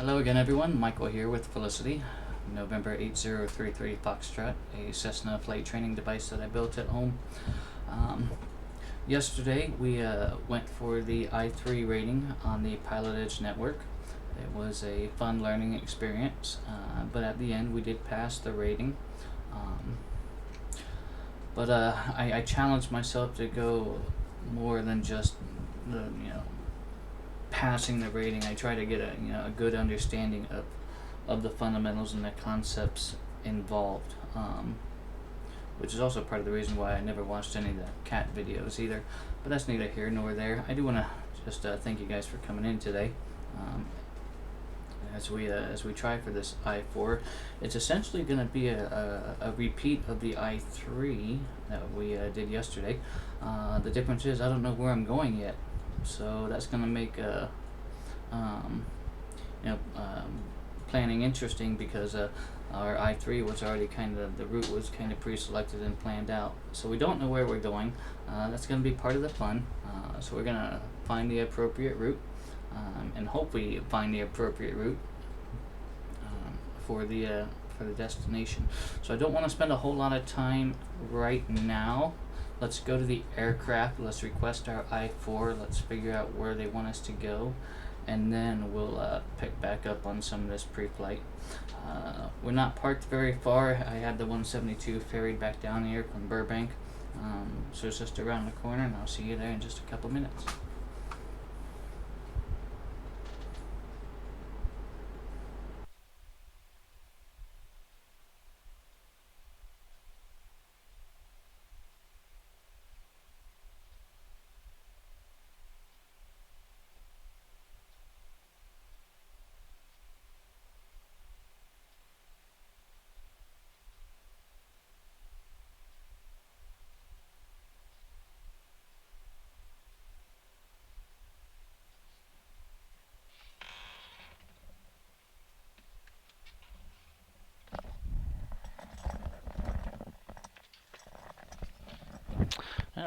Hello again everyone, Michael here with Felicity, November 8033 Foxtrot, a Cessna flight training device that I built at home. Yesterday we went for the I-3 rating on the Pilot Edge network. It was a fun learning experience, but at the end we did pass the rating. I challenged myself to go more than just the, passing the rating. I try to get a good understanding of the fundamentals and the concepts involved, which is also part of the reason why I never watched any of the cat videos either. But that's neither here nor there. I do want to just thank you guys for coming in today. As we try for this I-4, it's essentially going to be a repeat of the I-3 that we did yesterday. The difference is I don't know where I'm going yet, so that's going to make planning interesting, because our I-3 was already the route was kind of pre-selected and planned out. So we don't know where we're going. That's going to be part of the fun. So we're going to find the appropriate route, and hopefully find the appropriate route for the destination. So I don't want to spend a whole lot of time right now. Let's go to the aircraft. Let's request our I-4. Let's figure out where they want us to go, and then we'll pick back up on some of this pre-flight. We're not parked very far. I had the 172 ferried back down here from Burbank, so it's just around the corner, and I'll see you there in just a couple minutes.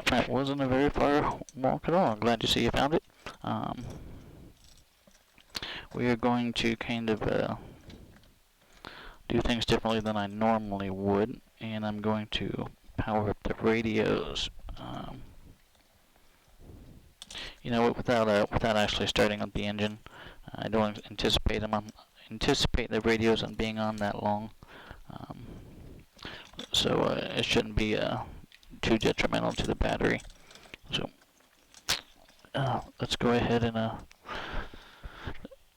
That wasn't a very far walk at all. I'm glad to see you found it. We are going to do things differently than I normally would, and I'm going to power up the radios. Without actually starting up the engine. I don't anticipate the radios on being on that long, so it shouldn't be too detrimental to the battery. So let's go ahead and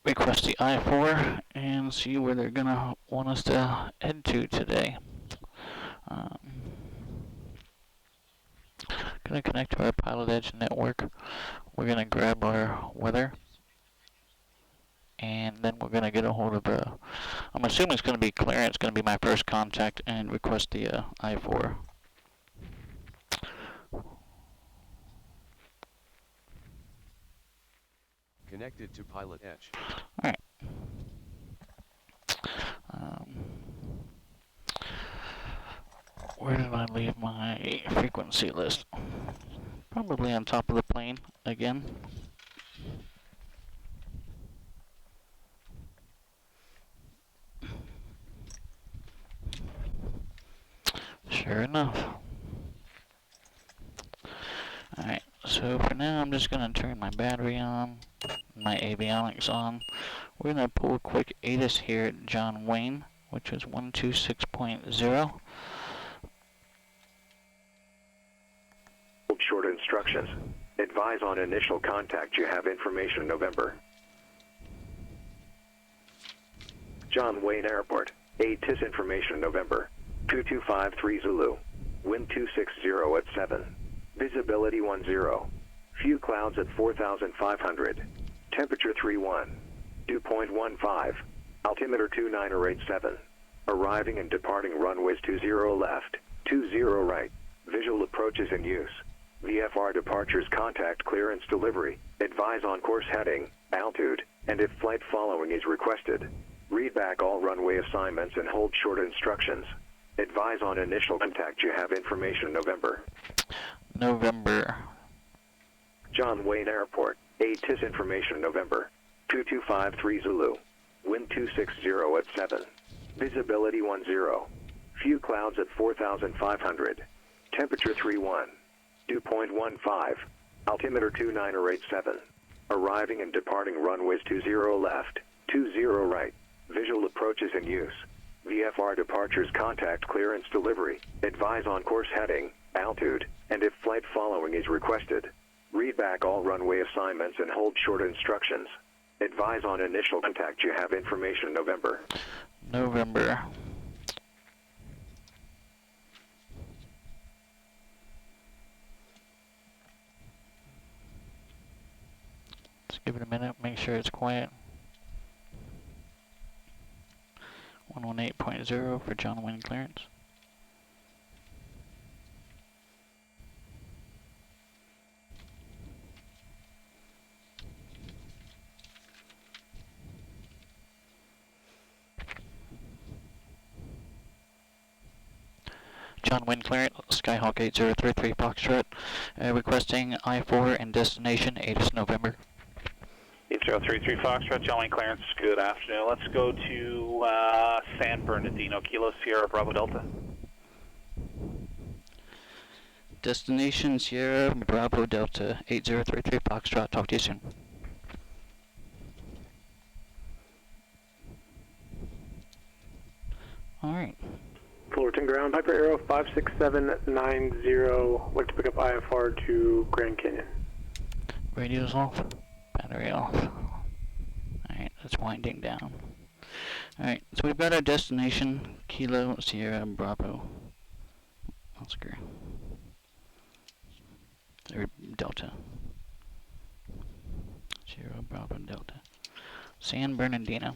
request the I-4 and see where they're gonna want us to head to today. Gonna connect to our Pilot Edge network. We're gonna grab our weather, and then we're gonna get a hold of I'm assuming it's gonna be Clarence. It's gonna be my first contact, and request the I-4. Connected to Pilot Edge. All right. Where did I leave my frequency list? Probably on top of the plane again. Sure enough. Alright, so for now I'm just going to turn my battery on, my avionics on. We're going to pull a quick ATIS here at John Wayne, which is 126.0. Short instructions. Advise on initial contact. You have information November. John Wayne Airport. ATIS information November. 2253 Zulu. Wind 260 at 7. Visibility 10. Few clouds at 4,500. Temperature 31. Dew point 15. Altimeter 29087. Arriving and departing runways 20 left, 20 right. Visual approaches in use. VFR departures, contact clearance delivery. Advise on course heading, altitude, and if flight following is requested. Read back all runway assignments and hold short instructions. Advise on initial contact. You have information November. November. John Wayne Airport. ATIS information November. 2253 Zulu. Wind 260 at 7. Visibility 10. Few clouds at 4,500. Temperature 31. Dew point 15. Altimeter 29 or 87. Arriving and departing runways 20 left, 20 right. Visual approaches in use. VFR departures, contact clearance delivery. Advise on course heading, altitude, and if flight following is requested. Read back all runway assignments and hold short instructions. Advise on initial contact. You have information November. November. Let's give it a minute, make sure it's quiet. 118.0 for John wind clearance. John wind clearance, Skyhawk 8033 Foxtrot, requesting I-4 and destination 8th November. 8033 Foxtrot, John wind clearance, good afternoon. Let's go to San Bernardino, Kilo Sierra Bravo Delta. Destination Sierra Bravo Delta 8033 Foxtrot, talk to you soon. Alright. Fullerton ground, Piper Arrow 56790, like to pick up IFR to Grand Canyon. Radio's off, battery off. Alright, it's winding down. Alright, so we've got our destination, Kilo Sierra Bravo Oscar. Or Delta. Sierra Bravo Delta. San Bernardino.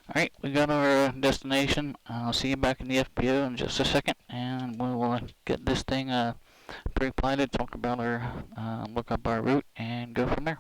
Alright, we got our destination. I'll see you back in the FPO in just a second, and we'll get this thing pre-flighted, talk about our, look up our route, and go from there.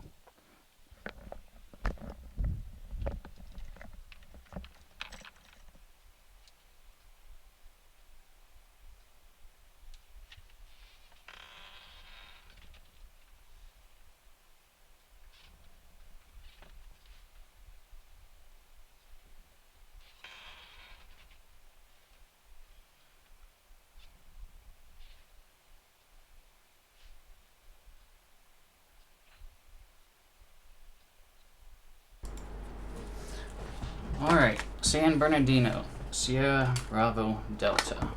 Alright, San Bernardino, Sierra Bravo Delta.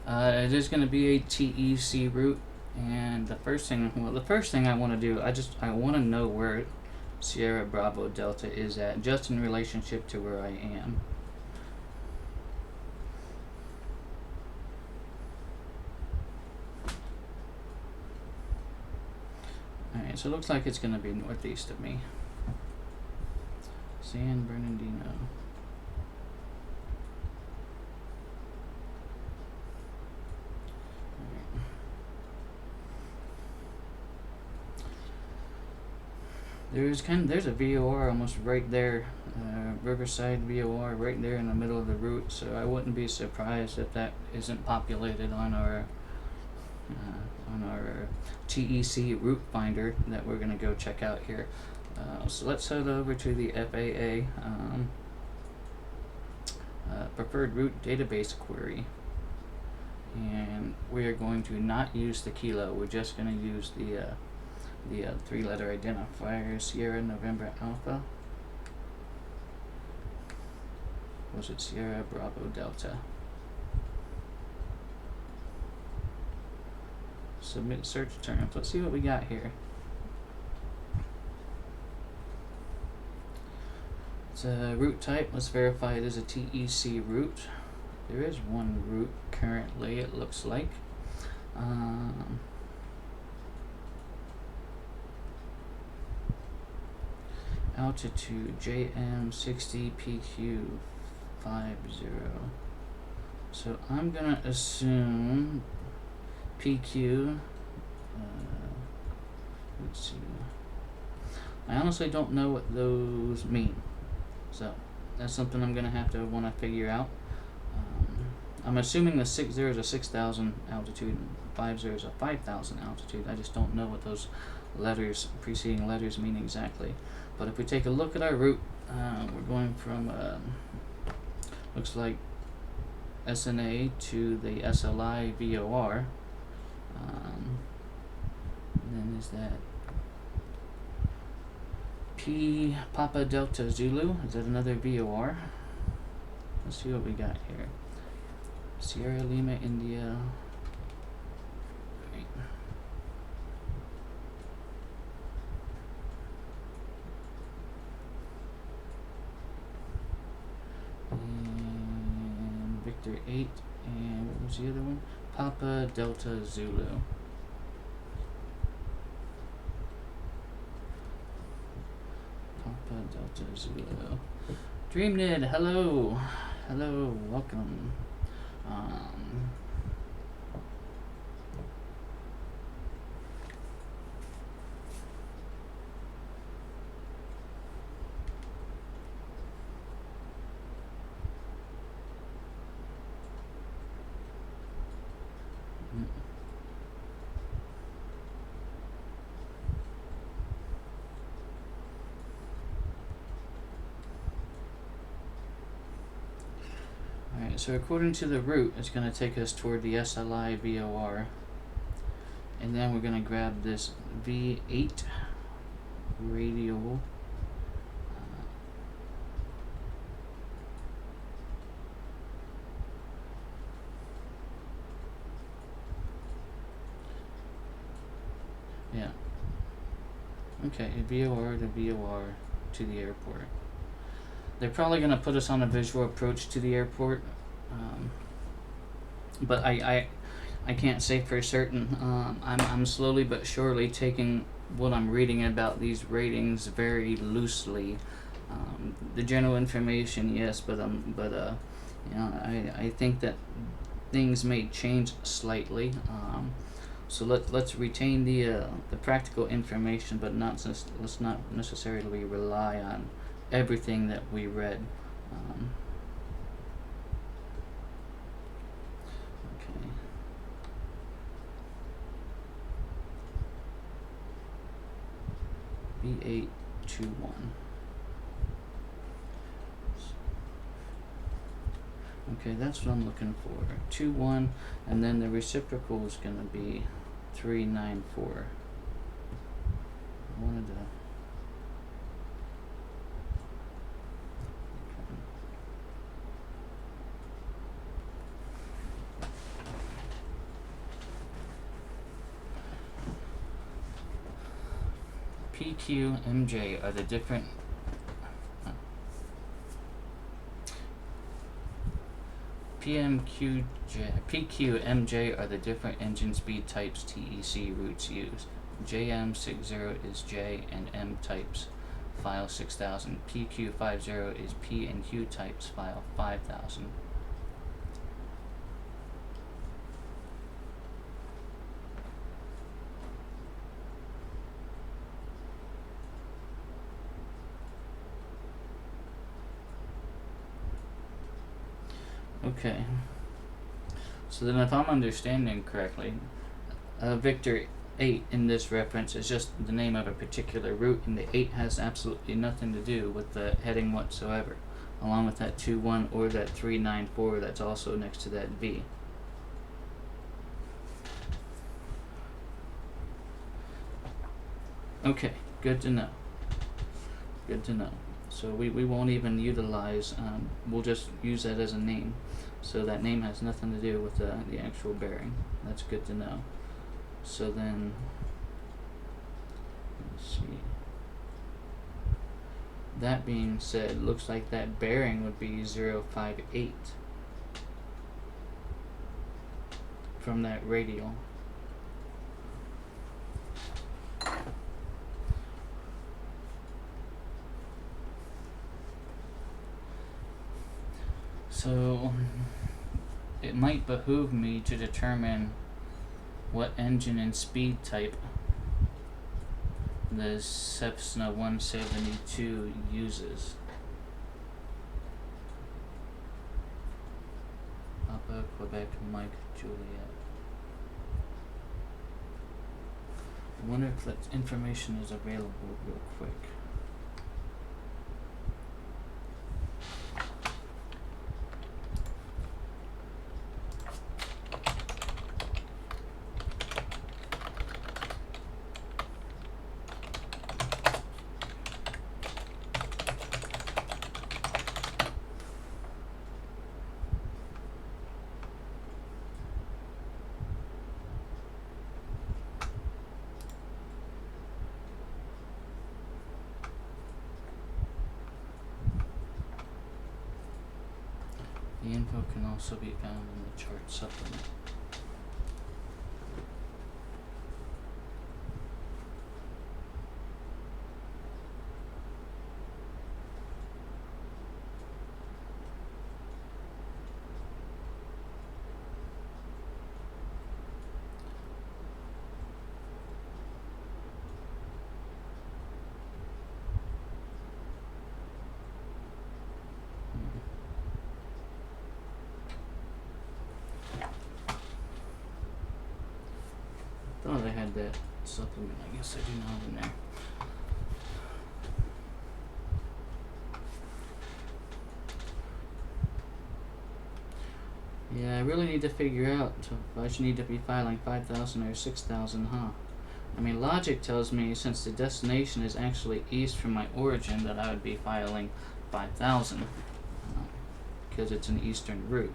It is going to be a TEC route, and the first thing I want to do, I want to know where Sierra Bravo Delta is at, just in relationship to where I am. Alright, so it looks like it's going to be northeast of me. San Bernardino. There's a VOR almost right there, Riverside VOR right there in the middle of the route, so I wouldn't be surprised if that isn't populated on our TEC route finder that we're going to go check out here. So let's head over to the FAA preferred route database query, and we are going to not use the kilo. We're just going to use the three-letter identifier, Sierra November Alpha. Was it Sierra Bravo Delta? Submit search terms. Let's see what we got here. It's a route type. Let's verify it is a TEC route. There is one route currently, it looks like. Altitude JM60PQ50. So I'm gonna assume PQ. Let's see. I honestly don't know what those mean, so that's something I'm gonna have to want to figure out. I'm assuming the 60 is a 6,000 altitude and 50 is a 5,000 altitude. I just don't know what those letters, preceding letters, mean exactly. But if we take a look at our route, we're going from looks like SNA to the SLI VOR. And then is that P Papa Delta Zulu? Is that another VOR? Let's see what we got here. Sierra Lima India. Right. And Victor 8, and what was the other one? Papa Delta Zulu. Papa Delta Zulu. DreamNid, hello. Hello, welcome. Alright, so according to the route, it's going to take us toward the SLI VOR. And then we're going to grab this V8 radial. Yeah. Okay, VOR to VOR to the airport. They're probably going to put us on a visual approach to the airport, but I can't say for certain. I'm slowly but surely taking what I'm reading about these ratings very loosely. The general information, yes, but you know, I think that things may change slightly. So let's retain the practical information, but let's not necessarily rely on everything that we read. Okay. B821. Okay, that's what I'm looking for. 21, and then the reciprocal is going to be 394. I wanted to. PQ, MJ are the different. PQ, MJ are the different engine speed types TEC routes used. JM60 is J and M types, file 6000. PQ50 is P and Q types, file 5000. Okay. So then if I'm understanding correctly, Victor 8 in this reference is just the name of a particular route, and the 8 has absolutely nothing to do with the heading whatsoever, along with that 21 or that 394 that's also next to that V. Okay, good to know. Good to know. So we won't even utilize, we'll just use that as a name. So that name has nothing to do with the actual bearing. That's good to know. So then, let's see. That being said, looks like that bearing would be 058 from that radial. So it might behoove me to determine what engine and speed type the Cessna 172 uses. Papa, Quebec, Mike, Juliet. I wonder if that information is available real quick. The info can also be found in the chart supplement. Thought I had that supplement. I guess I do not in there. Yeah, I really need to figure out if I should need to be filing 5,000 or 6,000, huh? I mean, logic tells me since the destination is actually east from my origin that I would be filing 5,000 because it's an eastern route.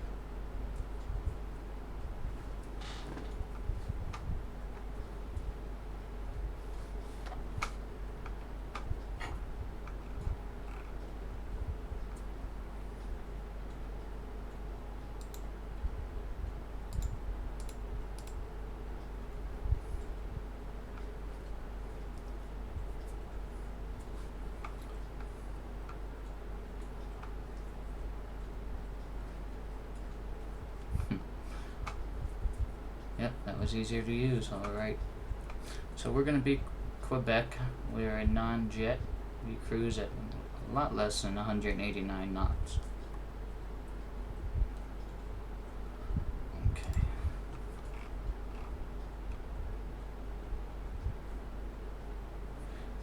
Yep, that was easier to use, alright. So we're going to be Quebec. We're a non-jet. We cruise at a lot less than 189 knots. Okay.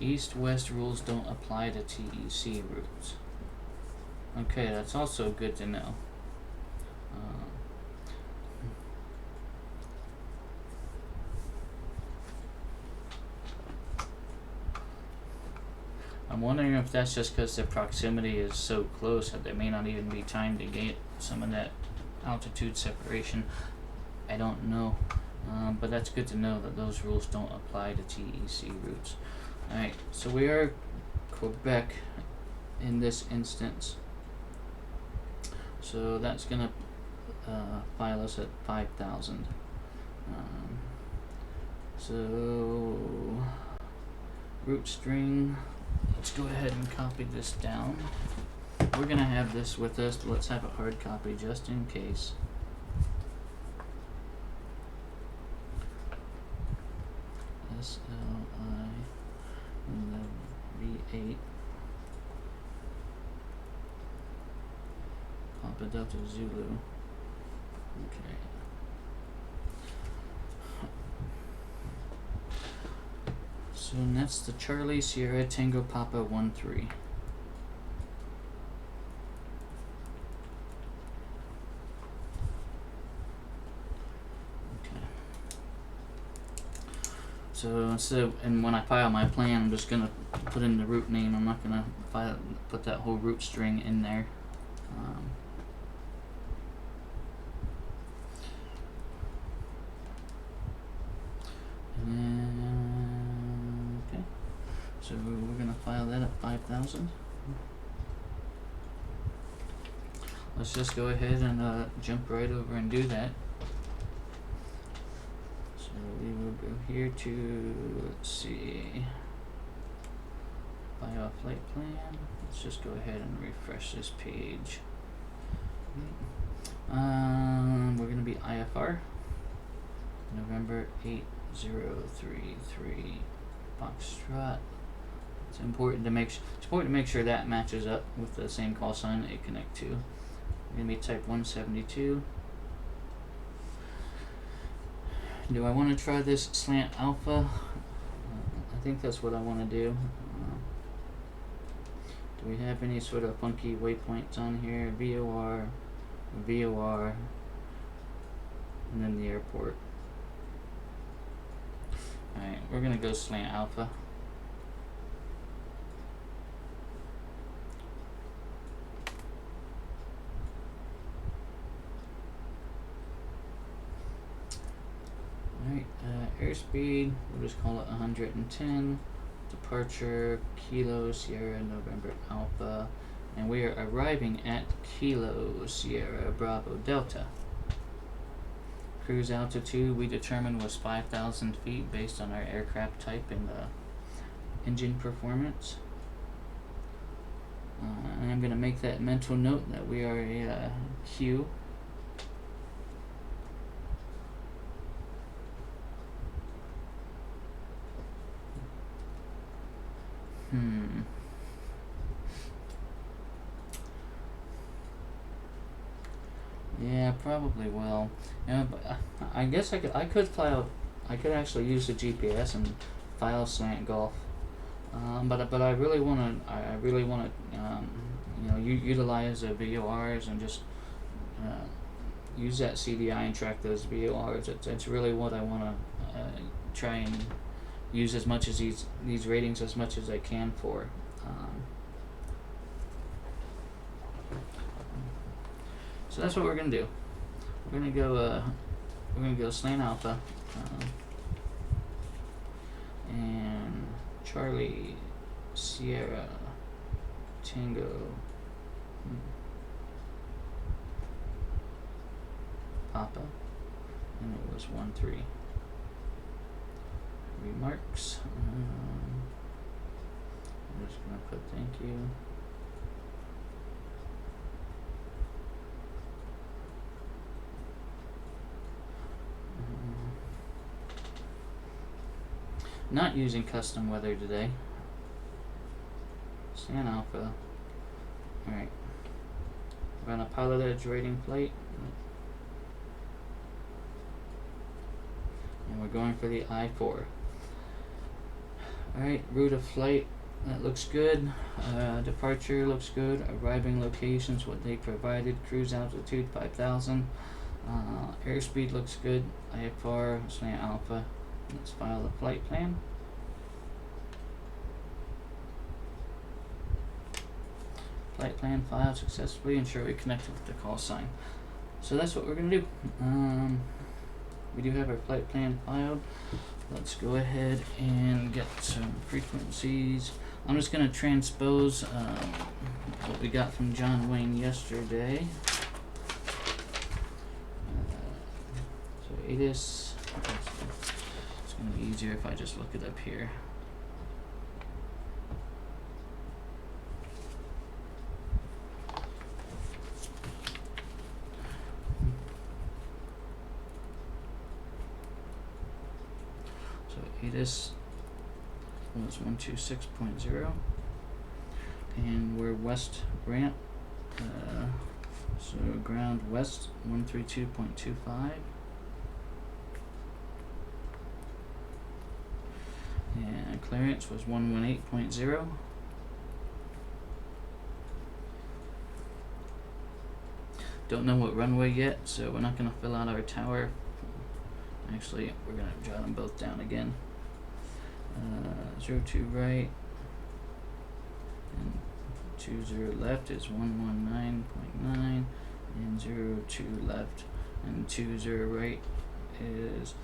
East-west rules don't apply to TEC routes. Okay, that's also good to know. I'm wondering if that's just because the proximity is so close that there may not even be time to get some of that altitude separation. I don't know, but that's good to know that those rules don't apply to TEC routes. Alright, so we are Quebec in this instance. So that's going to file us at 5,000. So route string. Let's go ahead and copy this down. We're going to have this with us, but let's have a hard copy just in case. SLI and the V8. Papa Delta Zulu. Okay. So that's the Charlie Sierra Tango Papa 1-3. Okay. So and when I file my plan, I'm just gonna put in the route name. I'm not gonna put that whole route string in there. Okay. So we're gonna file that at 5,000. Let's just go ahead and jump right over and do that. So we will go here to, let's see, file a flight plan. Let's just go ahead and refresh this page. We're gonna be IFR, November 8033 Foxtrot. It's important to make sure that matches up with the same call sign that you connect to. We're gonna be type 172. Do I want to try this slant alpha? I think that's what I want to do. Do we have any sort of funky waypoints on here? VOR, VOR, and then the airport. Alright, we're gonna go slant alpha. Alright, airspeed, we'll just call it 110. Departure, Kilo, Sierra, November, Alpha, and we are arriving at Kilo Sierra Bravo Delta. Cruise altitude we determined was 5,000 feet based on our aircraft type and engine performance. And I'm going to make that mental note that we are a Q. Yeah, probably will. Yeah, but I guess I could fly out. I could actually use the GPS and file slant golf. But I really want to utilize the VORs and just use that CDI and track those VORs. It's really what I want to try and use as much as these ratings as much as I can for. So that's what we're gonna do. We're gonna go slant alpha and Charlie Sierra Tango Papa, and it was 1-3. Remarks. I'm just gonna put thank you. Not using custom weather today. Stan Alpha. Alright. We're on a pilot edge rating flight. And we're going for the I-4. Alright, route of flight. That looks good. Departure looks good. Arriving locations, what they provided. Cruise altitude 5,000. Airspeed looks good. IFR, Slant Alpha. Let's file the flight plan. Flight plan filed successfully. Ensure we connected with the call sign. So that's what we're going to do. We do have our flight plan filed. Let's go ahead and get some frequencies. I'm just going to transpose what we got from John Wayne yesterday. So ATIS. It's going to be easier if I just look it up here. So ATIS was 126.0, and we're west ramp. So ground west 132.25. And clearance was 118.0. Don't know what runway yet, so we're not going to fill out our tower. Actually, we're going to jot them both down again. 02 right and 20 left is 119.9, and 02 left and 20 right is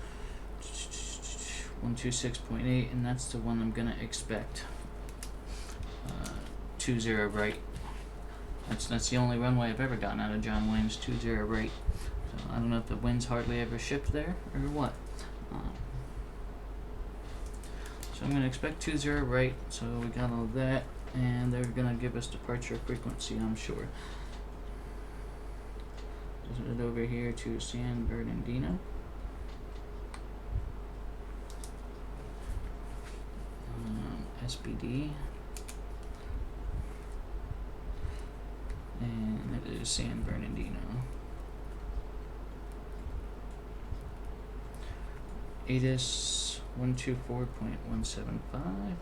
126.8, and that's the one I'm gonna expect. 20 right. That's the only runway I've ever gotten out of John Wayne's 20 right. So I don't know if the winds hardly ever shift there or what. So I'm gonna expect 20 right. So we got all that, and they're gonna give us departure frequency, I'm sure. Just head over here to San Bernardino. SBD, and it is San Bernardino. ATIS 124.175.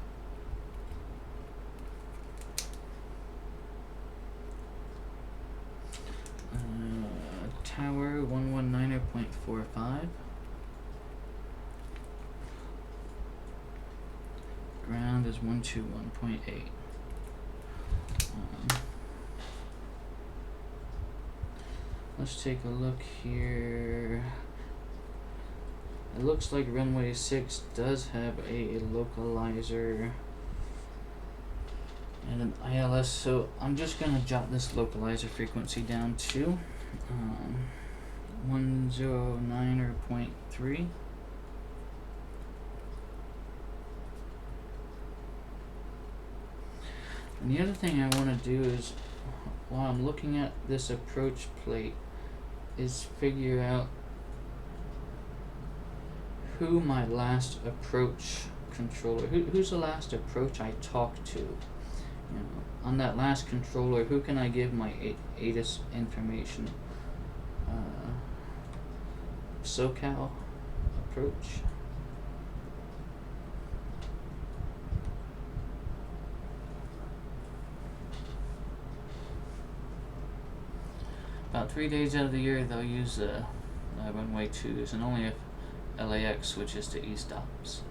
Tower 119.45. Ground is 121.8. Let's take a look here. It looks like runway 6 does have a localizer. and an ILS. So I'm just gonna jot this localizer frequency down to 109.3. And the other thing I want to do is, while I'm looking at this approach plate, is figure out who my last approach controller, who's the last approach I talked to. You know, on that last controller, who can I give my ATIS information? SoCal approach. About 3 days out of the year, they'll use runway 2s, and only if LAX switches to E-stops.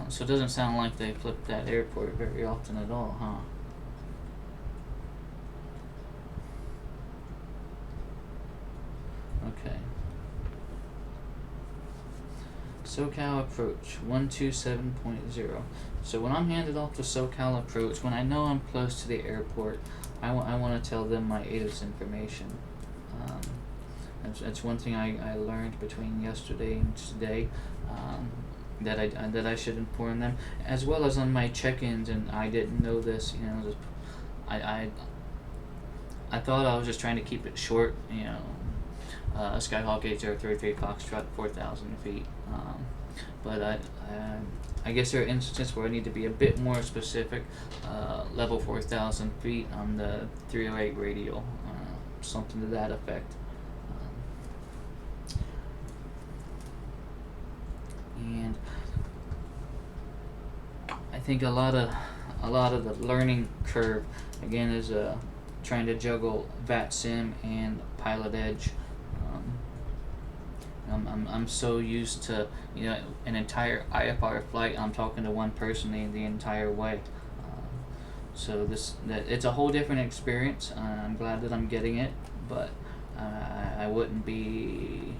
So it doesn't sound like they flip that airport very often at all, huh? Okay. SoCal approach 127.0. So when I'm handed off to SoCal approach, when I know I'm close to the airport, I want to tell them my ATIS information. That's one thing I learned between yesterday and today, that I should inform them, as well as on my check-ins. And I didn't know this, you know. I thought I was just trying to keep it short, you know. Skyhawk 8033 Foxtrot 4,000 feet. But I guess there are instances where I need to be a bit more specific. Level 4,000 feet on the 308 radial, something to that effect. And I think a lot of the learning curve again is trying to juggle VATSIM and Pilot Edge. I'm so used to, you know, an entire IFR flight. I'm talking to one person the entire way. So it's a whole different experience. I'm glad that I'm getting it, but I wouldn't be.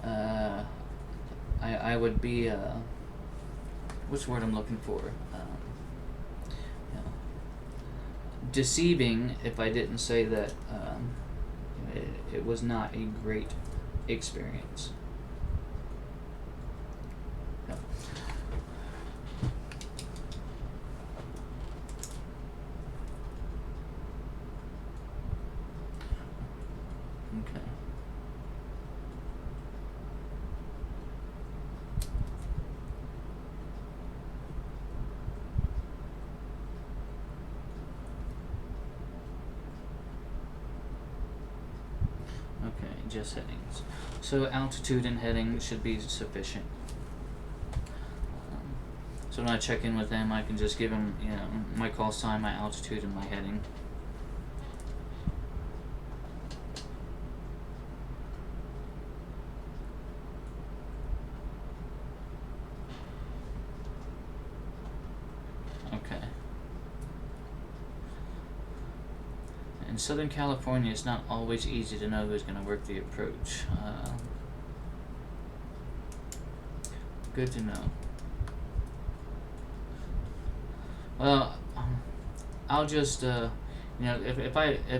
I would be. What's the word I'm looking for? You know, deceiving if I didn't say that it was not a great experience. Yep. Okay. Okay, just headings. So altitude and heading should be sufficient. So when I check in with them, I can just give them, you know, my call sign, my altitude, and my heading. Okay. In Southern California, it's not always easy to know who's going to work the approach. Good to know. Well, I'll just, you know, if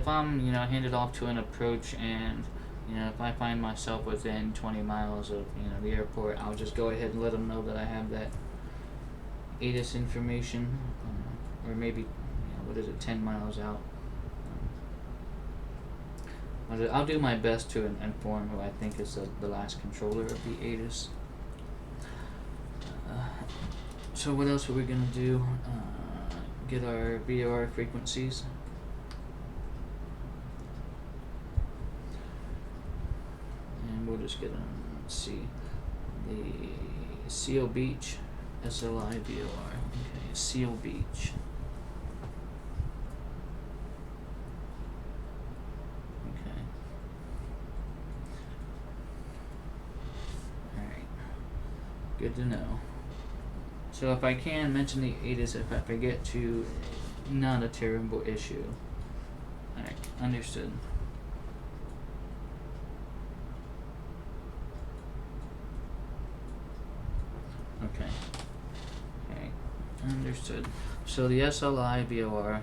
I'm, you know, handed off to an approach, and, you know, if I find myself within 20 miles of, you know, the airport, I'll just go ahead and let them know that I have that ATIS information, or maybe, you know, what is it, 10 miles out. I'll do my best to inform who I think is the last controller of the ATIS. So what else are we going to do? Get our VOR frequencies. And we'll just get let's see, the Seal Beach SLI VOR. Okay, Seal Beach. Okay. Alright. Good to know. So if I can mention the ATIS if I get to not a terrible issue. Alright, understood. Okay. Okay, understood. So the SLI VOR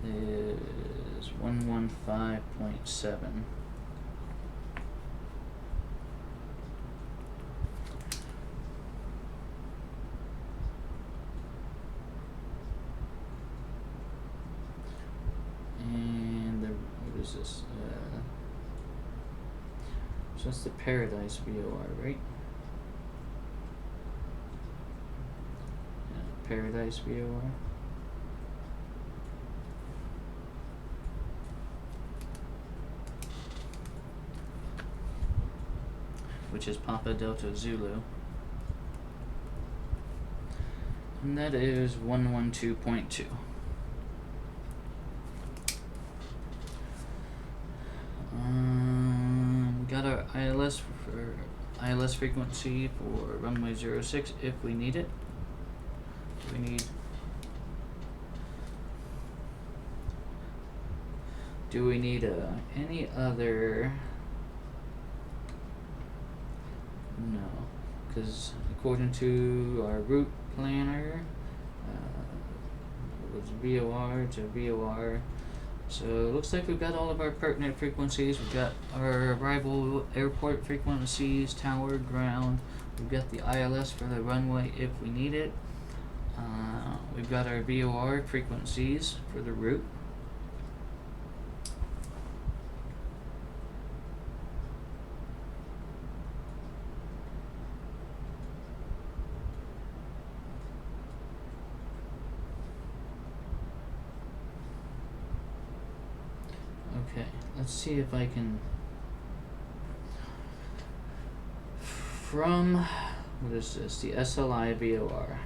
is 115.7. And what is this? So that's the Paradise VOR, right? Yeah, Paradise VOR. Which is Papa Delta Zulu. And that is 112.2. Got our ILS frequency for runway 06 if we need it. Do we need any other? No, because according to our route planner, it was VOR to VOR. So it looks like we've got all of our pertinent frequencies. We've got our arrival airport frequencies, tower, ground. We've got the ILS for the runway if we need it. We've got our VOR frequencies for the route. Okay, let's see if I can, from, what is this, the SLI VOR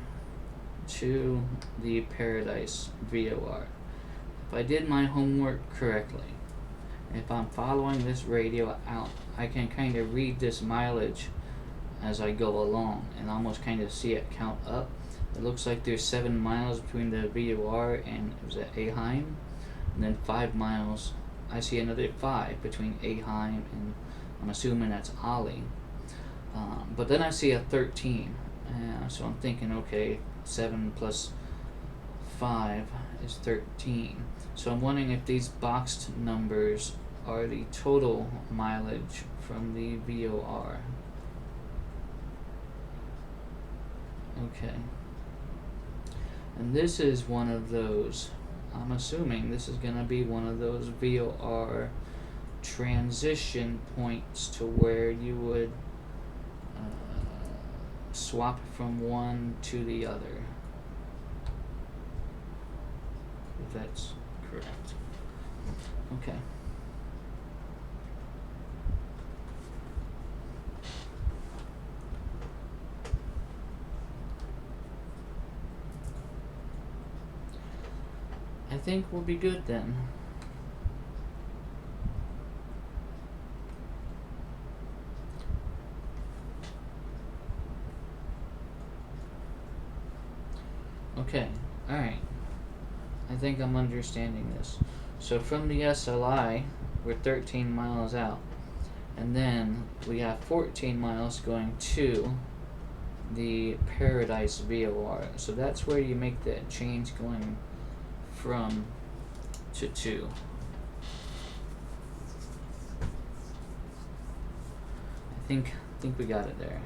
to the Paradise VOR. If I did my homework correctly, if I'm following this radio out, I can kind of read this mileage as I go along and almost kind of see it count up. It looks like there's 7 miles between the VOR and, was it Aheim? And then 5 miles. I see another 5 between Aheim and I'm assuming that's Ollie. But then I see a 13. So I'm thinking, okay, 7 plus 5 is 13. So I'm wondering if these boxed numbers are the total mileage from the VOR. Okay. And this is one of those, I'm assuming this is going to be one of those VOR transition points to where you would swap from one to the other. If that's correct. Okay. I think we'll be good then. Okay, alright. I think I'm understanding this. So from the SLI, we're 13 miles out. And then we have 14 miles going to the Paradise VOR. So that's where you make that change going from to 2. I think we got it there.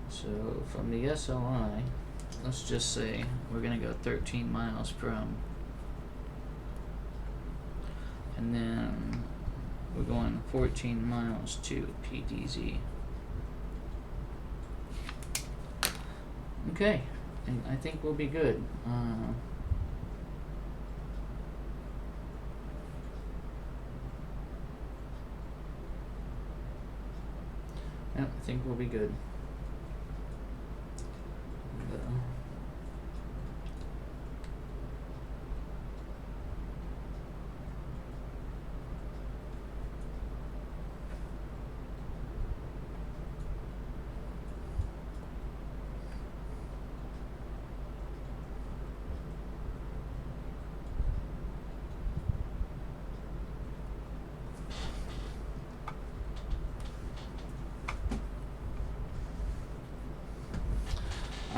So from the SLI, let's just say we're gonna go 13 miles from, and then we're going 14 miles to PDZ. Okay, and I think we'll be good. Yeah, I think we'll be good.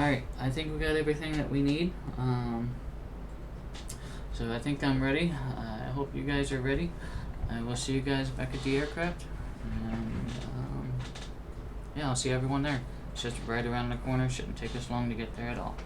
Alright, I think we got everything that we need. So I think I'm ready. I hope you guys are ready. I will see you guys back at the aircraft. And yeah, I'll see everyone there. It's just right around the corner. Shouldn't take us long to get there at all.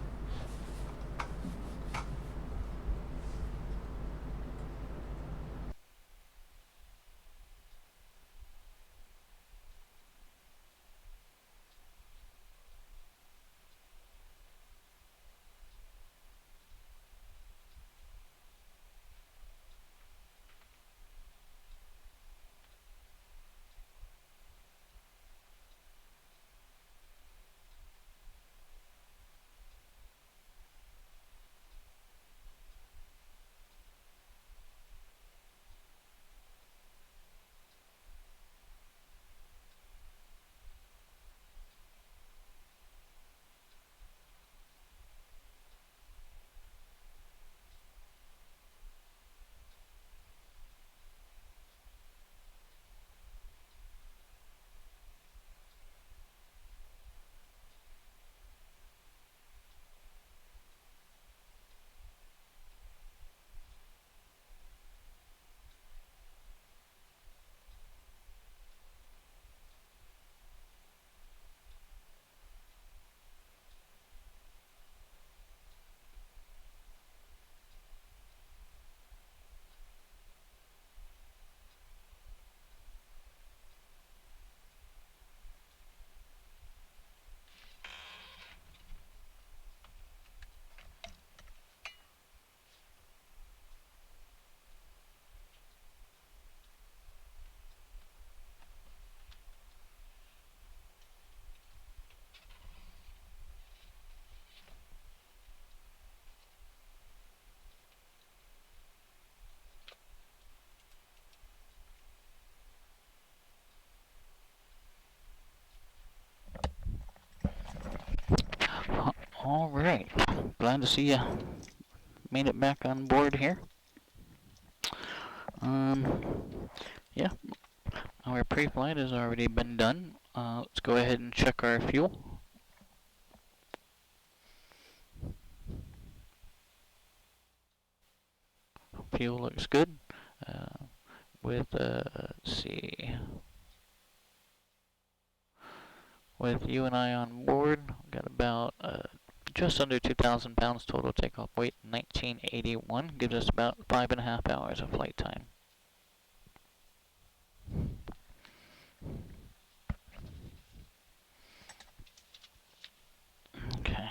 Alright, glad to see you made it back on board here. Yeah, our pre-flight has already been done. Let's go ahead and check our fuel. Fuel looks good. Let's see, with you and I on board, we got about just under 2,000 pounds total takeoff weight, 1981, gives us about 5.5 hours of flight time. Okay.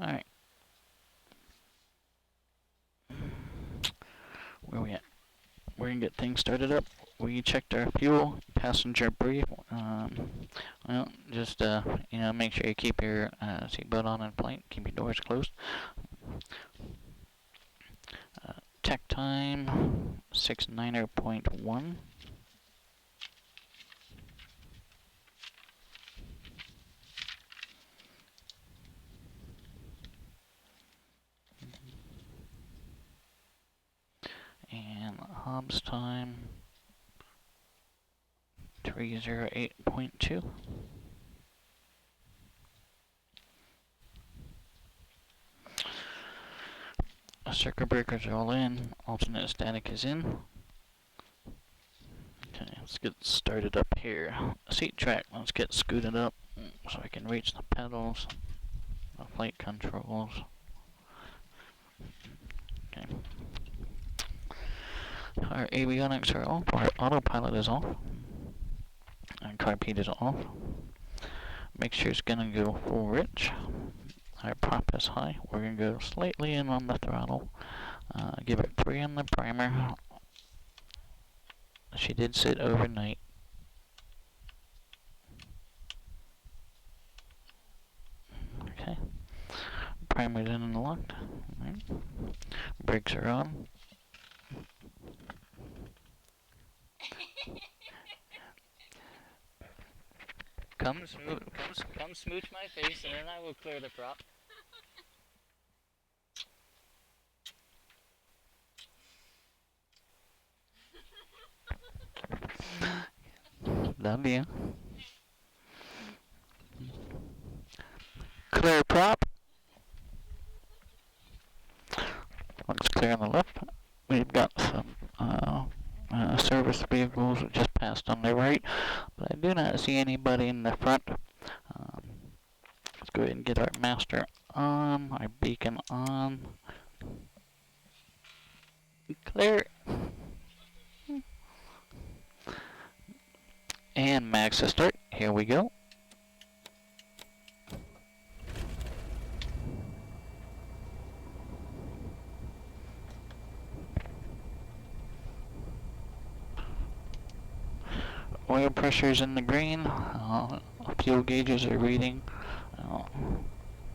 Alright. Where we at? We're gonna get things started up. We checked our fuel, passenger brief. Well, just make sure you keep your seatbelt on in flight, keep your doors closed. Tech time 69.1. And Hobbs time 308.2. Circuit breakers are all in. Alternate static is in. Okay, let's get started up here. Seat track, let's get scooted up so I can reach the pedals, the flight controls. Okay. Our avionics are off, our autopilot is off, our carpet is off. Make sure it's gonna go full rich. Our prop is high. We're gonna go slightly in on the throttle. Give it 3 on the primer. She did sit overnight. Okay. primer's in and locked. Alright. Brakes are on. Come smooch my face, and then I will clear the prop. Love you. Clear prop. Looks clear on the left. We've got some service vehicles that just passed on the right, but I do not see anybody in the front. Let's go ahead and get our master on, our beacon on. Clear. And max to start. Here we go. Oil pressure's in the green. Fuel gauges are reading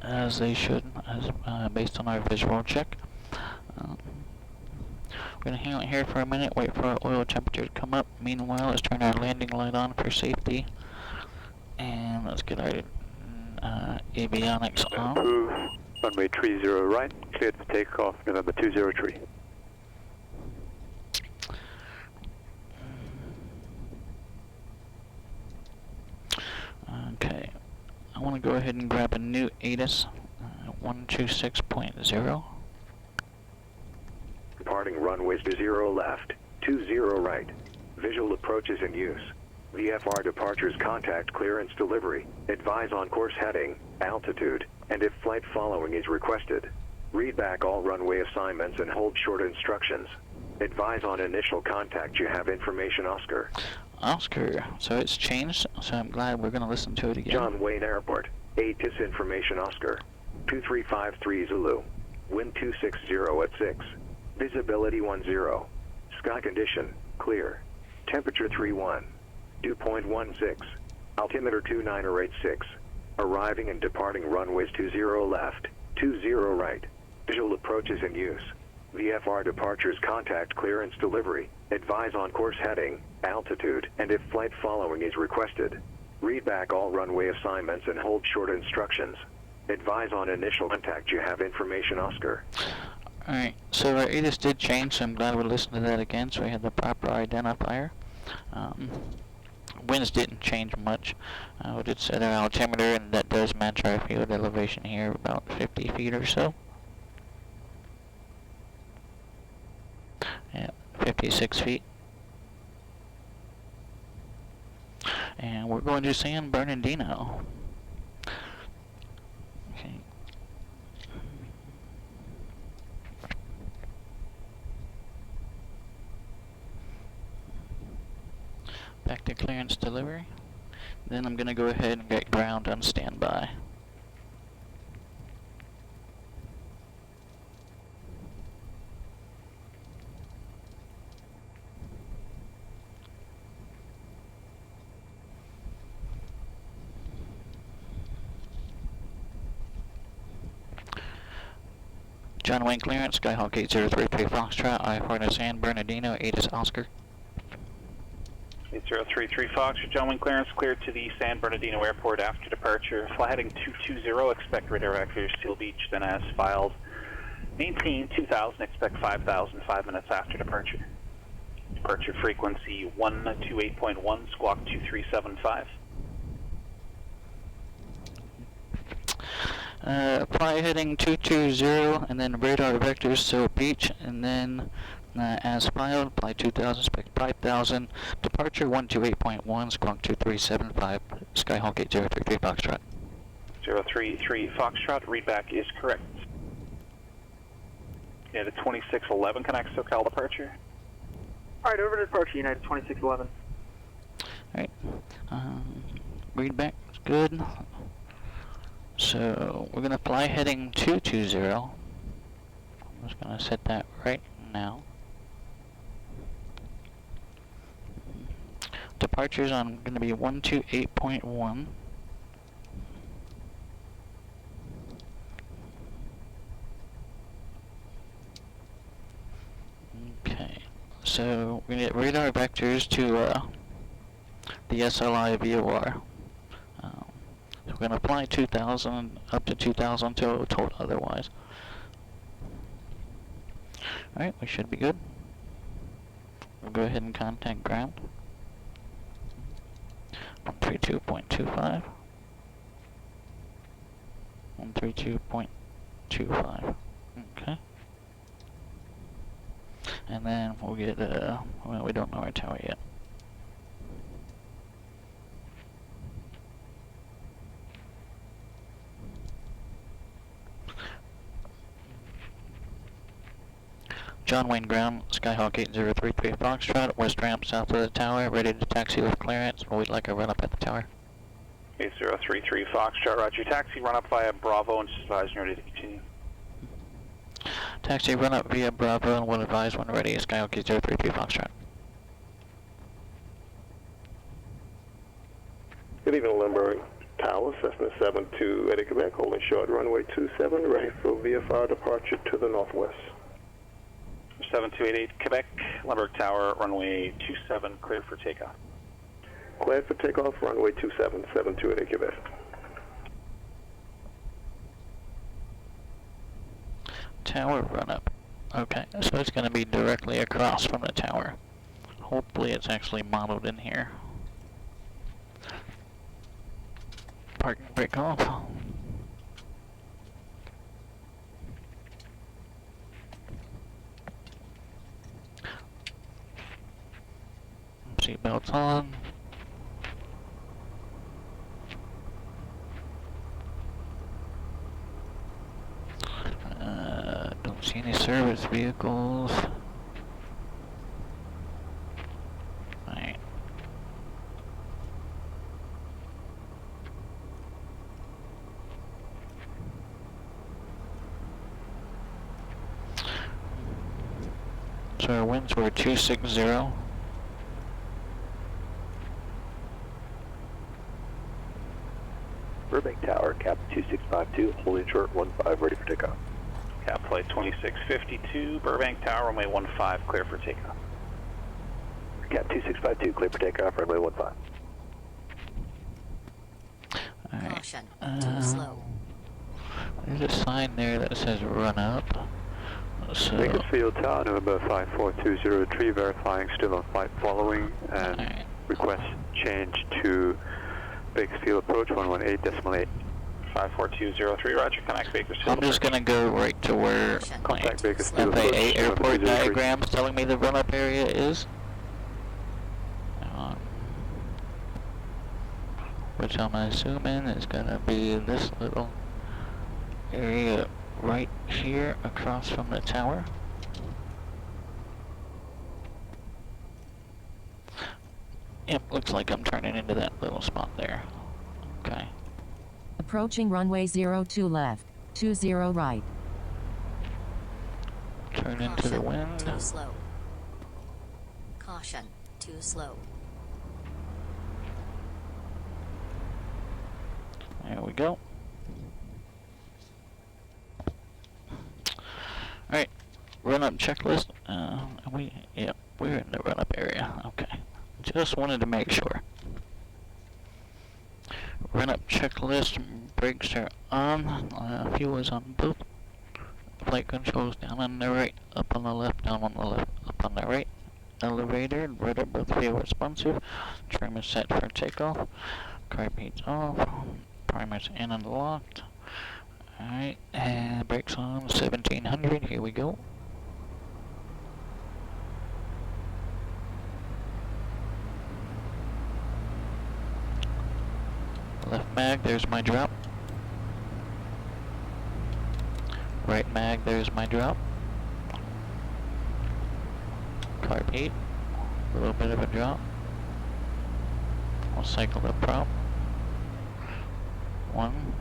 as they should, based on our visual check. We're going to hang out here for a minute, wait for our oil temperature to come up. Meanwhile, let's turn our landing light on for safety. And let's get our avionics on. Approve. Runway 30 right. Cleared for takeoff, November 203. Okay. I want to go ahead and grab a new ATIS 126.0. Departing runways to 0 left, 20 right. Visual approach is in use. VFR departures contact clearance delivery. Advise on course heading, altitude, and if flight following is requested. Read back all runway assignments and hold short instructions. Advise on initial contact you have information Oscar. Oscar, so it's changed, so I'm glad we're going to listen to it again. John Wayne Airport, ATIS information Oscar. 2353 Zulu. Wind 260 at 6. Visibility 10. Sky condition, clear. Temperature 31. Dew point 16. Altimeter 2986. Arriving and departing runways 20 left, 20 right. Visual approach is in use. VFR departures contact clearance delivery. Advise on course heading, altitude, and if flight following is requested. Read back all runway assignments and hold short instructions. Advise on initial contact you have information Oscar. Alright, so our ATIS did change, so I'm glad we listened to that again, so we had the proper identifier. Winds didn't change much. We did set our altimeter, and that does match our field elevation here, about 50 feet or so. Yeah, 56 feet. And we're going to San Bernardino. Okay. Back to clearance delivery. Then I'm going to go ahead and get ground on standby. John Wayne clearance, Skyhawk 8033 Foxtrot, I-4 to San Bernardino, ATIS Oscar. 8033 Foxtrot, John Wayne clearance, cleared to the San Bernardino Airport after departure. Fly heading 220, expect radar activity Seal Beach, then as filed. Maintain 2000, expect 5000, 5 minutes after departure. Departure frequency 128.1, squawk 2375. Fly heading 220, and then radar vectors Seal Beach, and then as filed, fly 2000, expect 5000, departure 128.1, squawk 2375, Skyhawk 8033 Foxtrot. 033 Foxtrot, readback is correct. United 2611 connects SoCal departure. Alright, over to departure, United 2611. Alright, readback is good. So we're going to fly heading 220. I'm just going to set that right now. Departures on going to be 128.1. so we need radar vectors to the SLI VOR. So we're going to fly 2,000 up to 2,000 until we're told otherwise. Alright, we should be good. We'll go ahead and contact ground. 132.25. 132.25. Okay. And then we'll get, well, we don't know our tower yet. John Wayne ground, Skyhawk 8033 Foxtrot, west ramp south of the tower, ready to taxi with clearance. We'd like a run up at the tower. 8033 Foxtrot, roger. Taxi run up via Bravo and just advise when ready to continue. Taxi run up via Bravo and will advise when ready. Skyhawk 8033 Foxtrot. Good evening, Limburg Tower, Cessna 72 Eddie, Quebec, holding short runway 27, ready for VFR departure to the northwest. 7288 Quebec, Limburg Tower, runway 27, cleared for takeoff. Cleared for takeoff, runway 27, 72 Eddie, Quebec. Tower run up. Okay, so it's going to be directly across from the tower. Hopefully it's actually modeled in here. Park and break off. Seatbelts on. Don't see any service vehicles. Alright. So our winds were 260. Burbank Tower, Cap 2652, holding short 15, ready for takeoff. Cap flight 2652, Burbank Tower, runway 15, clear for takeoff. Cap 2652, clear for takeoff, runway 15. Alright. Caution, too slow. There's a sign there that says run up. So, Bakersfield Tower, November 5420, verifying still on flight following, and alright. request change to Bakersfield approach 118.8. 54203, roger, connect Bakersfield. I'm just gonna go right to where my Contact Bakersfield FAA approach, airport 203. diagram's telling me the run-up area is. Which I'm assuming is gonna be this little area right here across from the tower. Yep, looks like I'm turning into that little spot there. Okay. Approaching runway 02 left, 20 right. Turn into the wind. Too slow. Caution, too slow. There we go. Alright, run-up checklist. We're in the run-up area. Okay. Just wanted to make sure. Run-up checklist, brakes are on, fuel is on both. Flight controls down on the right, up on the left, down on the left, up on the right. Elevator, rudder, both fuel responsive. Trim is set for takeoff. Carpeet's off. Primer's in and locked. Alright, and brakes on, 1700, here we go. Left mag, there's my drop. Right mag, there's my drop. Carpeet, a little bit of a drop. We'll cycle the prop. 1.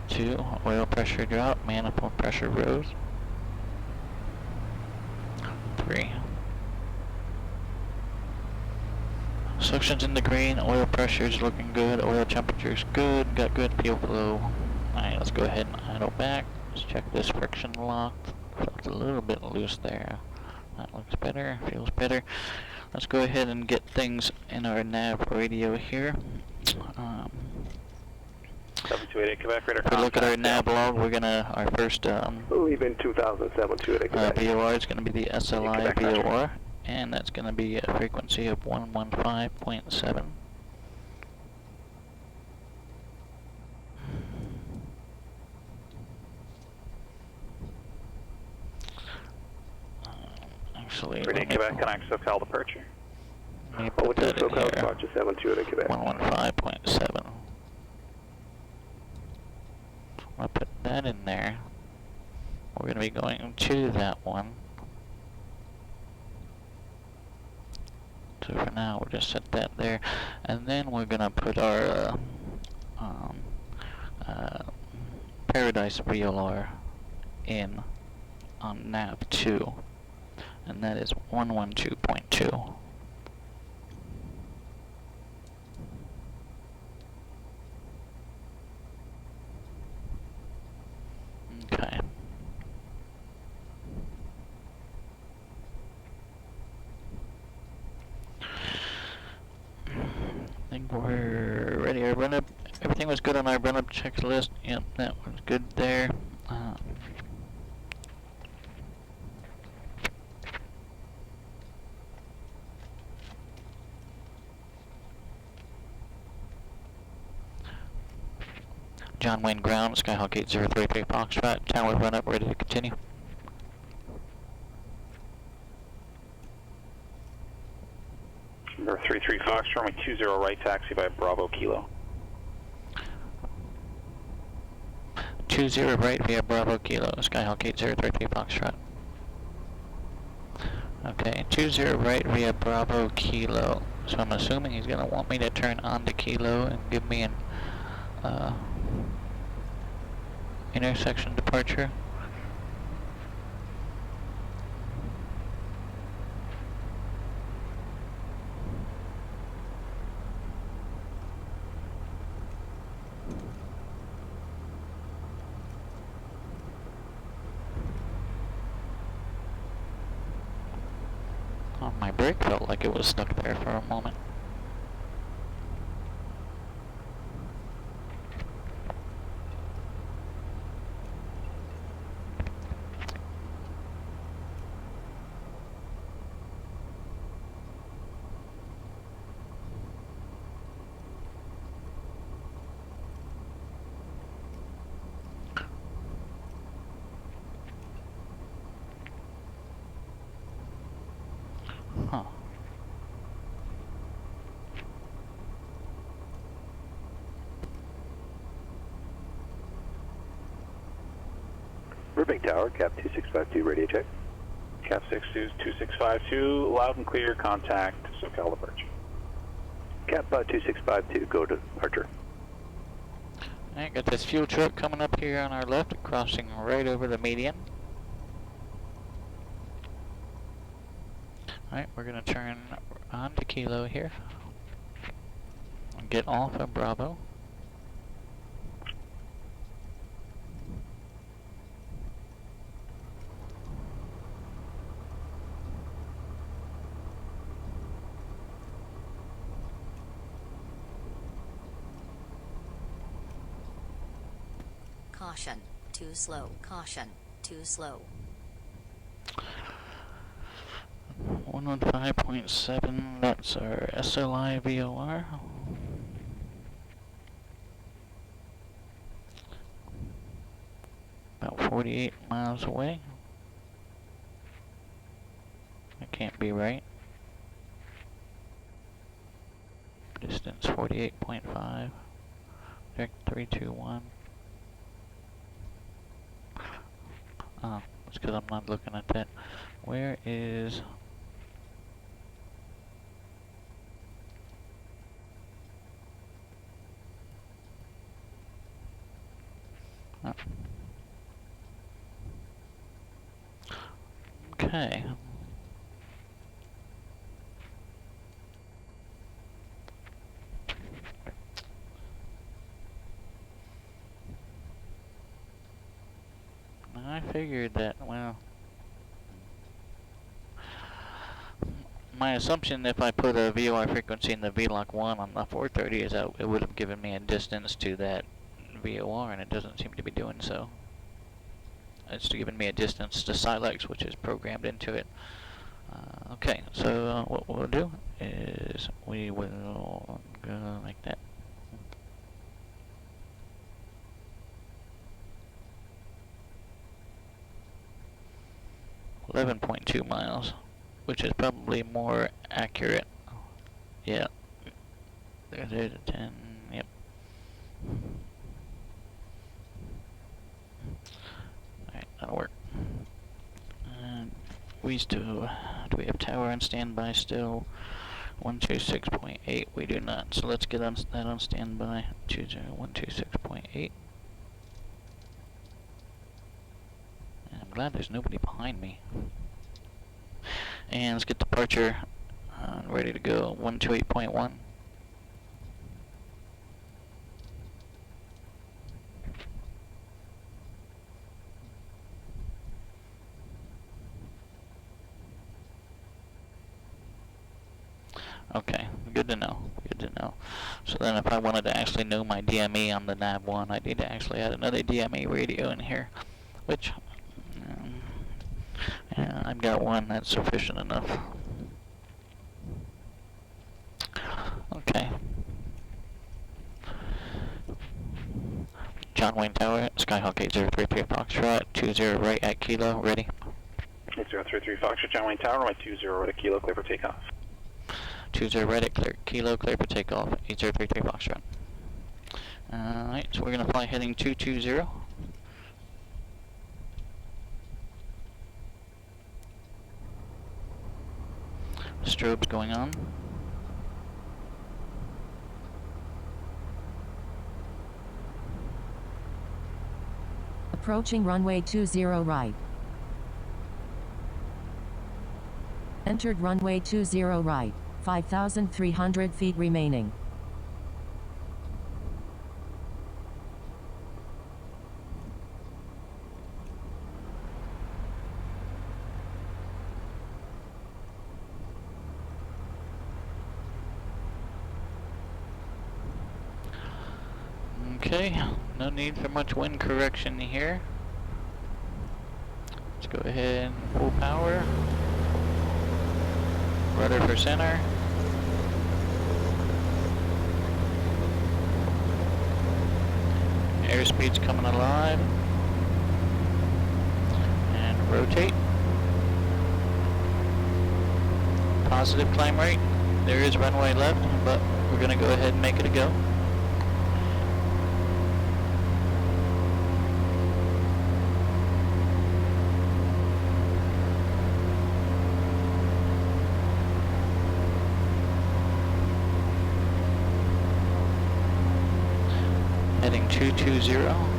2, oil pressure drop, manifold pressure rose. 3. Suction's in the green, oil pressure's looking good, oil temperature's good, got good fuel flow. Alright, let's go ahead and idle back. Let's check this friction lock. Felt a little bit loose there. That looks better, feels better. Let's go ahead and get things in our nav radio here. 7288 Quebec, radar If we look at our nav contact. log, we're gonna, our first Leaving 2007 to Quebec. VOR is gonna be the SLI Quebec, roger. VOR, and that's gonna be a frequency of 115.7. Actually, Radar Quebec, connect SoCal departure. let me put that in SoCal here. departure 72 Quebec. 115.7. I'll put that in there. We're going to be going to that one. So for now, we'll just set that there. And then we're going to put our Paradise VLR in on nav 2. And that is 112.2. Okay. I think we're ready. Our run up, everything was good on our run up checklist. Yep, that was good there. John Wayne Ground, Skyhawk 8033 Foxtrot, tower run up, ready to continue. Number 33 Fox, runway 20 right, taxi by Bravo Kilo. 20 right via Bravo Kilo, Skyhawk 8033 Foxtrot. Okay, 20 right via Bravo Kilo. So I'm assuming he's gonna want me to turn on to Kilo and give me an intersection departure. Oh, my brake felt like it was stuck there for a moment. Huh. Burbank Tower, Cap 2652, radio check. Cap 2652, loud and clear, contact SoCal departure. Cap 2652, go to departure. Alright, got this fuel truck coming up here on our left, crossing right over the median. Alright, we're gonna turn on to Kilo here. And get off of Bravo. Caution, too slow. Caution, too slow. 115.7, that's our SLI VOR. About 48 miles away. That can't be right. Distance 48.5. Direct 321. Oh, it's because I'm not looking at that. Where is... Oh. Okay. figured that, well, my assumption if I put a VOR frequency in the VLOC 1 on the 430 is that it would have given me a distance to that VOR, and it doesn't seem to be doing so. It's giving me a distance to Silex, which is programmed into it. Okay, so what we'll do is we will go like that. 11.2 miles, which is probably more accurate. Yeah. There's a 10, yep. Alright, that'll work. And we still, do we have tower on standby still? 126.8, we do not. So let's get on that on standby. 126.8. I'm glad there's nobody behind me. And let's get departure ready to go. 128.1. Okay, good to know. Good to know. So then, if I wanted to actually know my DME on the nav1, I need to actually add another DME radio in here, which. Yeah, I've got one, that's sufficient enough. Okay. John Wayne Tower, Skyhawk 8033 Foxtrot, 20 right at Kilo, ready. 8033 Foxtrot, John Wayne Tower, right 20 right at Kilo, clear for takeoff. 20 right at Kilo, clear for takeoff, 8033 Foxtrot. Alright, so we're going to fly heading 220. Strobe's going on. Approaching runway 20 right. Entered runway 20 right. 5,300 feet remaining. Okay, no need for much wind correction here. Let's go ahead and full power. Rudder for center. Airspeed's coming alive. And rotate. Positive climb rate. There is runway left, but we're going to go ahead and make it a go. Heading 220.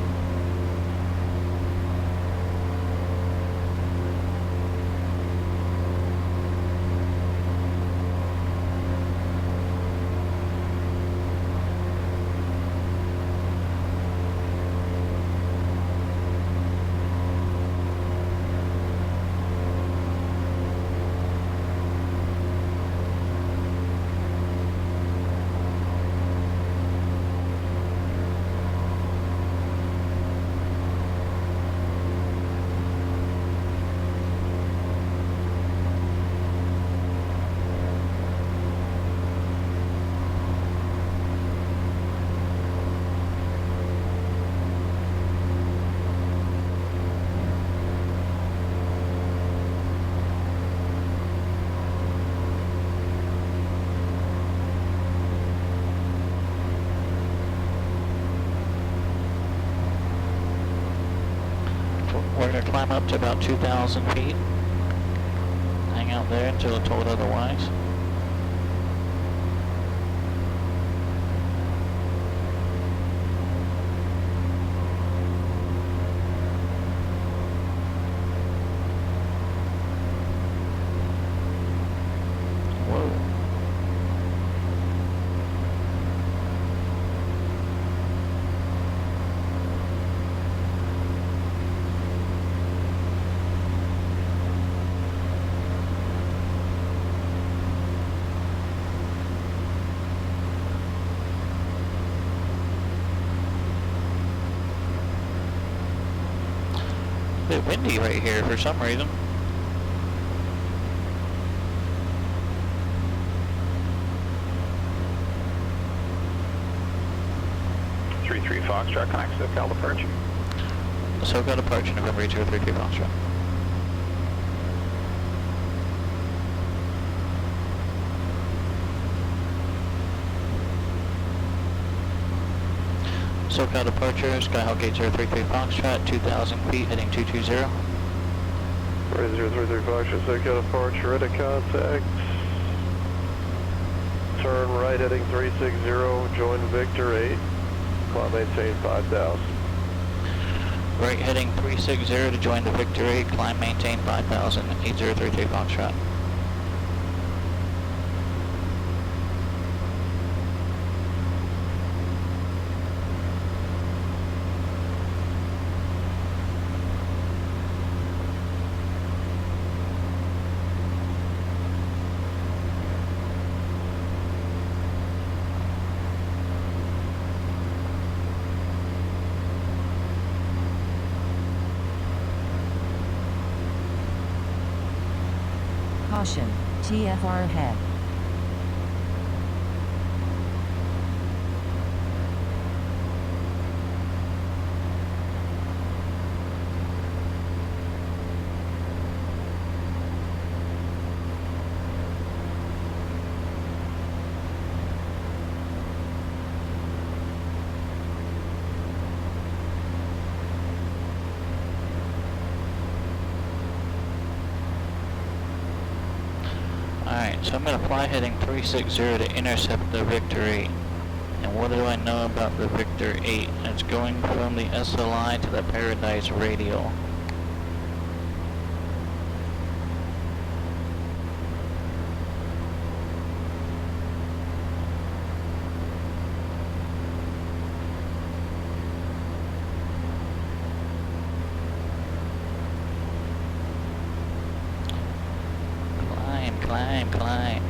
We're going to climb up to about 2,000 feet. Hang out there until told otherwise. Whoa. bit windy right here for some reason. Foxtrot connects to SoCal departure. SoCal departure, November 8033 Foxtrot. SoCal departure, Skyhawk 8033 Foxtrot, 2,000 feet, heading 220. 033 Foxtrot, SoCal departure, ready to contact. Turn right heading 360, join Victor 8. Climb maintain 5,000. Right heading 360 to join the Victor 8, climb maintain 5,000, 8033 Foxtrot. Caution, TFR ahead. Alright, so I'm going to fly heading 360 to intercept the Victor 8. And what do I know about the Victor 8? It's going from the SLI to the Paradise Radial. Climb.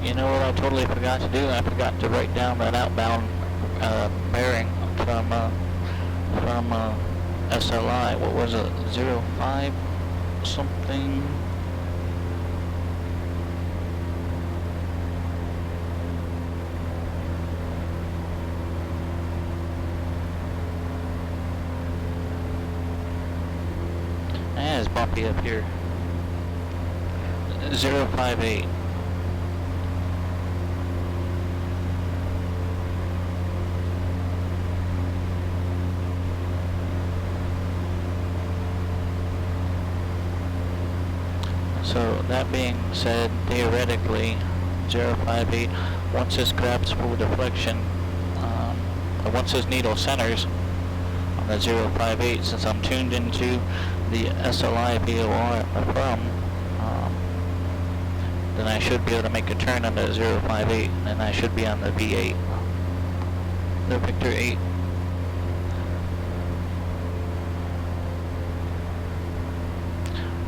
You know what I totally forgot to do? I forgot to write down that outbound bearing from SLI. What was it? 05 something? It's bumpy up here. 058. So that being said, theoretically, 058, once this grabs full deflection, or once this needle centers on the 058, since I'm tuned into the SLI VOR from, then I should be able to make a turn on the 058, and I should be on the V8, the Victor 8.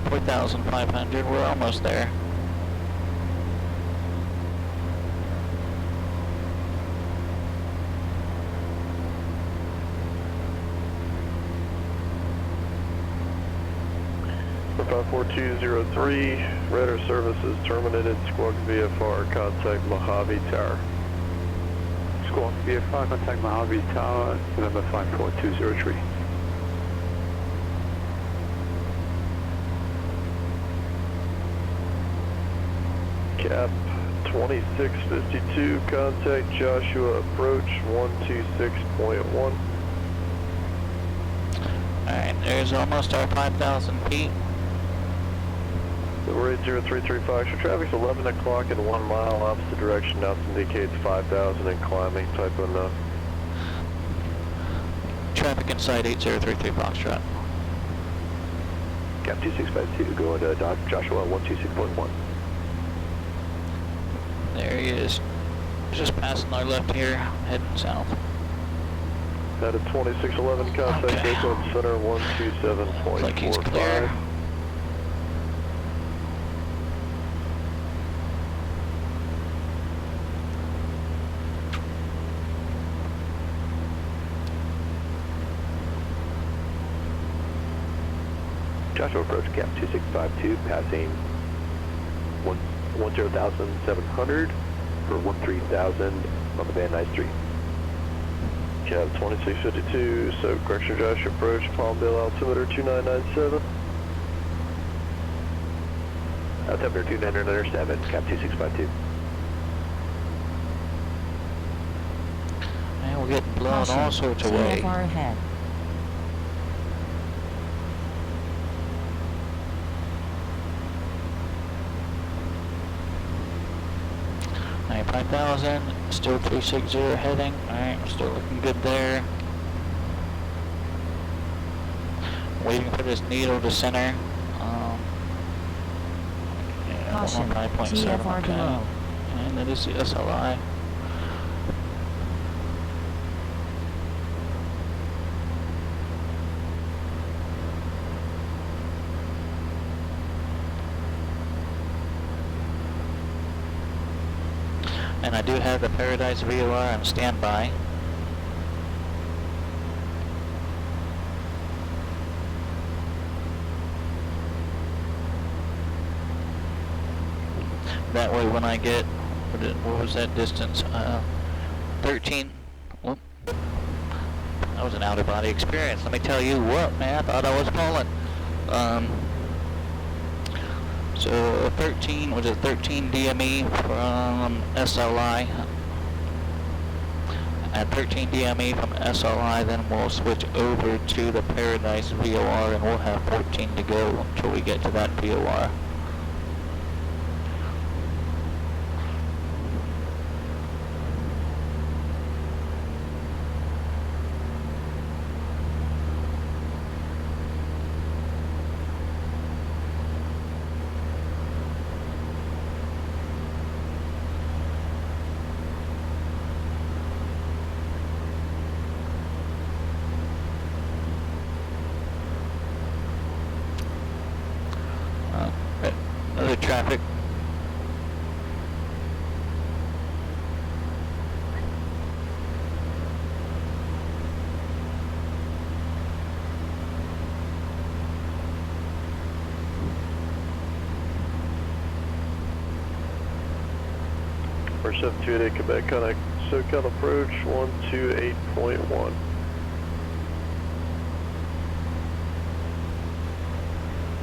$4,500, we're almost there. For 54203, radar services terminated, squawk VFR, contact Mojave Tower. Squawk VFR, contact Mojave Tower, November 54203. Cap 2652, contact Joshua approach 126.1. Alright, there's almost our 5,000 feet. The rate 0335, so traffic's 11 o'clock in 1 mile, opposite direction, now indicates 5,000 and climbing, type unknown. Traffic inside 8033 Foxtrot. Cap 2652, go into Joshua 126.1. There he is. Just passing our left here, heading south. At a 2611, contact Okay. Oakland Center 127.45. Looks like he's clear. Joshua approach cap 2652, passing 10,700 for 13,000 on the Van Nuys Street. Cap 2652, so correction Joshua approach, Palmdale altimeter 2997. Altimeter 2997, cap 2652. Man, we're getting blown Caution, all sorts of ways. IFR ahead. Alright, 5,000, still 360 heading. Alright, still looking good there. Waiting for this needle to center. Yeah, Caution, 115.7, TFR okay. below. And that is the SLI. And I do have the Paradise VOR on standby. That way when I get, what was that distance? 13, whoop. That was an out-of-body experience. Let me tell you what, man, I thought I was falling. So 13, was it 13 DME from SLI? At 13 DME from SLI, then we'll switch over to the Paradise VOR and we'll have 14 to go until we get to that VOR. Other traffic. For 728 Quebec, connect SoCal approach 128.1.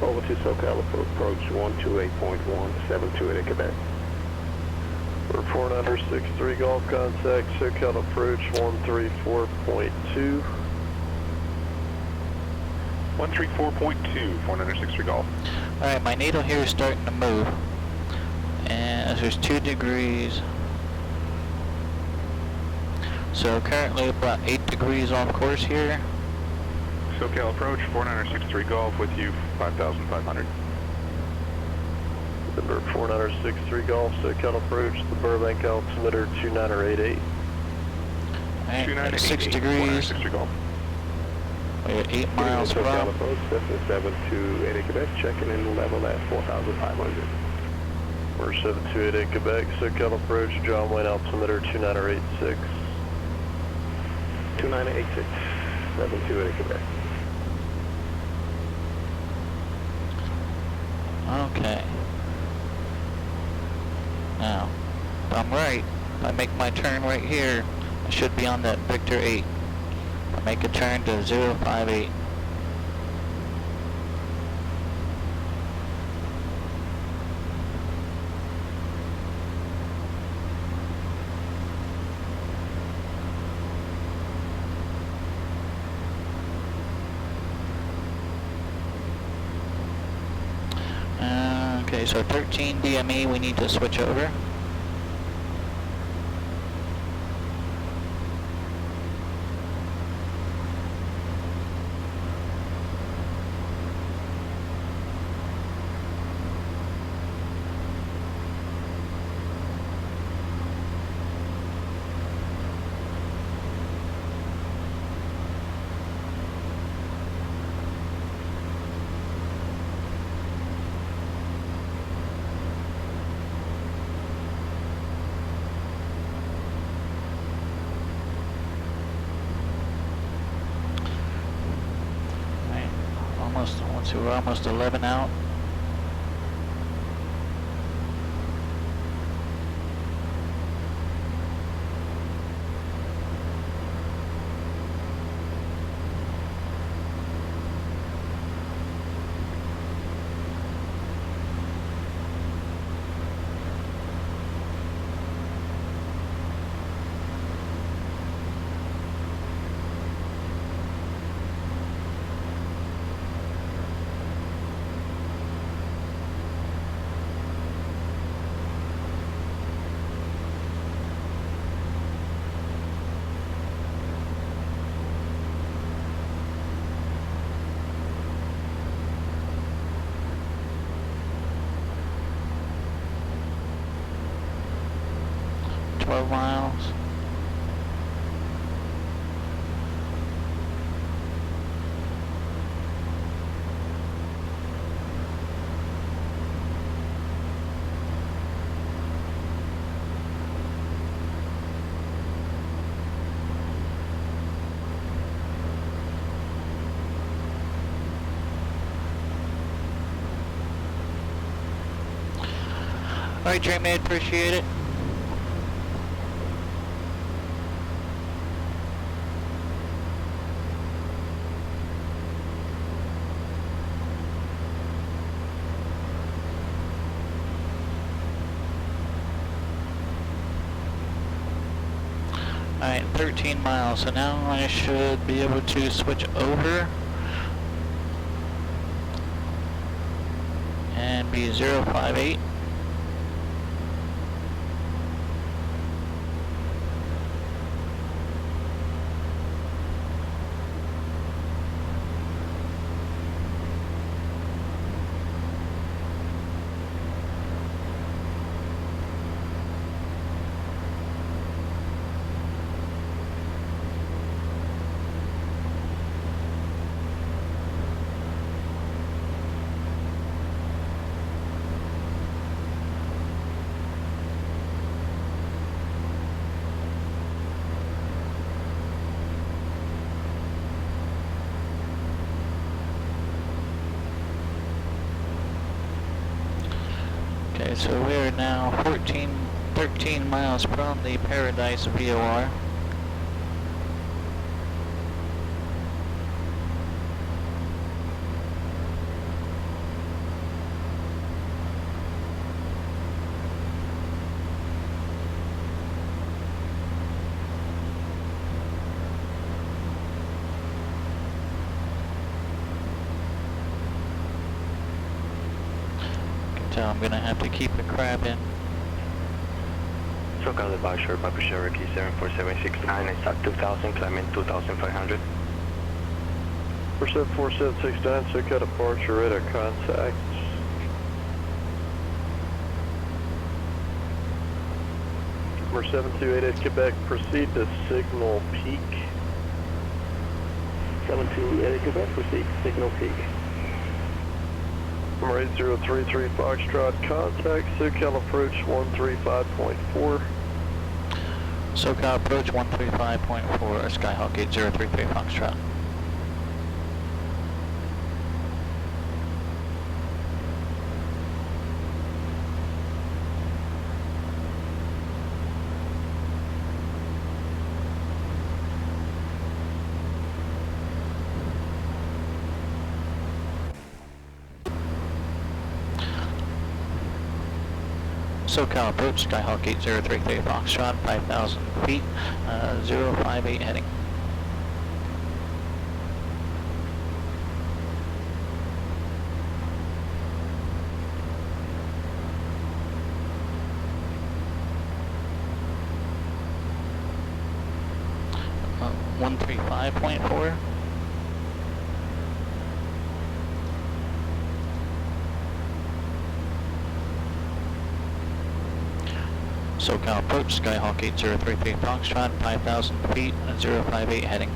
Over to SoCal approach 128.1, 728 Quebec. For 4963 Golf, contact SoCal approach 134.2. 134.2, 463 Golf. Alright, my needle here is starting to move. And there's 2 degrees. So currently about 8 degrees off course here. SoCal approach, 4963 Golf with you, 5,500. Number 4963 Golf, SoCal approach, the Burbank altimeter 2988. Alright, at 6 degrees. 463 Golf. We're at 8 miles SoCal from. approach, Cessna 728 Quebec, checking in level at 4,500. We're 728 Quebec, SoCal approach, John Wayne altimeter 2986. 2986, 728 Quebec. Okay. Now, if I'm right, if I make my turn right here, should be on that Victor 8. Make a turn to 058. Okay, so 13 DME, we need to switch over. Once we're almost 11 out. Miles. All right, Jeremy, I appreciate it. Alright, 13 miles, so now I should be able to switch over and be 058. Okay, so we are now 13 miles from the Paradise VOR. So I'm gonna have to keep a crab in. SoCal departure, Papa Cherokee 74769, it's at 2000, climbing 2500. 474769, SoCal departure, radar contact. Number 7288 Quebec, proceed to Signal Peak. 7288 Quebec, proceed Signal Peak. Number 8033 Foxtrot, contact SoCal approach 135.4. SoCal approach 135.4, Skyhawk 8033 Foxtrot. SoCal approach, Skyhawk 8033 Foxtrot, 5,000 feet, 058 heading. Uh, 135.4. SoCal approach, Skyhawk 8033 Foxtrot, 5,000 feet, 058 heading.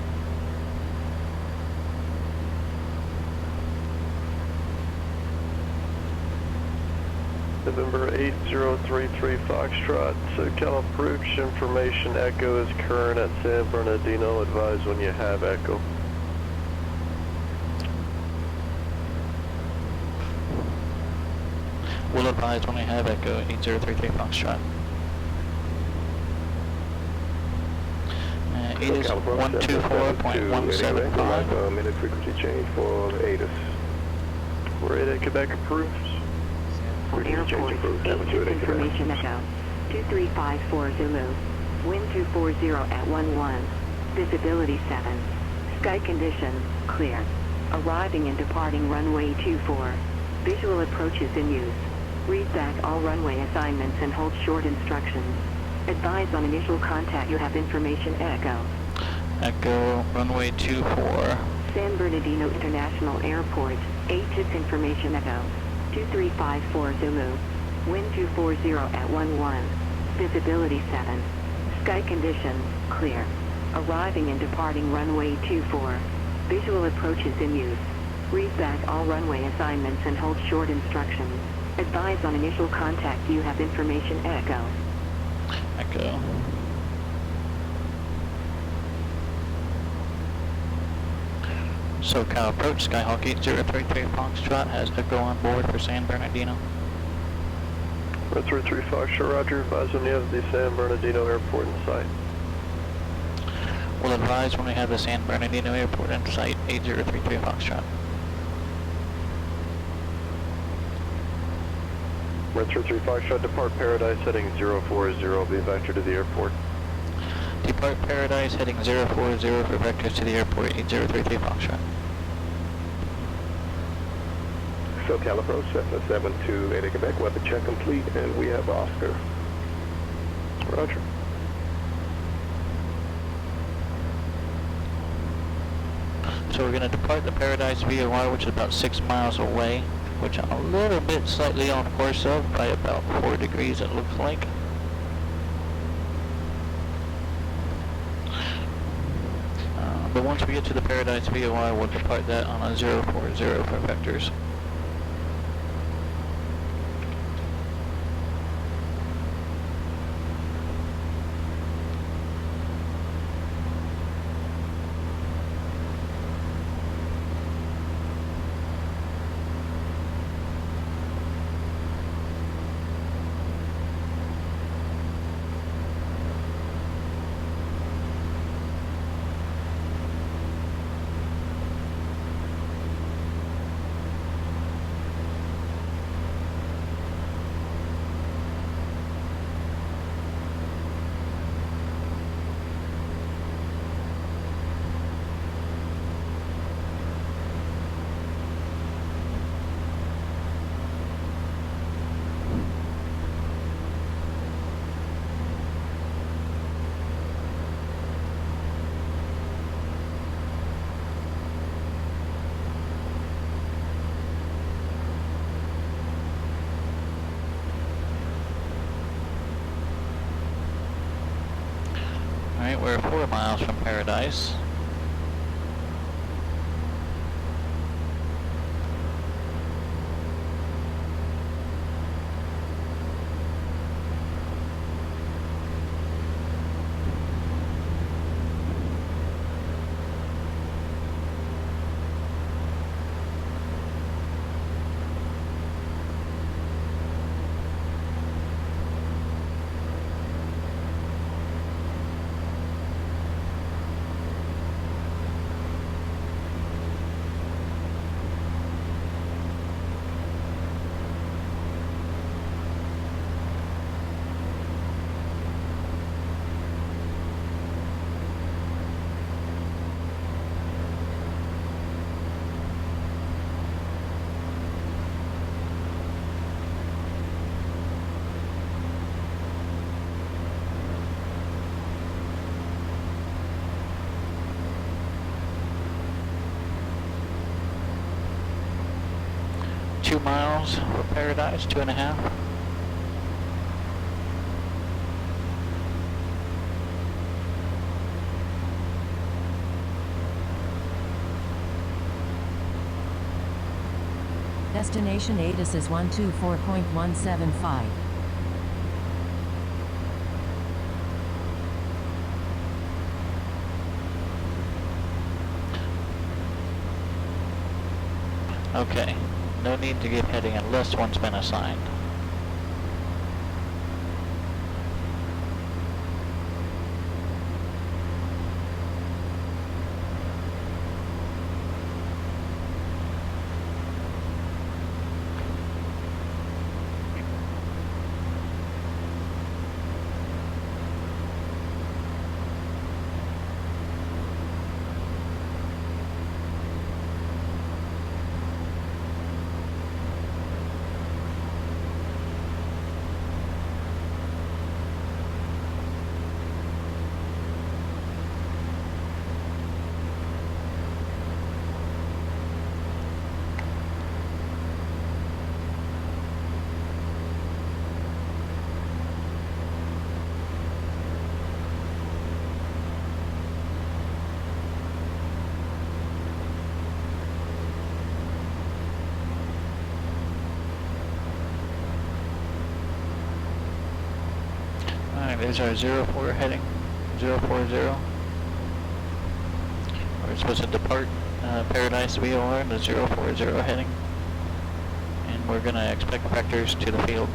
November 8033 Foxtrot, SoCal approach, information Echo is current at San Bernardino, advise when you have Echo. Will advise when I have Echo 8033 Foxtrot. It is 124.175. Minute frequency change for ATIS. We're at Quebec approved. Airport, ATIS information Echo. 2354 Zulu. Wind 240 at 11. Visibility 7. Sky conditions, clear. Arriving and departing runway 24. Visual approaches in use. Read back all runway assignments and hold short instructions. Advise on initial contact you have information Echo. Echo, runway 24. San Bernardino International Airport, ATIS information Echo. 2354 Zulu. Wind 240 at 11. Visibility 7. Sky conditions, clear. Arriving and departing runway 24. Visual approaches in use. Read back all runway assignments and hold short instructions. Advise on initial contact you have information Echo. Echo. SoCal approach, Skyhawk 8033 Foxtrot has Echo on board for San Bernardino. 33 Foxtrot, roger, advise when you have the San Bernardino Airport in sight. Will advise when we have the San Bernardino Airport in sight, 8033 Foxtrot. Red 33 Foxtrot, depart Paradise, heading 040, be vector to the airport. Depart Paradise, heading 040 for vectors to the airport, 8033 Foxtrot. SoCal approach, Cessna 728 Quebec, weather check complete, and we have Oscar. Roger. So we're going to depart the Paradise VOR, which is about 6 miles away, which I'm a little bit slightly on course of, by about 4 degrees it looks like. But once we get to the Paradise VOR, we'll depart that on a 040 for vectors. Alright, we're 4 miles from Paradise. 2 miles for Paradise, 2.5. Destination ATIS is 124.175. Okay, no need to give heading unless one's been assigned. Alright, there's our 04 heading, 040. We're supposed to depart Paradise VOR, the 040 heading. And we're going to expect vectors to the field.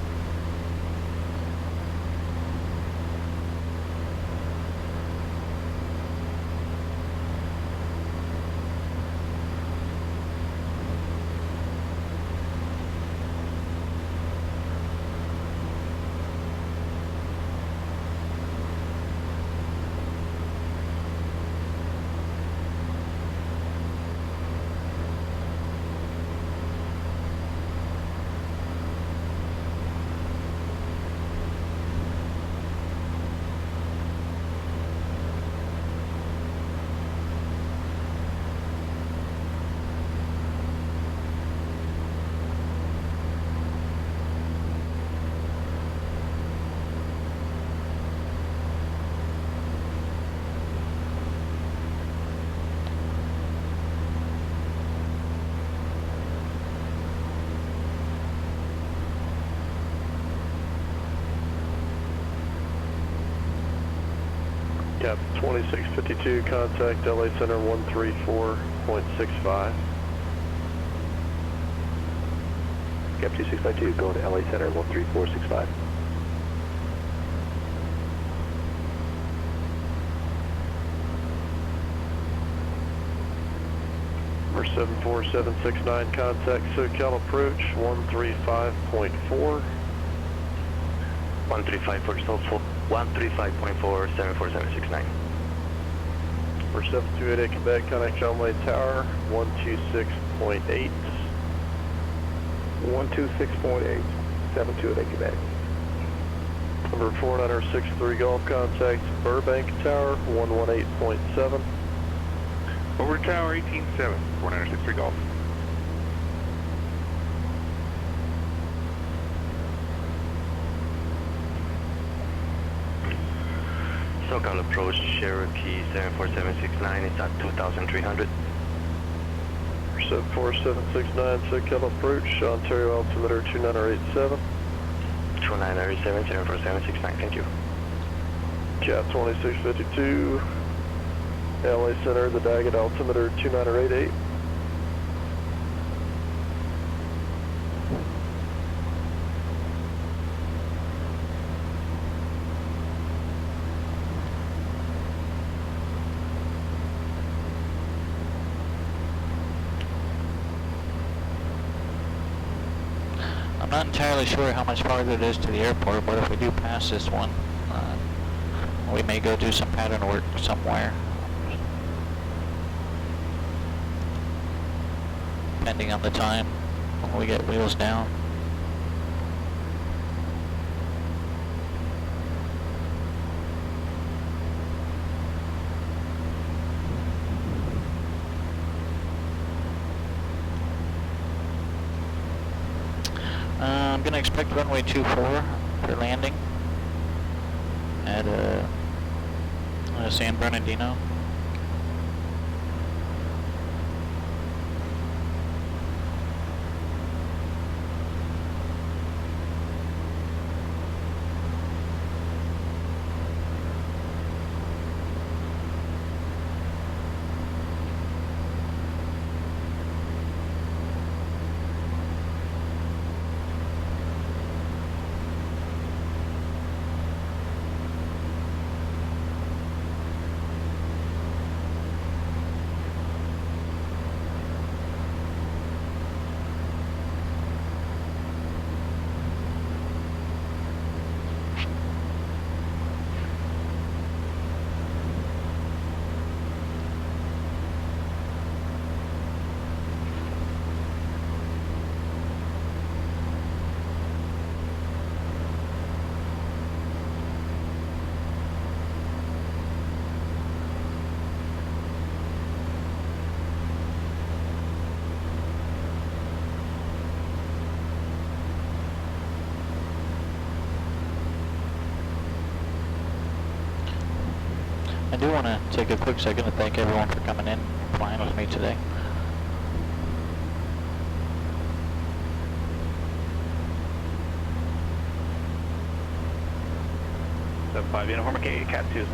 Cap 2652, contact LA Center 134.65. Cap 2652, going to LA Center 13465. For 74769, contact SoCal approach 135.4. 135.4, 135.4, 74769. For 7288 Quebec, contact John Wayne Tower 126.8. 126.8, 728 Quebec. Number 4963 Golf, contact Burbank Tower 118.7. Over to Tower 187, 4963 Golf. SoCal approach Cherokee 74769 is at 2300. 74769 SoCal approach, Ontario altimeter 2987. 2987, 74769, thank you. Cap 2652, LA Center, the Daggett altimeter 2988. I'm not entirely sure how much farther it is to the airport, but if we do pass this one, we may go do some pattern work somewhere. Depending on the time when we get wheels down. I'm gonna expect runway 24 for landing at San Bernardino. I do want to take a quick second to thank everyone for coming in and flying with me today. Five Uniform K, Cat 2 is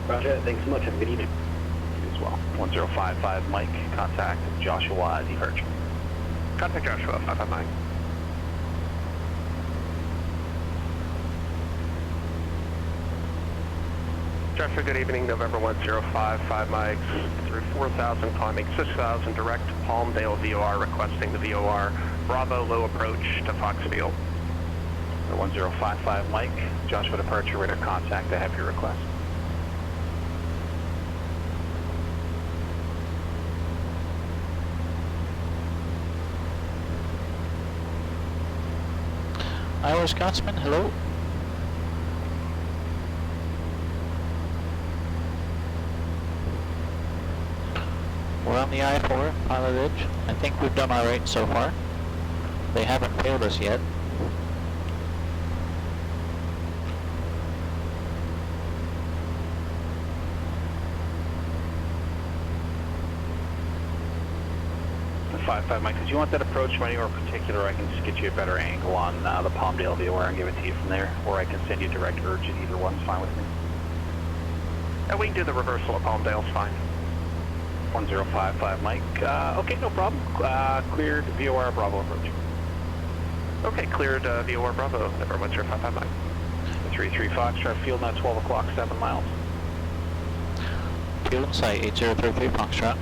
Roger, thanks so much. Have a good evening. as well. 1055 Mike, contact Joshua departure. Contact Joshua, 559. Joshua, good evening, November 1055 Mike, through 4,000, climbing 6,000, direct to Palmdale VOR, requesting the VOR, Bravo, low approach to Fox Field. 1055 Mike, Joshua departure, radar contact, I have your request. Iowa Scotsman, hello. We're on the I-4, Pilot Ridge. I think we've done alright so far. They haven't failed us yet. The 55 Mike, did you want that approach from anywhere particular? I can just get you a better angle on the Palmdale VOR and give it to you from there, or I can send you direct urge, and either one's fine with me. We can do the reversal of Palmdale, it's fine. 1055 Mike, okay, no problem. Cleared VOR Bravo approach. Okay, cleared VOR Bravo, November 1055 Mike. 33 Foxtrot, field now 12 o'clock, 7 miles. Field in sight, 8033 Foxtrot.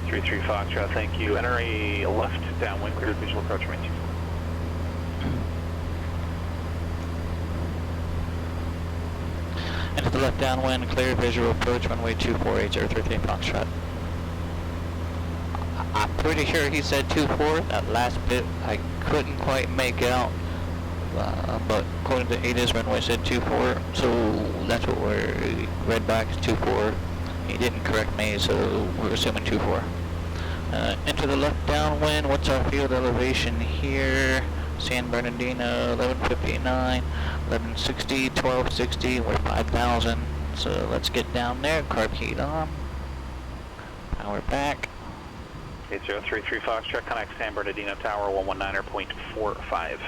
33 Foxtrot, thank you. Enter a left downwind, cleared visual approach range. Into the left downwind, clear visual approach, runway 24, 8033 Foxtrot. I'm pretty sure he said 24. That last bit I couldn't quite make out, but according to ADIS, runway said 24, so that's what we read back as 24. He didn't correct me, so we're assuming 24. Into the left downwind, what's our field elevation here? San Bernardino, 1159, 1160, 1260, we're 5,000. So let's get down there, carb heat on, power back. 8033 Foxtrot, connect San Bernardino Tower, 119.45.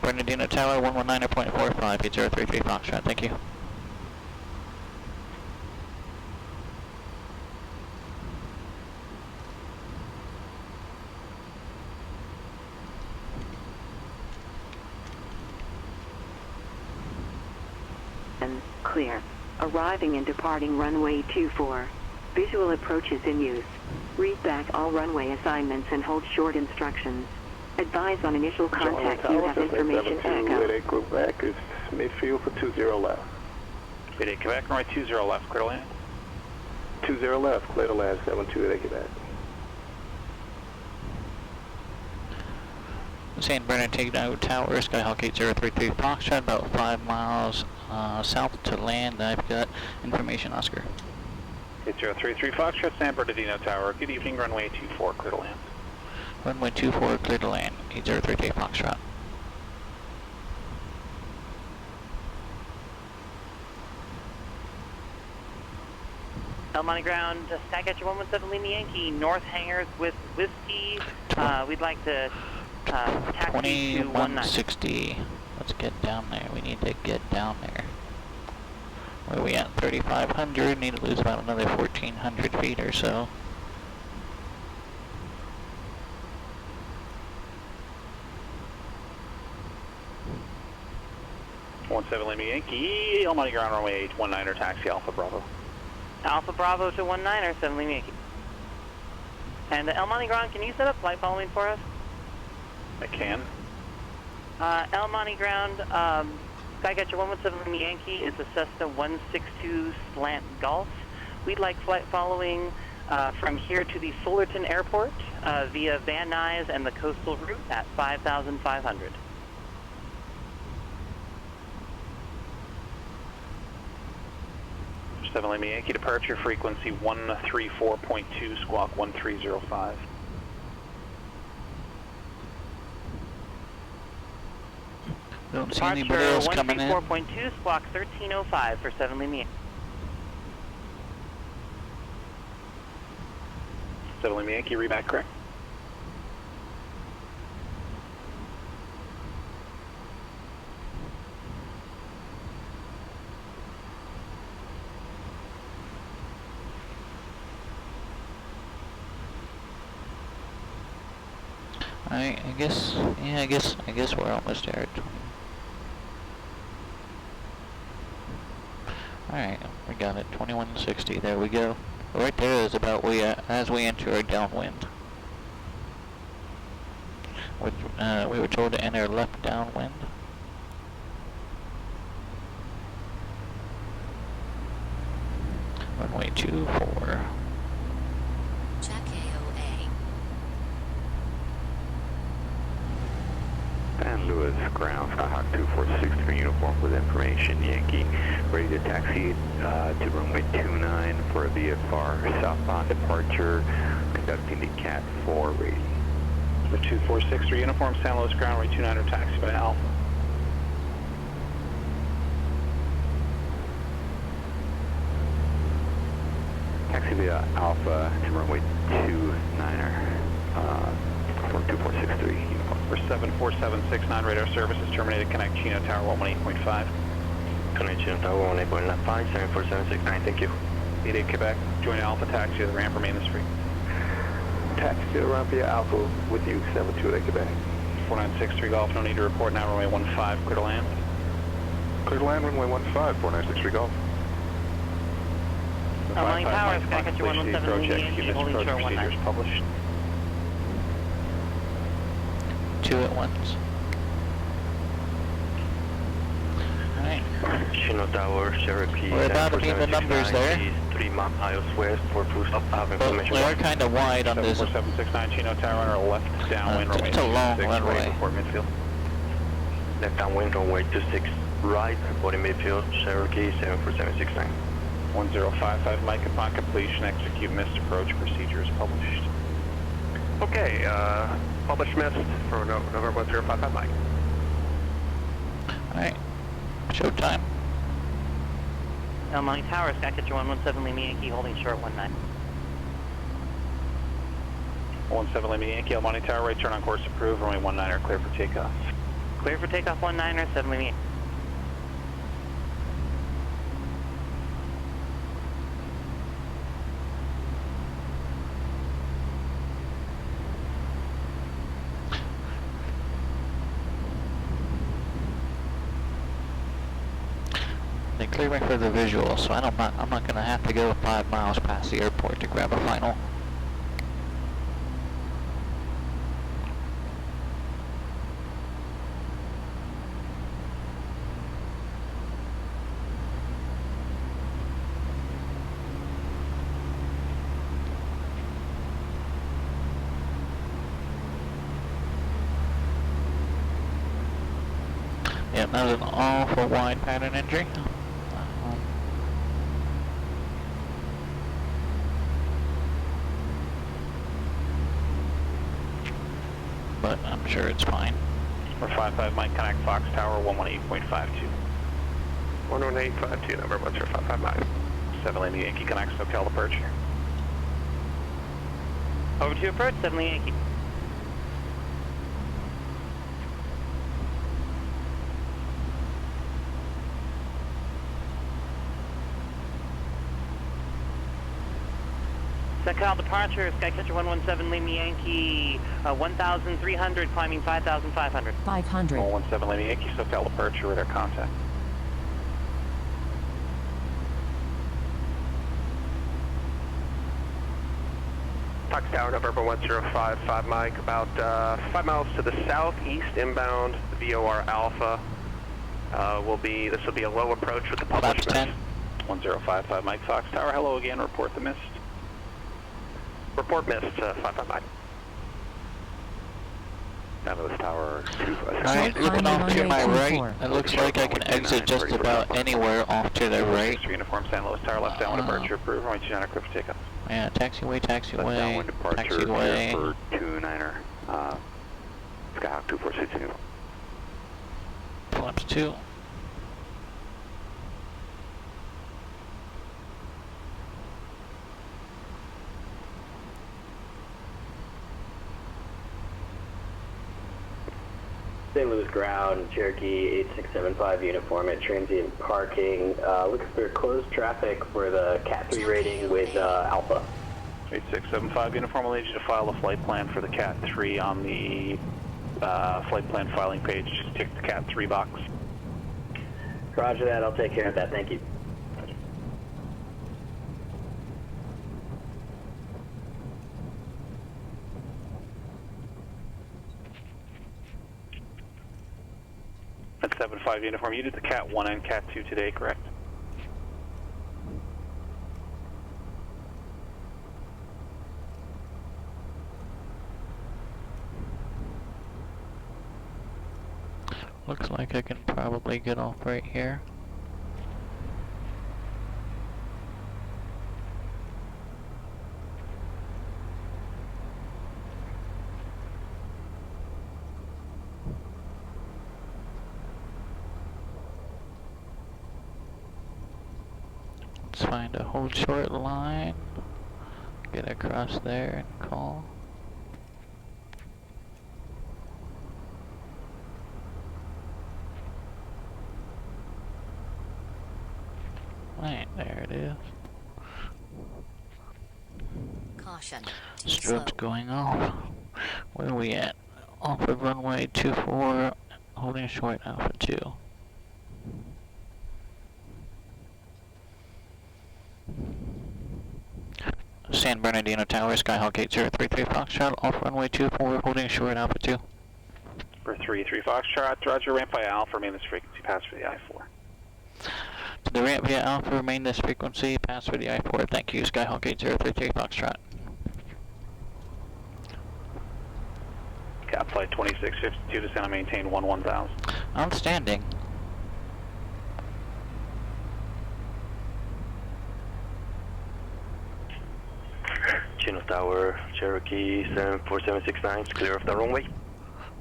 Bernardino Tower, 119.45, 8033 Foxtrot, thank you. Clear. Arriving and departing runway 24. Visual approaches in use. Read back all runway assignments and hold short instructions. Advise on initial contact you have information echo. Mayday group back is midfield for 20 left. Mayday Quebec, runway 20 left, clear to land. 20 left, clear to land, 72 Quebec. San Bernardino Tower, Skyhawk 8033 Foxtrot, about 5 miles south to land. I've got information, Oscar. 8033 Foxtrot, San Bernardino Tower, good evening, runway 24, clear to land. Runway 24, clear to land. 8038 Foxtrot. El Monte Ground, Skycatcher 117 Lima Yankee, North Hangars with Whiskey. We'd like to taxi to 19. 2160. Let's get down there. We need to get down there. Where are we at? 3,500. Need to lose about another 1,400 feet or so. Lima Yankee, El Monte Ground runway 819er, taxi Alpha Bravo. Alpha Bravo to 19er, 7 Lima Yankee. And El Monte Ground, can you set up flight following for us? I can. El Monte Ground, Skycatcher 117 Lima Yankee is a Cessna 162 slant Golf. We'd like flight following from here to the Fullerton Airport via Van Nuys and the coastal route at 5,500. 7 Lima Yankee, departure frequency 134.2, squawk 1305. Don't see anybody else coming in. 134.2, squawk 1305 for 7 Lima Yankee. 7 Lima Yankee, reback correct. Alright, I guess we're almost there. Alright, we got it. 2160. There we go. Right there is about as we enter our downwind. We were told to enter left downwind. Runway 24. Check AOA. San Luis Ground, Skyhawk 2463 uniform with information, Yankee, ready to taxi to runway 29 for a VFR southbound departure, conducting the Cat 4 rating. The 2463 uniform, San Luis Ground, runway 29er, taxi by Alpha. Taxi via Alpha to runway 29er for 2463 uniform. For 74769, radar service is terminated. Connect Chino Tower 118.5. Connect Chino Tower 118.5, 74769, thank you. 88 Quebec, join Alpha taxi to the ramp, remain this free. Taxi to the ramp via Alpha with you, 728 Quebec. 4963 Golf, no need to report now, runway 15, clear to land. Clear to land, runway 15, 4963 Golf. El Monte Tower, Skycatcher 117 Yankee, holding short 19. Procedures published. 2 at once. Alright. Chino Tower, Cherokee. We're about to be in the numbers there. 3 miles west for full stop, have information. We are kind of wide on this. 74769 Chino Tower, our left downwind, runway it's a long 26, runway. right before midfield. Left downwind, runway 26, right, reporting midfield, Cherokee 74769. 1055 Mike, upon completion, execute missed approach, procedures published. Okay, published missed for November 1055 Mike. Alright. Showtime. El Monte Tower, Skycatcher 117 Lima Yankee, holding short 19. 17 Lima Yankee, El Monte Tower, right turn on course approved, runway 19er, clear for takeoff. Clear for takeoff 19er, 7 Lima Yankee. They cleared me for the visual, so I'm not gonna have to go 5 miles past the airport to grab a final. Yep, that was an awful wide pattern entry. but I'm sure it's fine. Or 55 Mike, connect Fox Tower 118.52. 11852, number 1055 Mike. 7 Lima Yankee, connect SoCal departure. Over to approach, 7 Lima Yankee. SoCal departure, Skycatcher 117 Lima Yankee, 1,300, climbing 5,500. 500. 117 Lima Yankee, SoCal departure, radar contact. Fox Tower, November 1055 Mike, about 5 miles to the southeast, inbound, VOR Alpha. This will be a low approach with the published mist. 1055 Mike, Fox Tower, hello again, report the mist. Report mist, 55 Mike. Dallas Tower 2. Alright, looking off to my right, it looks like I can exit just about anywhere off to the right. Uniform San Luis Tower, left downwind departure, approved, runway 29 clear for takeoff. Yeah, taxiway, taxiway, taxiway. For 29er, Skyhawk 2462. Flaps 2. St. Louis ground, Cherokee 8675 uniform at transient parking. Looking for closed traffic for the Cat 3 rating with Alpha. 8675 uniform, will need you to file a flight plan for the Cat 3 on the flight plan filing page. Just tick the Cat 3 box. Roger that, I'll take care of that, thank you. That's 75 uniform. You did the Cat 1 and Cat 2 today, correct? Looks like I can probably get off right here. Let's find a hold short line, get across there and call. Right, there it is. Caution. Strobes going off. Where are we at? Off of runway 24, holding short Alpha 2. San Bernardino Tower, Skyhawk 8033 Foxtrot, off runway 24, holding short Alpha 2. For 33 Foxtrot, roger, ramp by Alpha, remain this frequency, pass for the I-4. To the ramp via Alpha, remain this frequency, pass for the I-4. Thank you, Skyhawk 8033 Foxtrot. Cap flight 2652, descend and maintain 11,000. Outstanding. Chino Tower, Cherokee 74769, clear of the runway.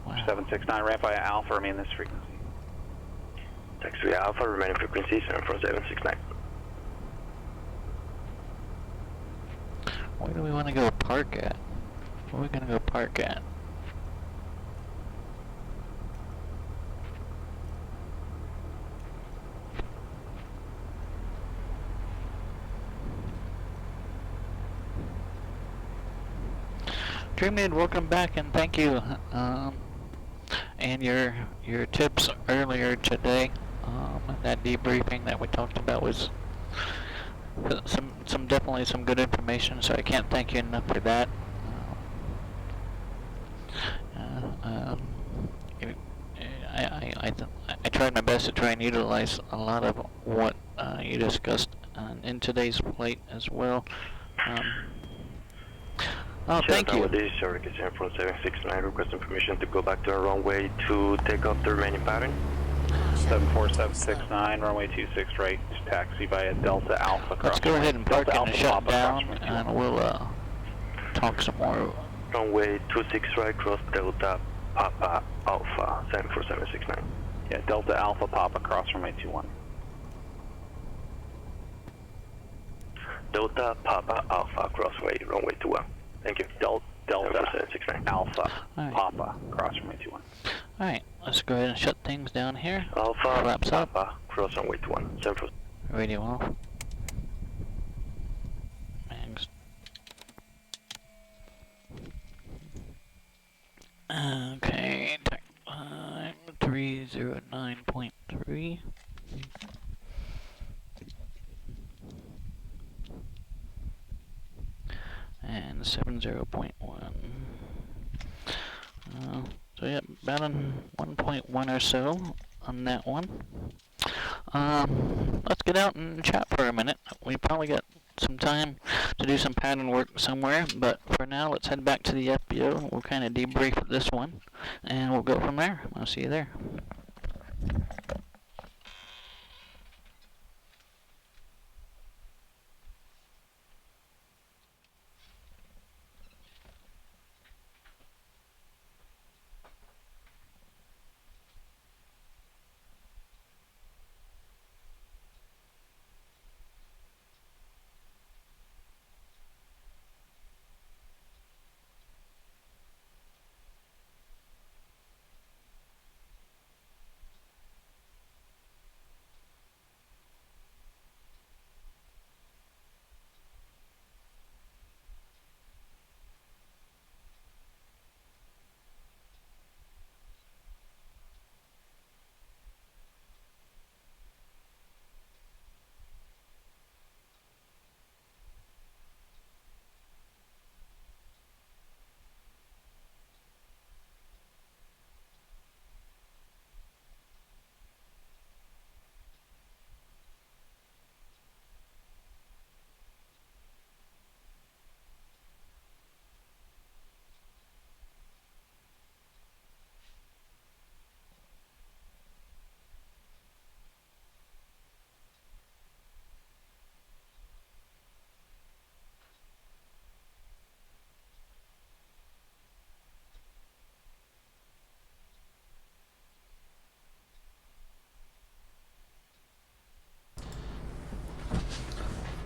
Wow. 769, ramp by Alpha, remain this frequency. Taxi Alpha, remaining frequency 74769. Where do we want to go park at? Where are we going to go park at? Dreamhead, welcome back and thank you. And your tips earlier today, that debriefing that we talked about was definitely some good information. So I can't thank you enough for that. I tried my best to try and utilize a lot of what you discussed in today's flight as well. Oh, thank you. This is Cherokee 74769, requesting permission to go back to our runway to take off the remaining pattern. 74769, runway 26 right, taxi via Delta Alpha. Let's go ahead and park and shut down, and we'll talk some more. Runway 26 right, cross Delta Papa Alpha, 74769. Yeah, Delta Alpha Papa, cross runway 21. Delta Papa Alpha, crossway runway 21. Thank you. Delta 74769. Alpha Alright. Papa, cross runway 21. Alright, let's go ahead and shut things down here. Alpha Flaps up. Papa, cross runway 21. 747. Radio off. Mags. Okay, tech 309.3. And 70.1. So yeah, about 1.1 or so on that one. Let's get out and chat for a minute. We probably got some time to do some pattern work somewhere, but for now, let's head back to the FBO. We'll kind of debrief this one, and we'll go from there. I'll see you there.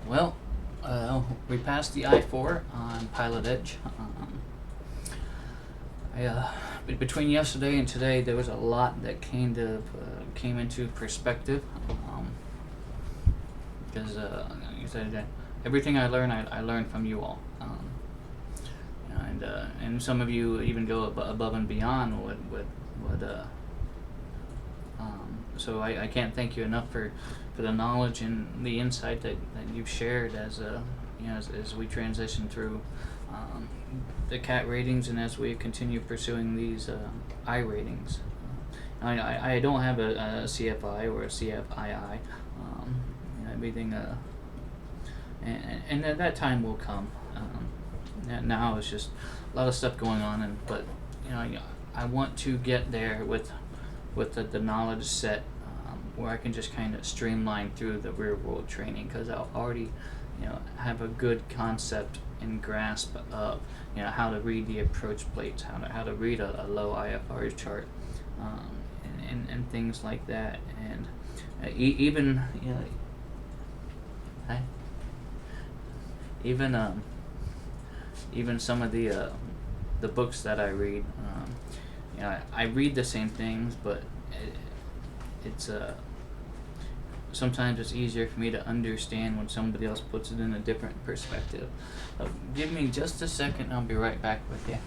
Well, we passed the I-4 on Pilot Edge. Between yesterday and today, there was a lot that came into perspective. Because like I said, everything I learn from you all. And some of you even go above and beyond so I can't thank you enough for the knowledge and the insight that you've shared as as we transition through the CAT ratings and as we continue pursuing these I ratings. I don't have a CFI or a CFII. Everything and that time will come. Now it's just a lot of stuff going on, but I want to get there with the knowledge set where I can just kind of streamline through the real world training, because I'll already have a good concept and grasp of how to read the approach plates, how to read a low IFR chart, and things like that, and even some of the books that I read. I read the same things, but it's sometimes it's easier for me to understand when somebody else puts it in a different perspective. Give me just a second, I'll be right back with you.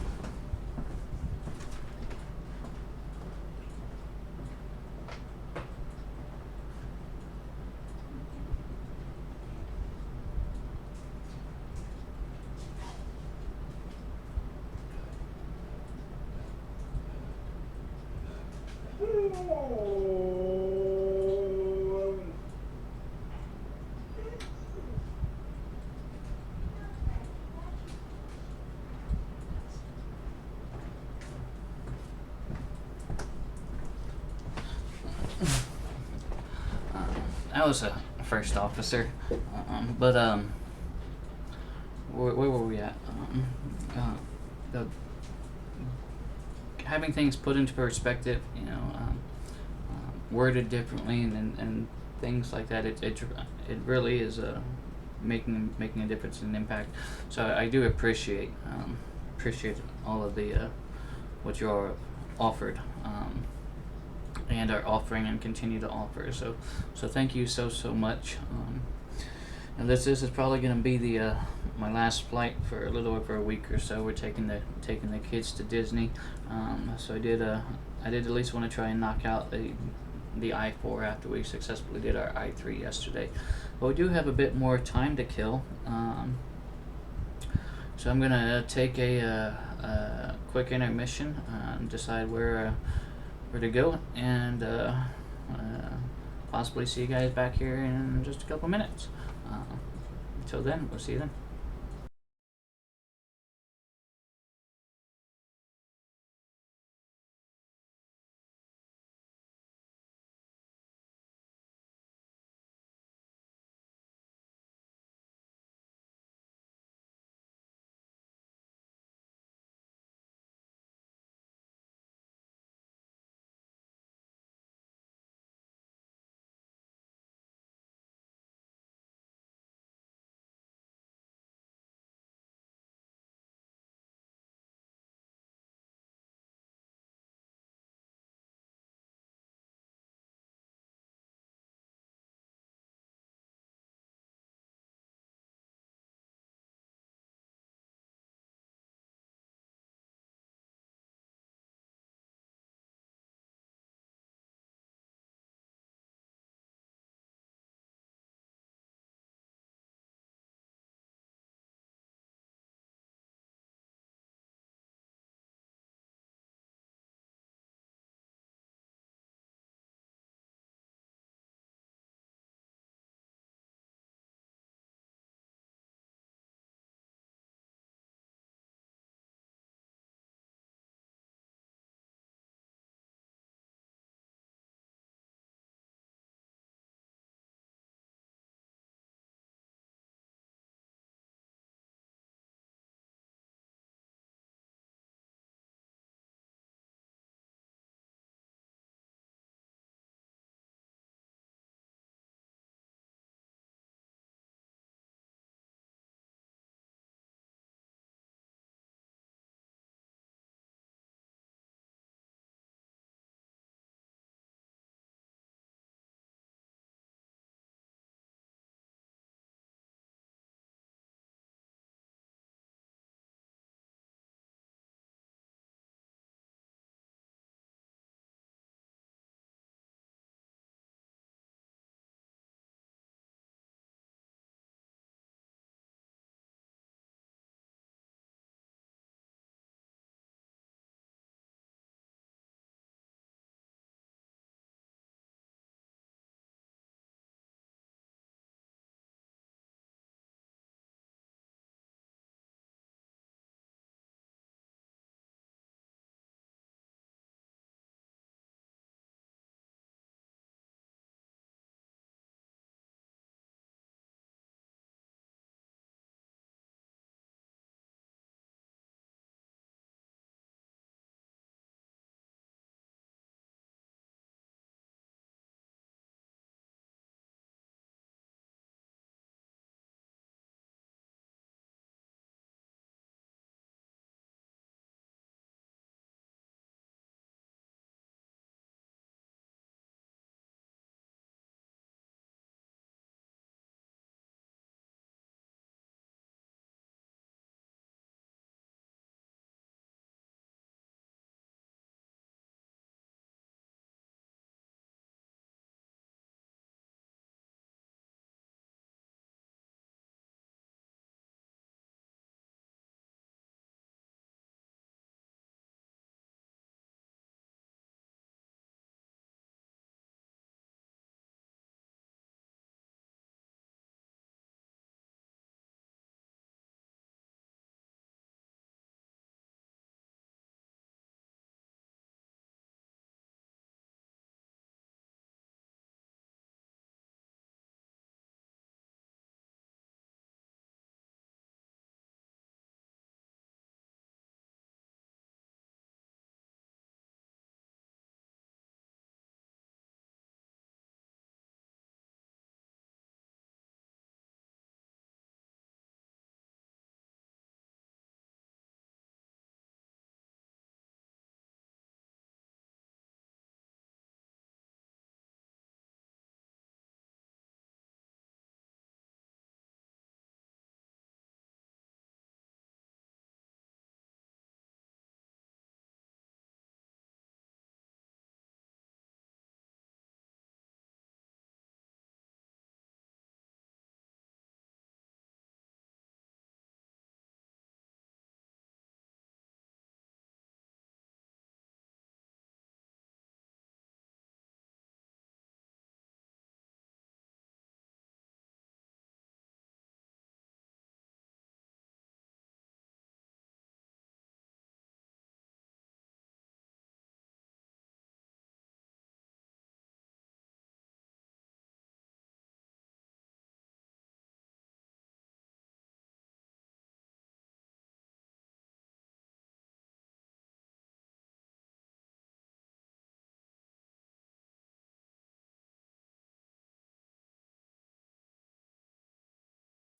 I was a first officer, but where were we at? having things put into perspective, worded differently and things like that. It really is making a difference and impact. So I do appreciate all of the what you are offered and are offering and continue to offer. So thank you so much. And this is probably going to be the my last flight for a little over a week or so. We're taking the kids to Disney. So I did at least want to try and knock out the I-4 after we successfully did our I-3 yesterday. But we do have a bit more time to kill. So I'm gonna take a quick intermission and decide where to go, and possibly see you guys back here in just a couple minutes. Until then, we'll see you then.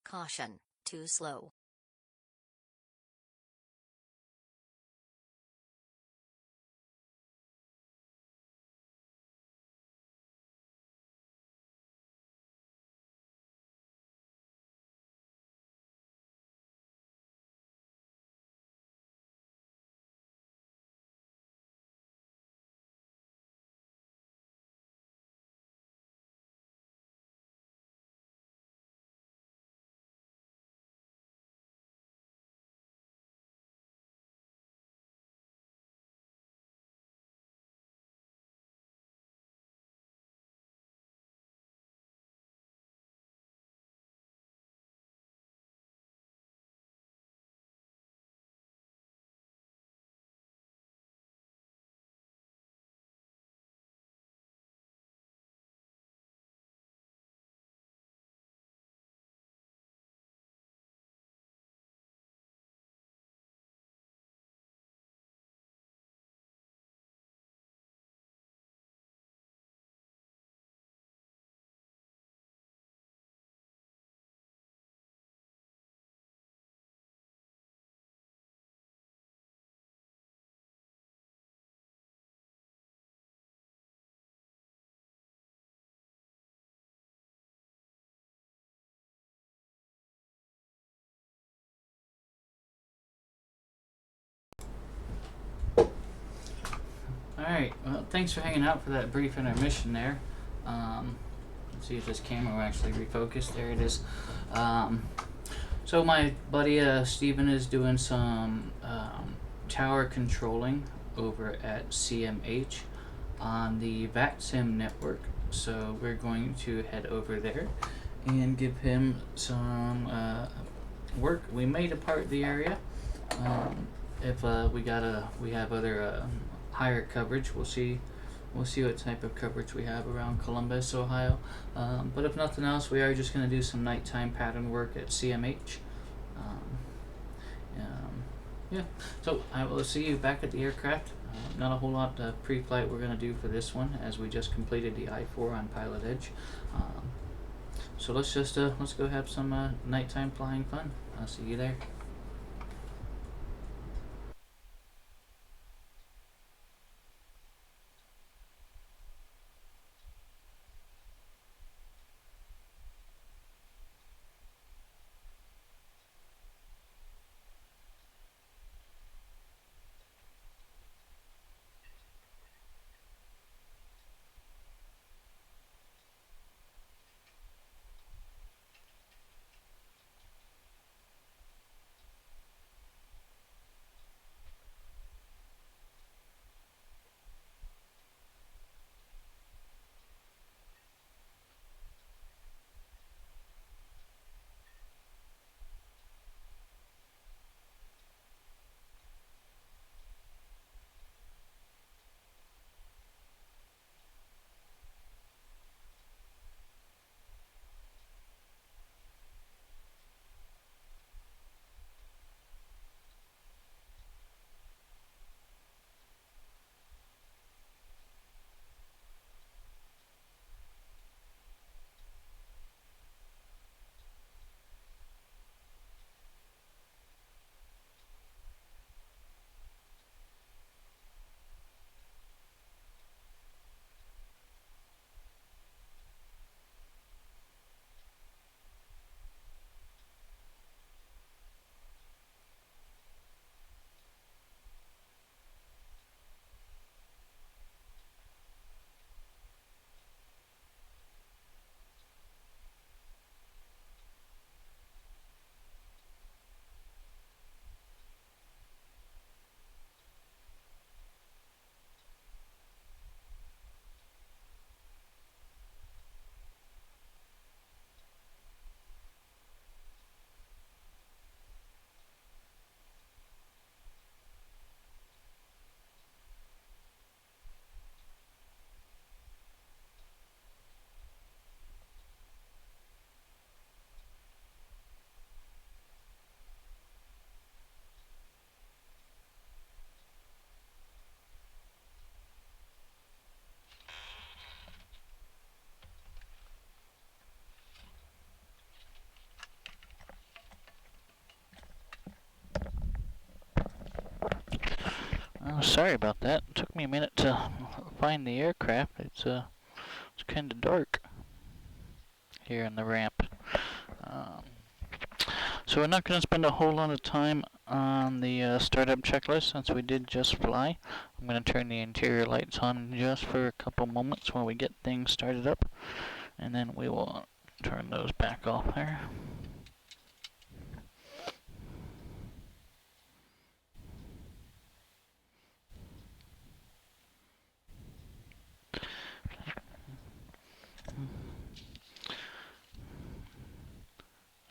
Caution, too slow. Alright, well, thanks for hanging out for that brief intermission there. Let's see if this camera will actually refocus. There it is. So my buddy Steven is doing some tower controlling over at CMH on the VATSIM network. So we're going to head over there and give him some work. We may depart the area if we have other higher coverage. We'll see what type of coverage we have around Columbus, Ohio. But if nothing else, we are just going to do some nighttime pattern work at CMH. Yeah, so I will see you back at the aircraft. Not a whole lot pre-flight we're going to do for this one, as we just completed the I-4 on Pilot Edge. So let's go have some nighttime flying fun. I'll see you there. Sorry about that. It took me a minute to find the aircraft. It's kind of dark here in the ramp. So we're not going to spend a whole lot of time on the startup checklist since we did just fly. I'm going to turn the interior lights on just for a couple moments while we get things started up, and then we will turn those back off there.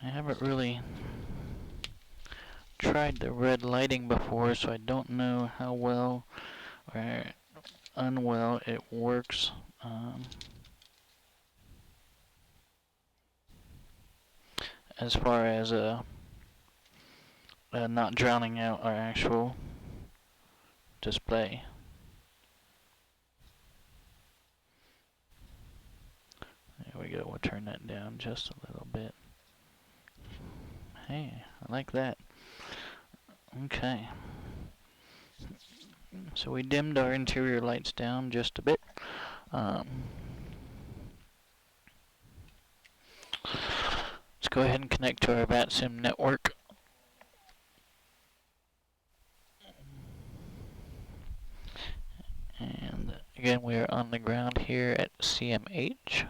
I haven't really tried the red lighting before, so I don't know how well or unwell it works. As far as not drowning out our actual display. There we go, we'll turn that down just a little bit. Hey, I like that. Okay. So we dimmed our interior lights down just a bit. Let's go ahead and connect to our VATSIM network. And again, we are on the ground here at CMH.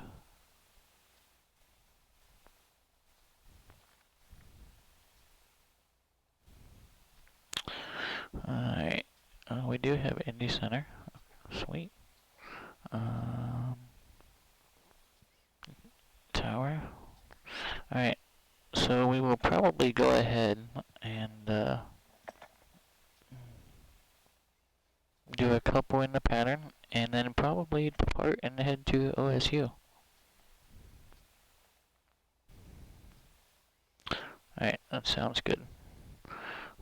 Alright, we do have Indy Center. Sweet. Tower. Alright, so we will probably go ahead and do a couple in the pattern, and then probably depart and head to OSU. Alright, that sounds good.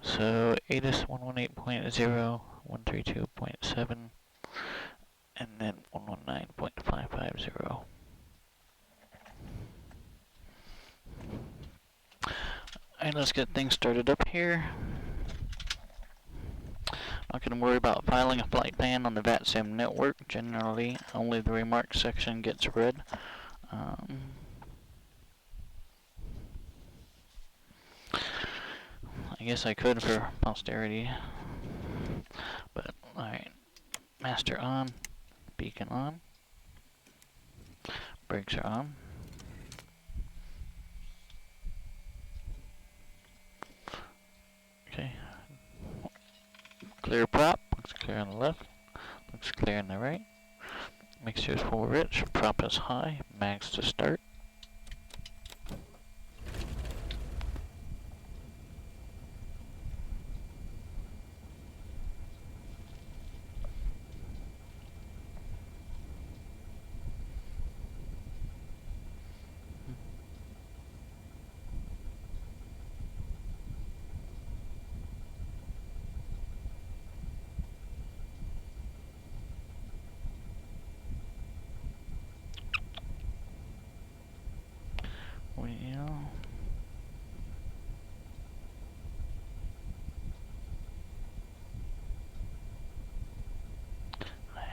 So ATIS 118.0, 132.7, and then 119.550. Alright, let's get things started up here. Not going to worry about filing a flight plan on the VATSIM network. Generally, only the remarks section gets read. I guess I could for posterity, but alright. Master on, beacon on, brakes are on. Okay. Clear prop, looks clear on the left, looks clear on the right. Mixture is full rich, prop is high, max to start.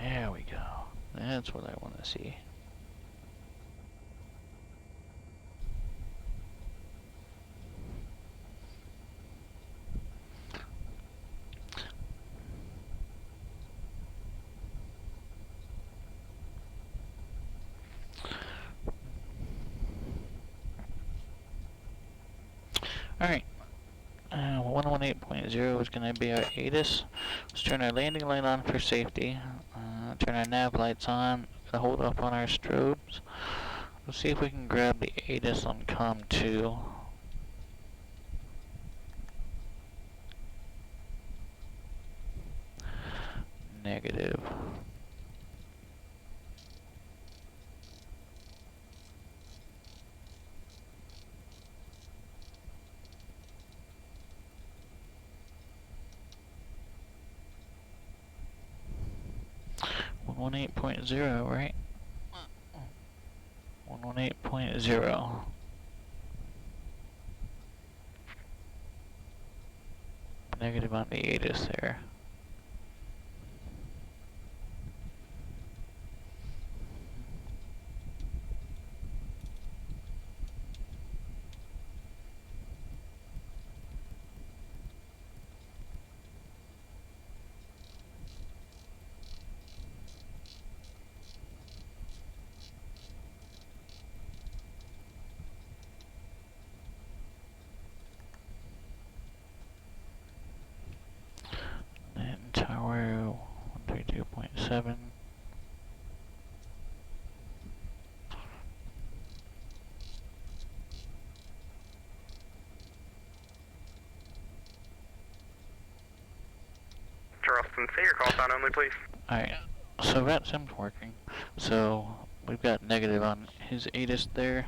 There we go. That's what I want to see. Alright. 118.0 is going to be our ATIS. Let's turn our landing light on for safety. Turn our nav lights on. Hold up on our strobes. Let's see if we can grab the ATIS on COM 2. Negative. One 8.0, right? 118.0. Negative on the ATIS there. 7. Charleston, say your call sign only, please. Alright, so that sounds working. So we've got negative on his ATIS there.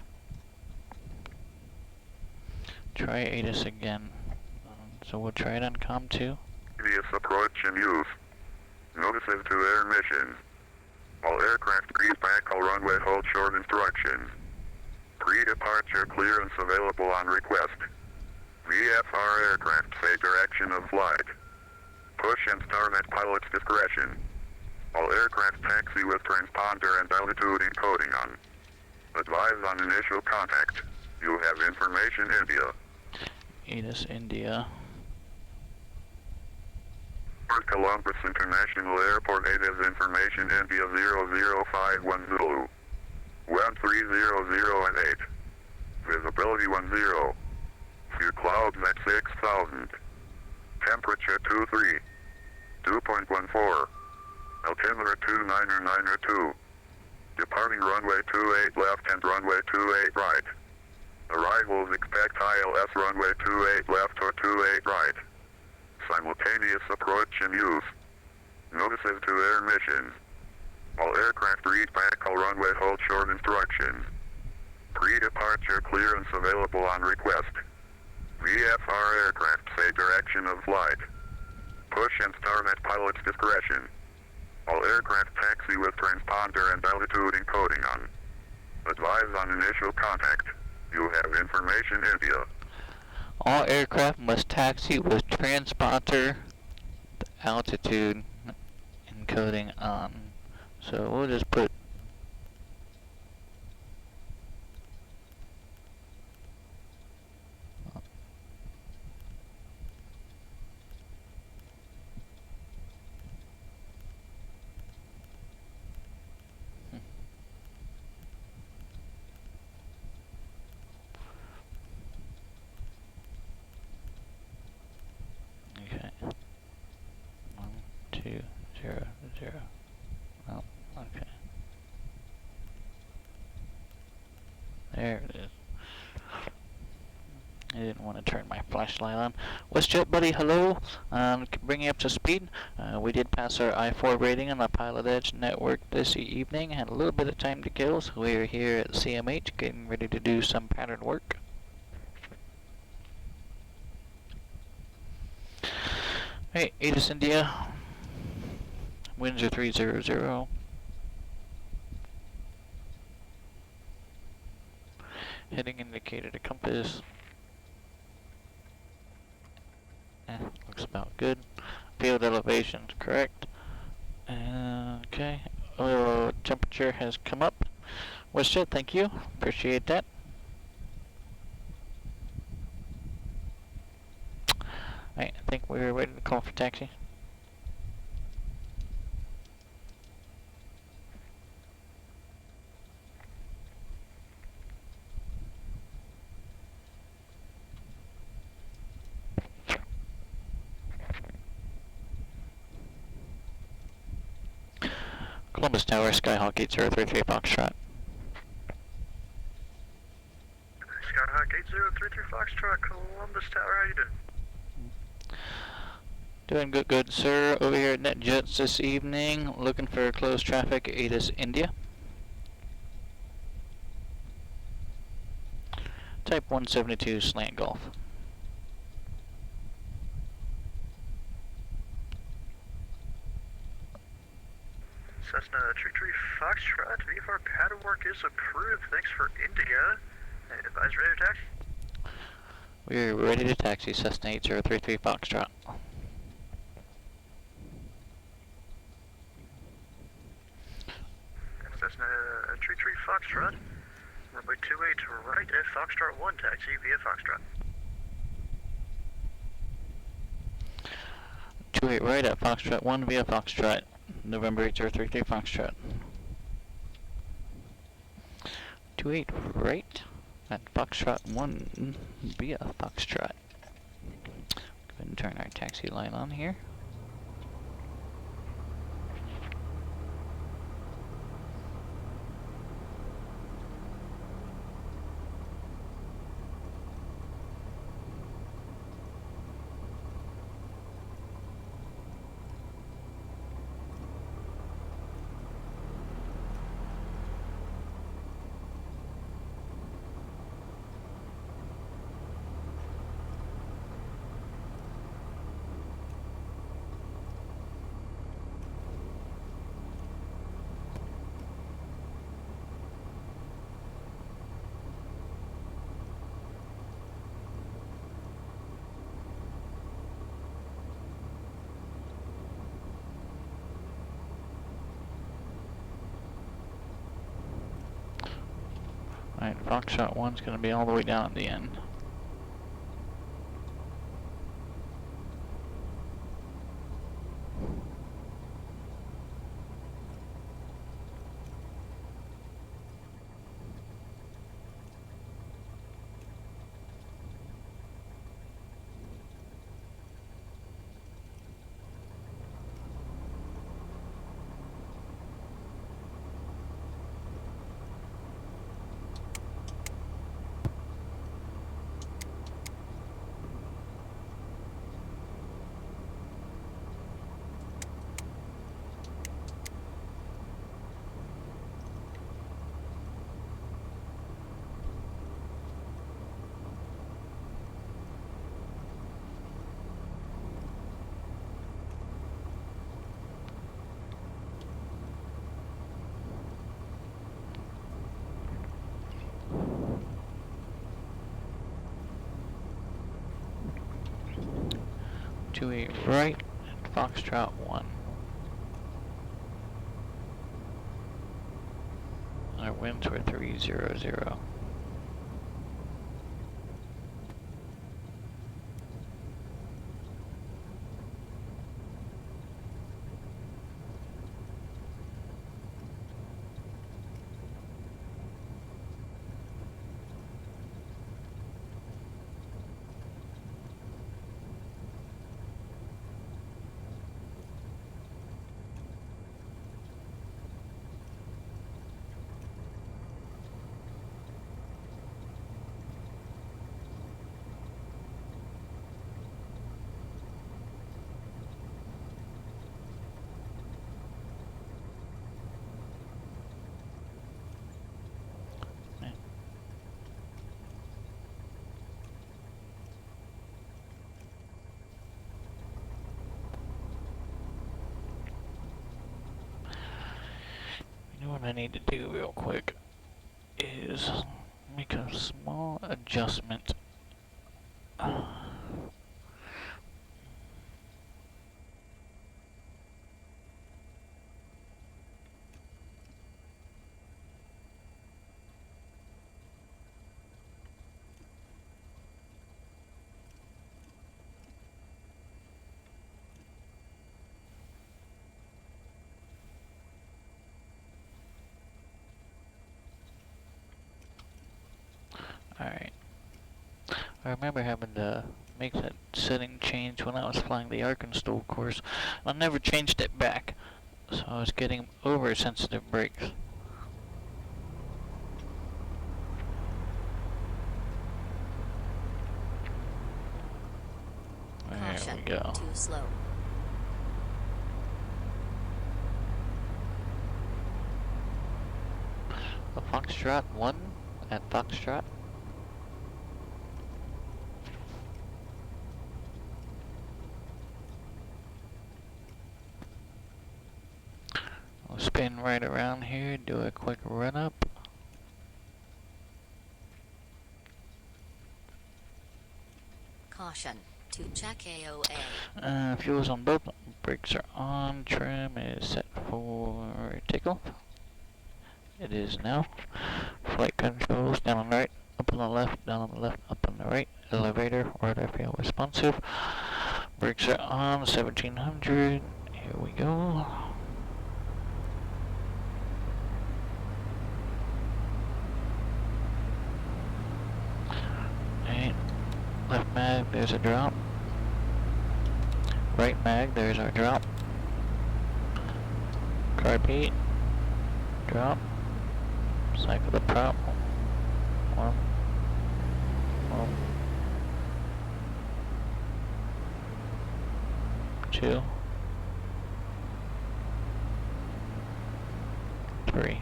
Try ATIS again. So we'll try it on COM 2. Previous approach in use. Notices to air mission. All aircraft grease back all runway hold short instructions. Pre-departure clearance available on request. VFR aircraft say direction of flight. Push and start at pilot's discretion. All aircraft taxi with transponder and altitude encoding on. Advise on initial contact. You have information India. ATIS India. Columbus International Airport ATIS information India 0051 Zulu. 1300 and 8. Visibility 10. Few clouds at 6,000. Temperature 23. 2.14. Altimeter 2992. Departing runway 28 left and runway 28 right. Arrivals expect ILS runway 28 left or 28 right. Simultaneous approach in use. Notices to air mission. All aircraft read back all runway hold short instructions. Pre-departure clearance available on request. VFR aircraft say direction of flight. Push and start at pilot's discretion. All aircraft taxi with transponder and altitude encoding on. Advise on initial contact. You have information India. All aircraft must taxi with transponder altitude encoding on. So we'll just put okay. 1, 2, 0, 0. Oh, okay. There it is. I didn't want to turn my flashlight on. WestJet buddy, hello. Bring you up to speed. We did pass our I-4 rating on the Pilot Edge network this evening. Had a little bit of time to kill, so we're here at CMH getting ready to do some pattern work. Hey, ATIS India. Winds are 300. Heading indicator to compass. Looks about good. Field elevation's correct. Okay. Oil temperature has come up. WestJet, thank you. Appreciate that. Alright, I think we're ready to call for taxi. Columbus Tower, Skyhawk 8033 Foxtrot. Skyhawk 8033 Foxtrot, Columbus Tower, how you doing? Doing good, sir. Over here at NetJets this evening, looking for closed traffic, ATIS India. Type 172 slant Golf. Cessna Tree Foxtrot, VFR pattern work is approved. Thanks for India. Advise ready to taxi. We're ready to taxi, Cessna 8033 Foxtrot. Cessna Tree Foxtrot, runway 28 right at Foxtrot 1, taxi via Foxtrot. 28 right at Foxtrot 1 via Foxtrot. November 8033 Foxtrot. 28 right at Foxtrot 1 via Foxtrot. Go ahead and turn our taxi light on here. Foxtrot 1's going to be all the way down at the end. To a right, Foxtrot 1. Our winds were 300. You know what I need to do real quick is make a small adjustment. Alright. I remember having to make that setting change when I was flying the Arkansas course. I never changed it back, so I was getting oversensitive brakes. There we go. Too slow. A Foxtrot 1 at Foxtrot. I'll spin right around here, do a quick run up. Caution. To check AOA. Fuels on both. Brakes are on. Trim is set for takeoff. It is now. Flight controls down on the right, up on the left, down on the left, up on the right. Elevator, radar fail responsive. Brakes are on. 1700. Here we go. And left mag, there's a drop. Right mag, there's our drop. Carb drop. Cycle the prop. One. 2. 3.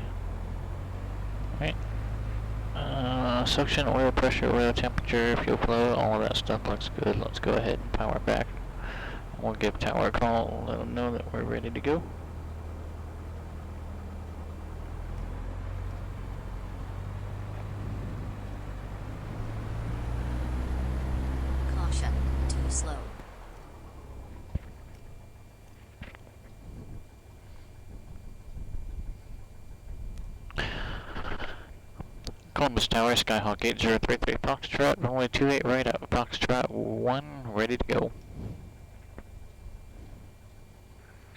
Right. Suction, oil pressure, oil temperature, fuel flow, all of that stuff looks good. Let's go ahead and power back. We'll give tower a call, let them know that we're ready to go. Caution. Too slow. Columbus Tower, Skyhawk 8033 Foxtrot, runway 28 right at Foxtrot 1, ready to go.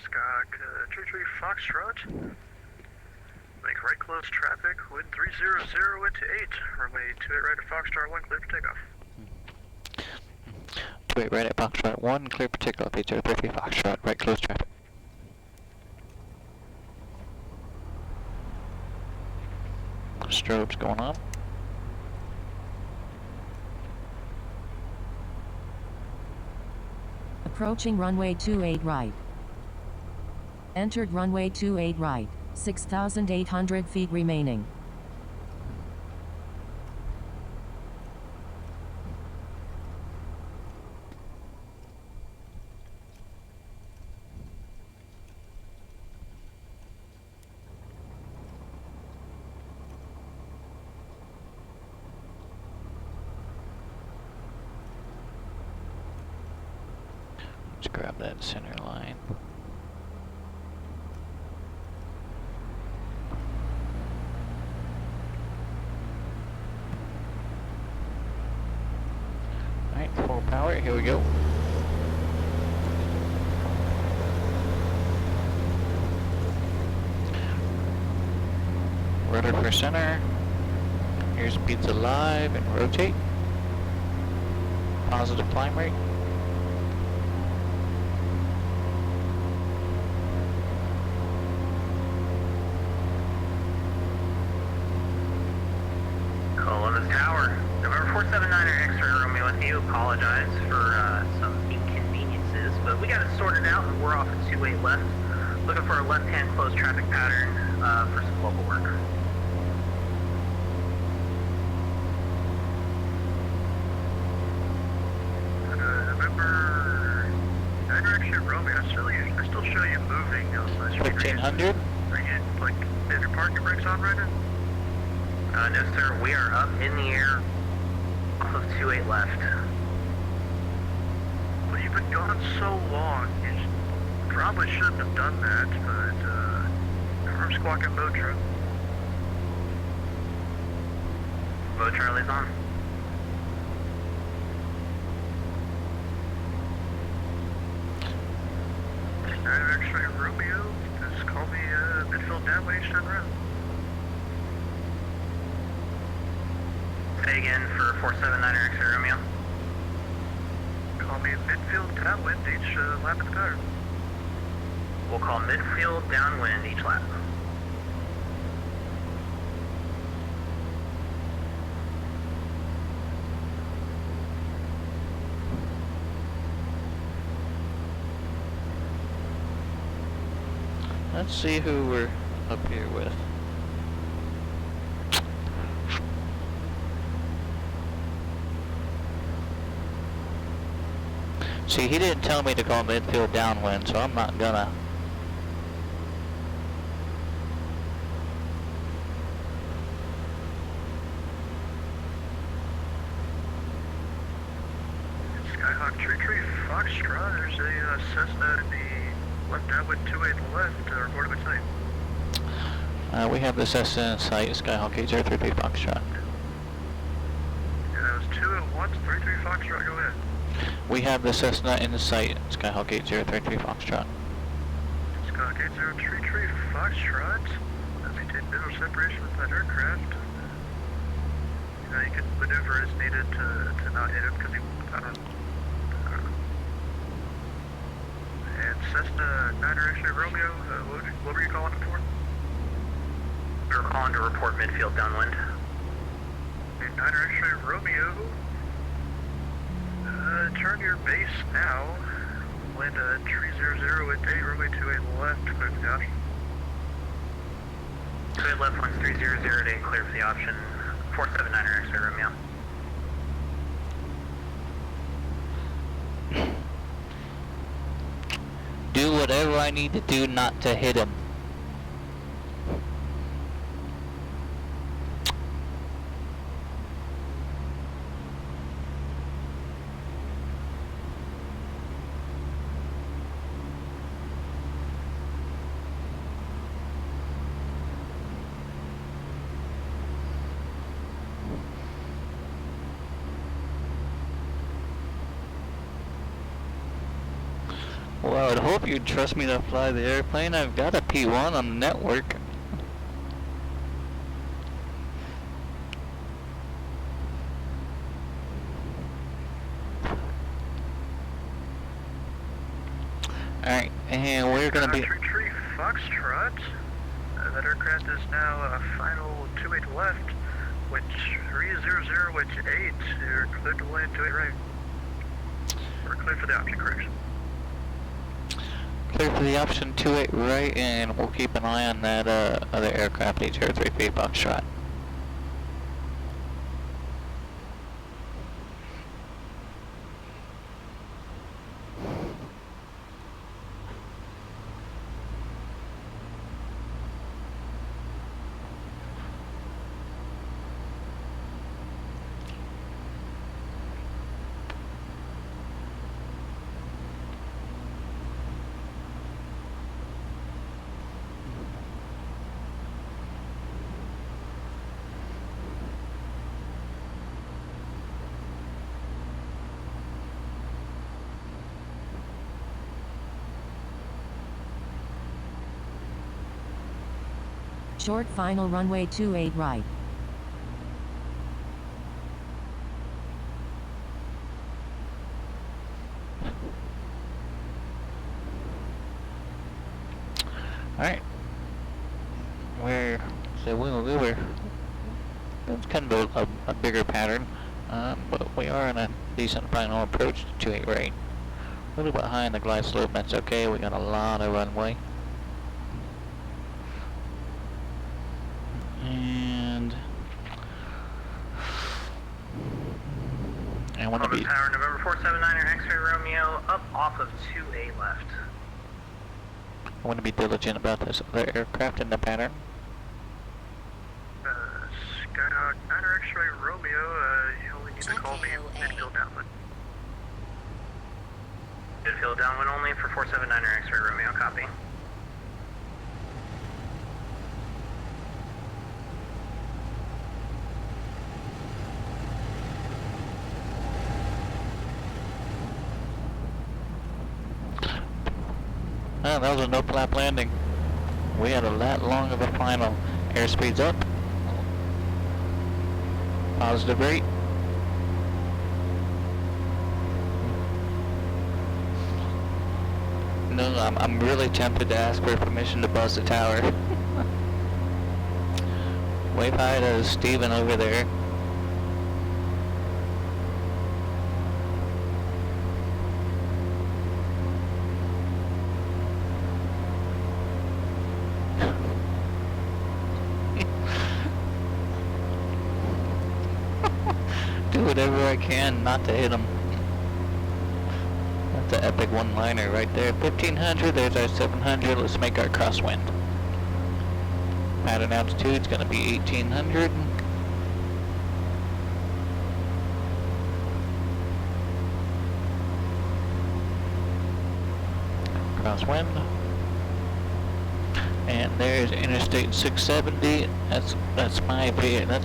Skyhawk 33 Foxtrot. Make right close traffic, wind 300 into 8. Runway 28 right at Foxtrot 1, clear for takeoff. 28 right at Foxtrot 1, clear for takeoff, 8033 Foxtrot, right close traffic. Strobes going on. Approaching runway 28 right. Entered runway 28 right. 6,800 feet remaining. Let's grab that center line. Alright, full power, here we go. Rudder for center. Here's speeds alive and rotate. Positive climb rate. Columbus Tower, November 479er X-ray Romeo with you. Apologize for some inconveniences, but we got it sorted out and we're off at 28 left. Looking for a left-hand closed traffic pattern for some local work. November 9er X-ray Romeo, I still show you moving on my screen. 1500? Are you, like, have your parking brakes on right now? No sir, we are up in the air off of 28 left. Well, you've been gone so long, you probably shouldn't have done that, but, confirm squawk and Motra. Bo Charlie's on. X-ray Romeo, just call me, midfield downwind each time around. Say again for 479er X-ray Romeo. Call me midfield downwind each lap of the pattern. We'll call midfield downwind each lap. Let's see who we're up here with. See, he didn't tell me to call midfield downwind, so I'm not gonna. Skyhawk 33 Foxtrot, there's a Cessna in the left downwind 28 left, reported by sight. We have the Cessna in sight, Skyhawk 8033 Foxtrot. Yeah, that was 2 at once, 33 Foxtrot, go ahead. We have the Cessna in sight, Skyhawk 8033 Foxtrot. Skyhawk 8033 Foxtrot, maintain visual separation with that aircraft. You know, you can maneuver as needed to not hit him because he, I don't know. And Cessna 9er X-ray Romeo, what were you calling it for? We were calling to report midfield downwind. Okay, 9er X-ray Romeo, turn your base now. Land 300 at 8, runway 28 left, clear for the option. 28 left, 1300 at 8, clear for the option. 479er X-ray Romeo. Do whatever I need to do not to hit him. Well, I'd hope you'd trust me to fly the airplane. I've got a P1 on the network. Alright, and we're gonna be... Tree Foxtrot. That aircraft is now final 28 left, which 300, which 8. You're cleared to land 28 right. We're cleared for the option correction. Clear for the option 28 right, and we'll keep an eye on that other aircraft, 803 Foxtrot. Short final runway 28 right. Alright. We were that's kind of a bigger pattern, but we are in a decent final approach to 28 right. A little bit high in the glide slope, that's okay, we got a lot of runway. And I want to be... Tower, November 479er, X-ray Romeo, up off of 2A left. I want to be diligent about this other aircraft in the pattern. Skyhawk 9er X-ray Romeo, you only need to call me midfield downwind. Midfield downwind only for 479er, X-ray Romeo, copy. Oh, that was a no-flap landing. We had a that long of a final. Airspeed's up. Positive rate. No, I'm really tempted to ask for permission to buzz the tower. Wave hi to Steven over there. Do whatever I can not to hit him. That's an epic one-liner right there. 1500, there's our 700. Let's make our crosswind. Pattern altitude's gonna be 1800. Crosswind. And there's Interstate 670. That's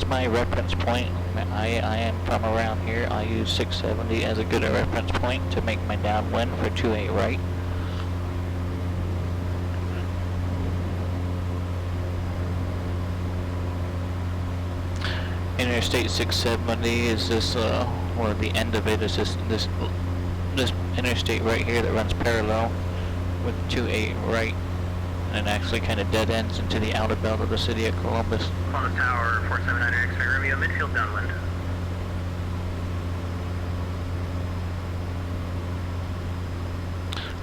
my reference point. I am from around here. I use 670 as a good reference point to make my downwind for 28 right. Interstate 670 is this, or the end of it is this interstate right here that runs parallel with 28 right, and actually kind of dead ends into the outer belt of the city of Columbus. On the tower, 479er, X-ray Romeo, midfield downwind.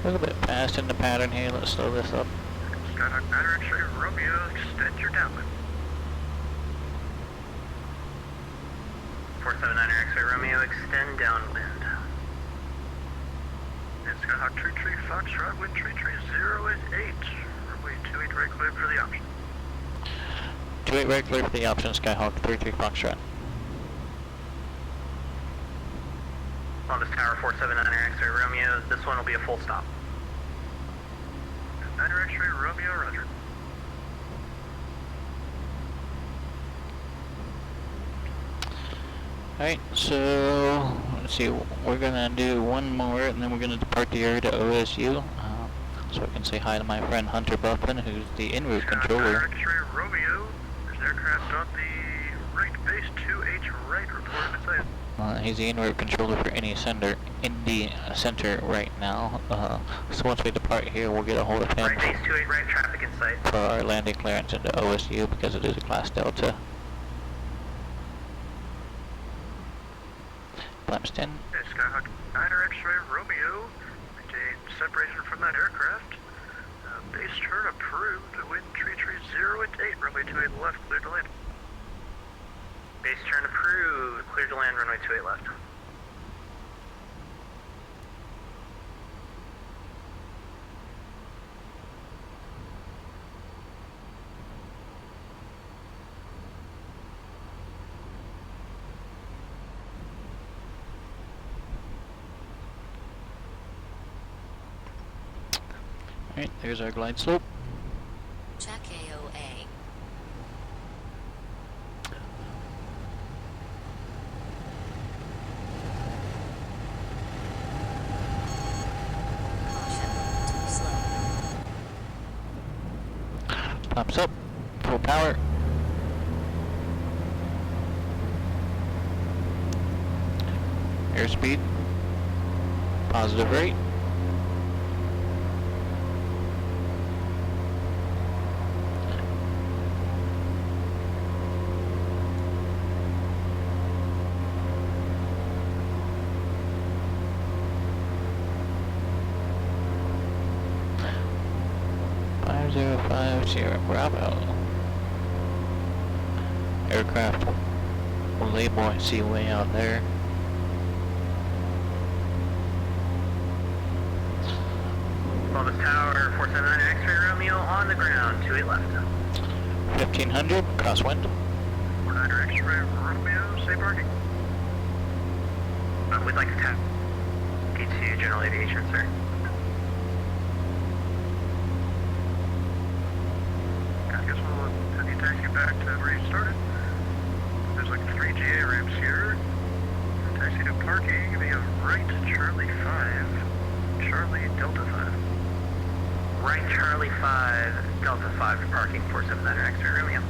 A little bit fast in the pattern here. Let's slow this up. Skyhawk 9er X-ray Romeo, extend your downwind. 479er, X-ray Romeo, extend downwind. And Skyhawk 33 Foxtrot, wind 330 is 8. Runway 28 right clear for the option. 28 right clear for the option, Skyhawk 33 Foxtrot. On this tower, 479er, X-ray Romeo, this one will be a full stop. 9er X-ray Romeo, roger. Alright, so let's see, we're gonna do one more and then we're gonna depart the area to OSU. So I can say hi to my friend Hunter Buffin, who's the en route controller. X-ray Romeo, there's an aircraft on the right base 2H right, reporting inside. He's the en route controller for any sender in the center right now. So once we depart here, we'll get a hold of him. Right base 28 right, traffic in sight. For our landing clearance into OSU because it is a Class Delta. Flaps 10. Okay, Skyhawk 9er X-ray Romeo, maintain separation from that aircraft. Base turn approved, wind tree 0 at 8, runway 28 left, clear to land. Base turn approved, clear to land, runway 28 left. Alright, there's our glide slope. Check AOA. Caution, too slow. Flaps up, full power. Airspeed, positive rate. Sierra Bravo. Aircraft will lay buoyancy way out there. Columbus Tower 479 X-ray Romeo on the ground, 28 left. 1500, crosswind. 49er X-ray Romeo, say parking. We'd like to tap P2 General Aviation, sir. I guess we'll have you taxi back to where you started. There's like 3 GA ramps here. Taxi to parking, give me a right Charlie 5, Charlie Delta 5. Right Charlie 5, Delta 5 to parking 479 X-ray Romeo.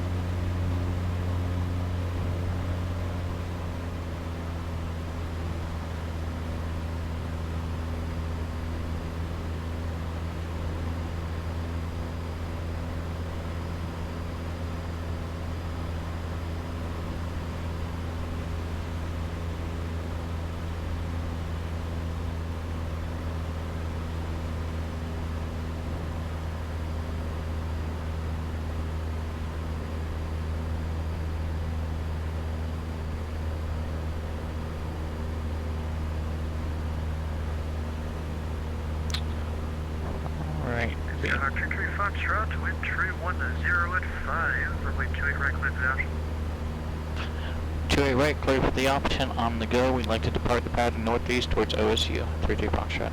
Tree 3 Foxtrot, wind tree 10 at 5, runway 28 right, clear for the option. 28 right, clear for the option. On the go, we'd like to depart the pattern northeast towards OSU. 33 Foxtrot.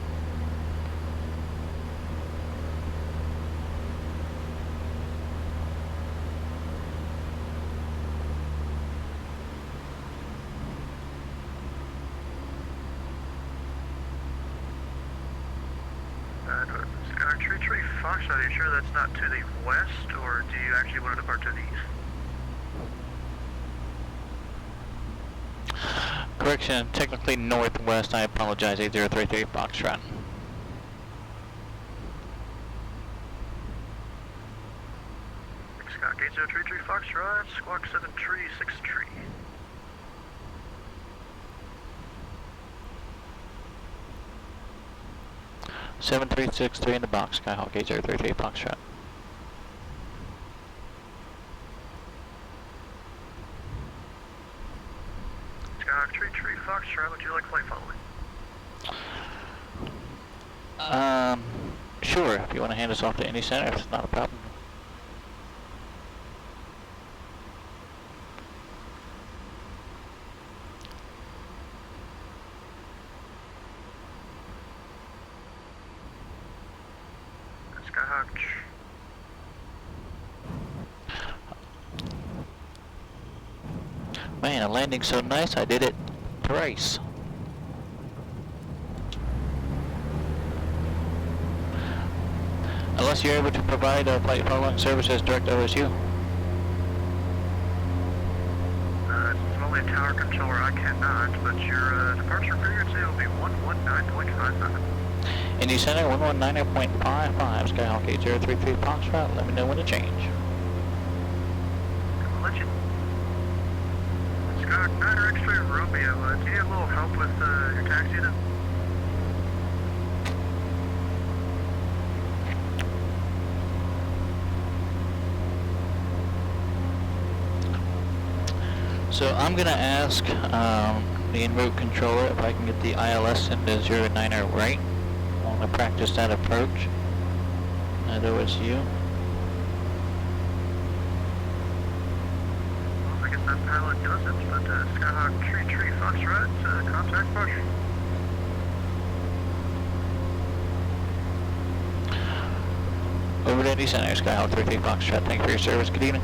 Tree Foxtrot, are you sure that's not to the west, or do you actually want to depart to the east? Correction, technically northwest. I apologize. 8033 Foxtrot. Scott Gate 033 Foxtrot, Squawk 7 tree, 6 tree. Seven 363 in the box, Skyhawk 8033 Foxtrot. Skyhawk 33 Foxtrot, would you like flight following? Sure, if you want to hand us off to any center, it's not a problem. Man, a landing so nice, I did it thrice. Unless you're able to provide flight following services direct OSU. It's only a tower controller, I cannot, but your departure frequency will be 119.55. Indy Center 119.55, Skyhawk 8033 Foxtrot, let me know when to change. I'll let you. Skyhawk 9 X-ray Romeo, do you need a little help with your taxi then? So I'm going to ask the en route controller if I can get the ILS into 09er right. I want to practice that approach at OSU. Well, I guess that pilot doesn't, but Skyhawk 33 Foxtrot, contact push. Over to Indy Center, Skyhawk 33 Foxtrot, thank you for your service, good evening.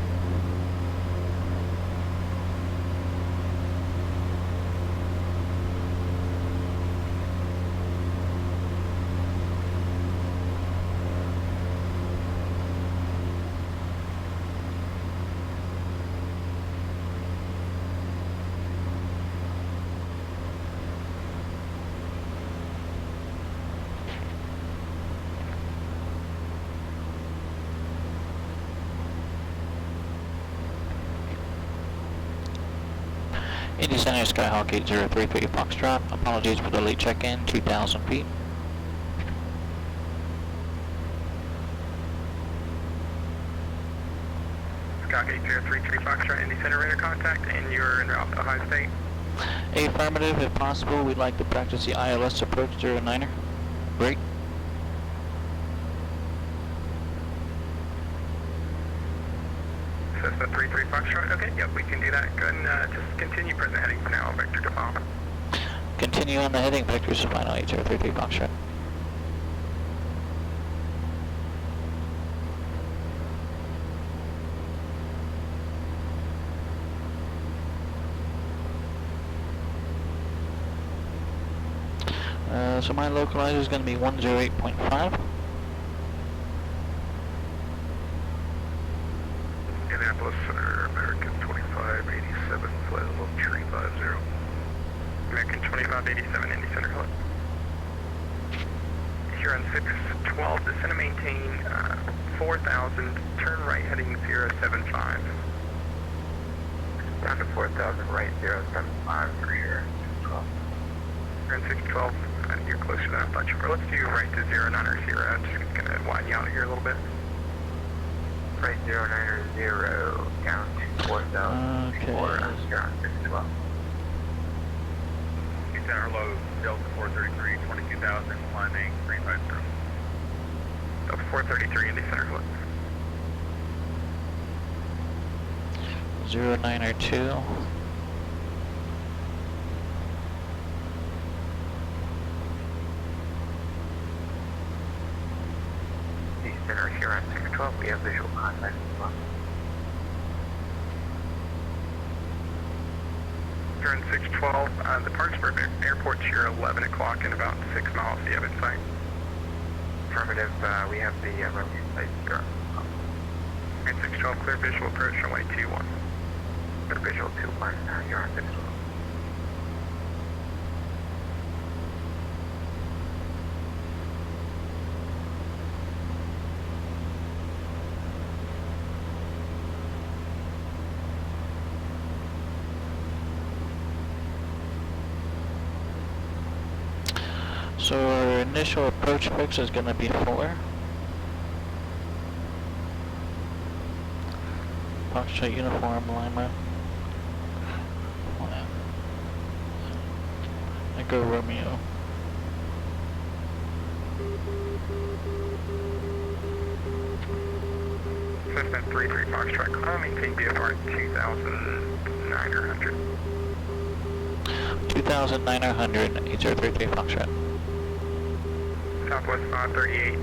Indy Center, Skyhawk 8033 Foxtrot. Apologies for the late check-in, 2,000 feet. Skyhawk 8033 Foxtrot, Indy Center radar contact, and you're in Ohio State. Affirmative, if possible, we'd like to practice the ILS approach 09er. Break. Cessna 33 Foxtrot, okay, yep, we can do that. Go ahead and just continue present heading for now, vector to final. Continue on the heading, vector to final 8033 Foxtrot. So my localizer is going to be 108.5. Indianapolis Center, American 2587, flight level 350. American 2587, Indy Center, hello. Huron 612, descend and maintain 4,000, turn right heading 075. Down to 4,000, right 075 for here, 612. Huron 612, you're closer than I thought you were. Let's do right to 09er 0, I'm just going to widen you out here a little bit. Right 09er 0, down to 4,000, Okay. Huron 612. Center low, Delta 433, 22,000, climbing 350. Delta 433, Indy Center, look. 09er 2. Indy Center, Huron 612, we have visual contact as well. Huron 612, the Parksburg Airport's here 11 o'clock in about 6 miles. Do you have it in sight? Affirmative, we have the runway in sight, Huron. Huron 612, clear visual approach, runway 21. Clear visual 21, Huron 612. So our initial approach fix is going to be 4. Foxtrot uniform, Lima. Echo Romeo. Cessna 33 Foxtrot, maintain BFR 2,900. 2,900, 8033 Foxtrot. Southwest 538,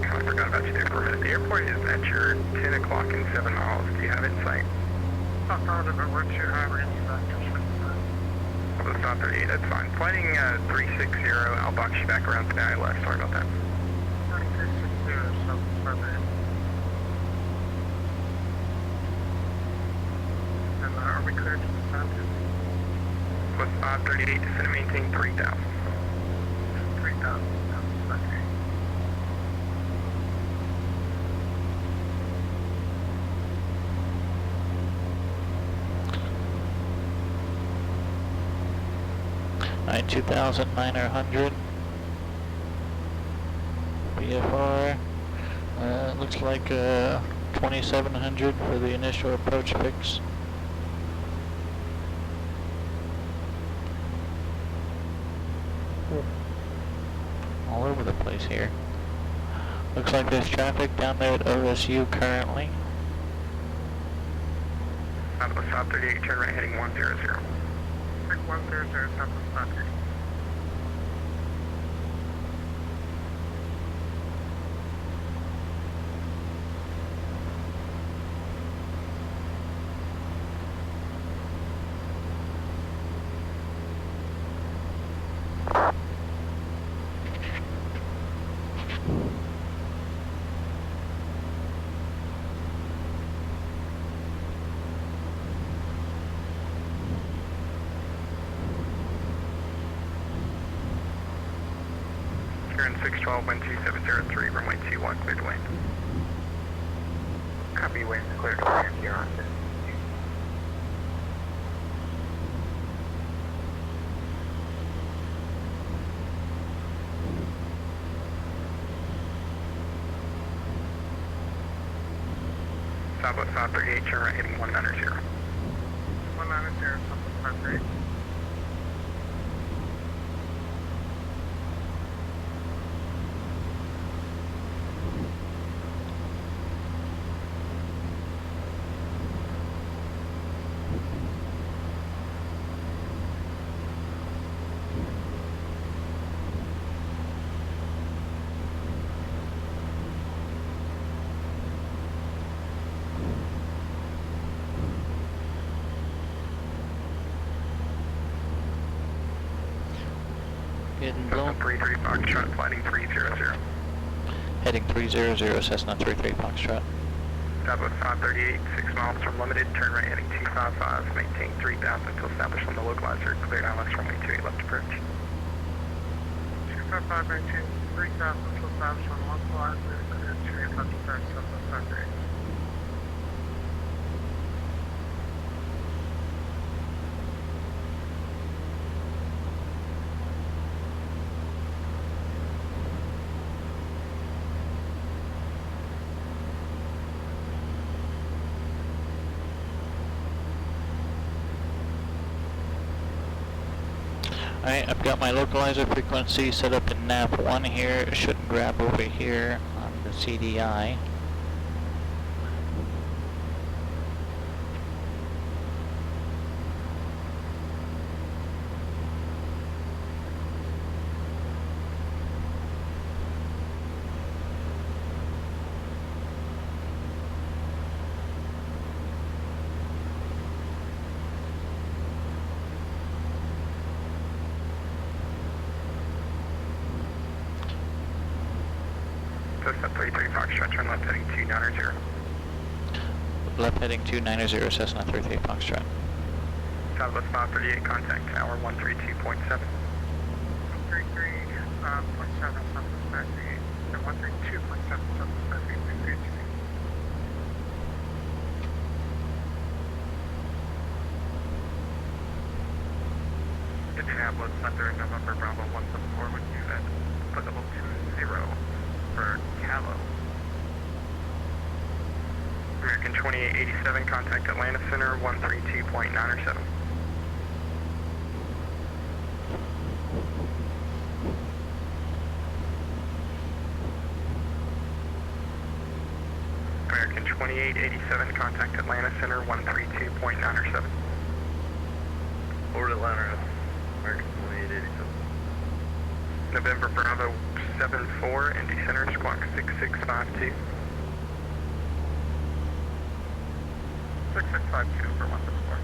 kind of forgot about you there for a minute. The airport is at your 10 o'clock and 7 miles. Do you have it in sight? Affirmative, what's your hybrid Southwest 538, that's fine. Flighting 360, I'll box you back around to the ILS, sorry about that. Southwest 58. And are we clear to the south? With 538, descend and maintain 3,000. 3,000. Okay. Alright, 2,900. BFR. Looks like 2,700 for the initial approach fix. All over the place here. Looks like there's traffic down there at OSU currently. Southwest 538, turn right heading 100. 100, Southwest 58. Turn 612, wind 2703, runway 21, cleared to land. Copy, wind cleared to land here on this. Southwest 538, turn right heading 190. 190, Southwest 58. Getting blown. 33 Foxtrot, flighting 300. Heading 300, Cessna 33 Foxtrot. Southwest 538, 6 miles from limited, turn right heading 255, maintain 3,000 until established on the localizer, cleared ILS runway 28 left approach. 255, maintain 3,000 till established on localizer, cleared 28 left approach, Southwest 58. Alright, I've got my localizer frequency set up in nav 1 here. It shouldn't grab over here on the CDI. Cessna 33 Foxtrot, turn left heading 290. Left heading 290, Cessna 33 Foxtrot. Southwest 538, contact tower 132.7. 133.7, Southwest 58. And 132.7, Southwest 58, we reach me. The tablet Thunder November Bravo 174 with you at applicable 20 for Callow. American 2887, contact Atlanta Center 132.907. American 2887, contact Atlanta Center 132.907. Over to Atlanta, American 2887. November Bravo 74, Indy Center, squawk 6652. 6652 for 174.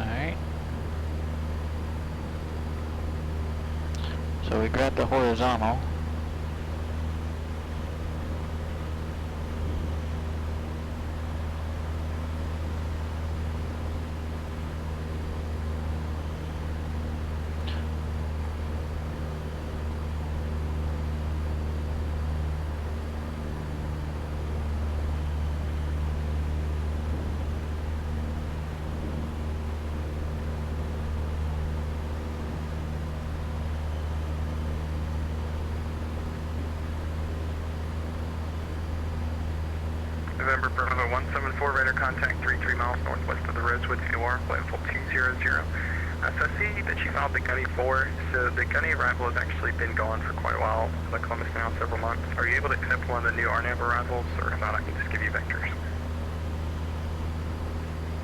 Alright. So we grabbed the horizontal. November Bravo 174, radar contact 33 miles northwest of the Rosewood VOR, landfall 200. So I see that you filed the Gunny 4, so the Gunny arrival has actually been gone for quite a while, like Columbus now, several months. Are you able to accept one of the new RNAV arrivals, or if not, I can just give you vectors?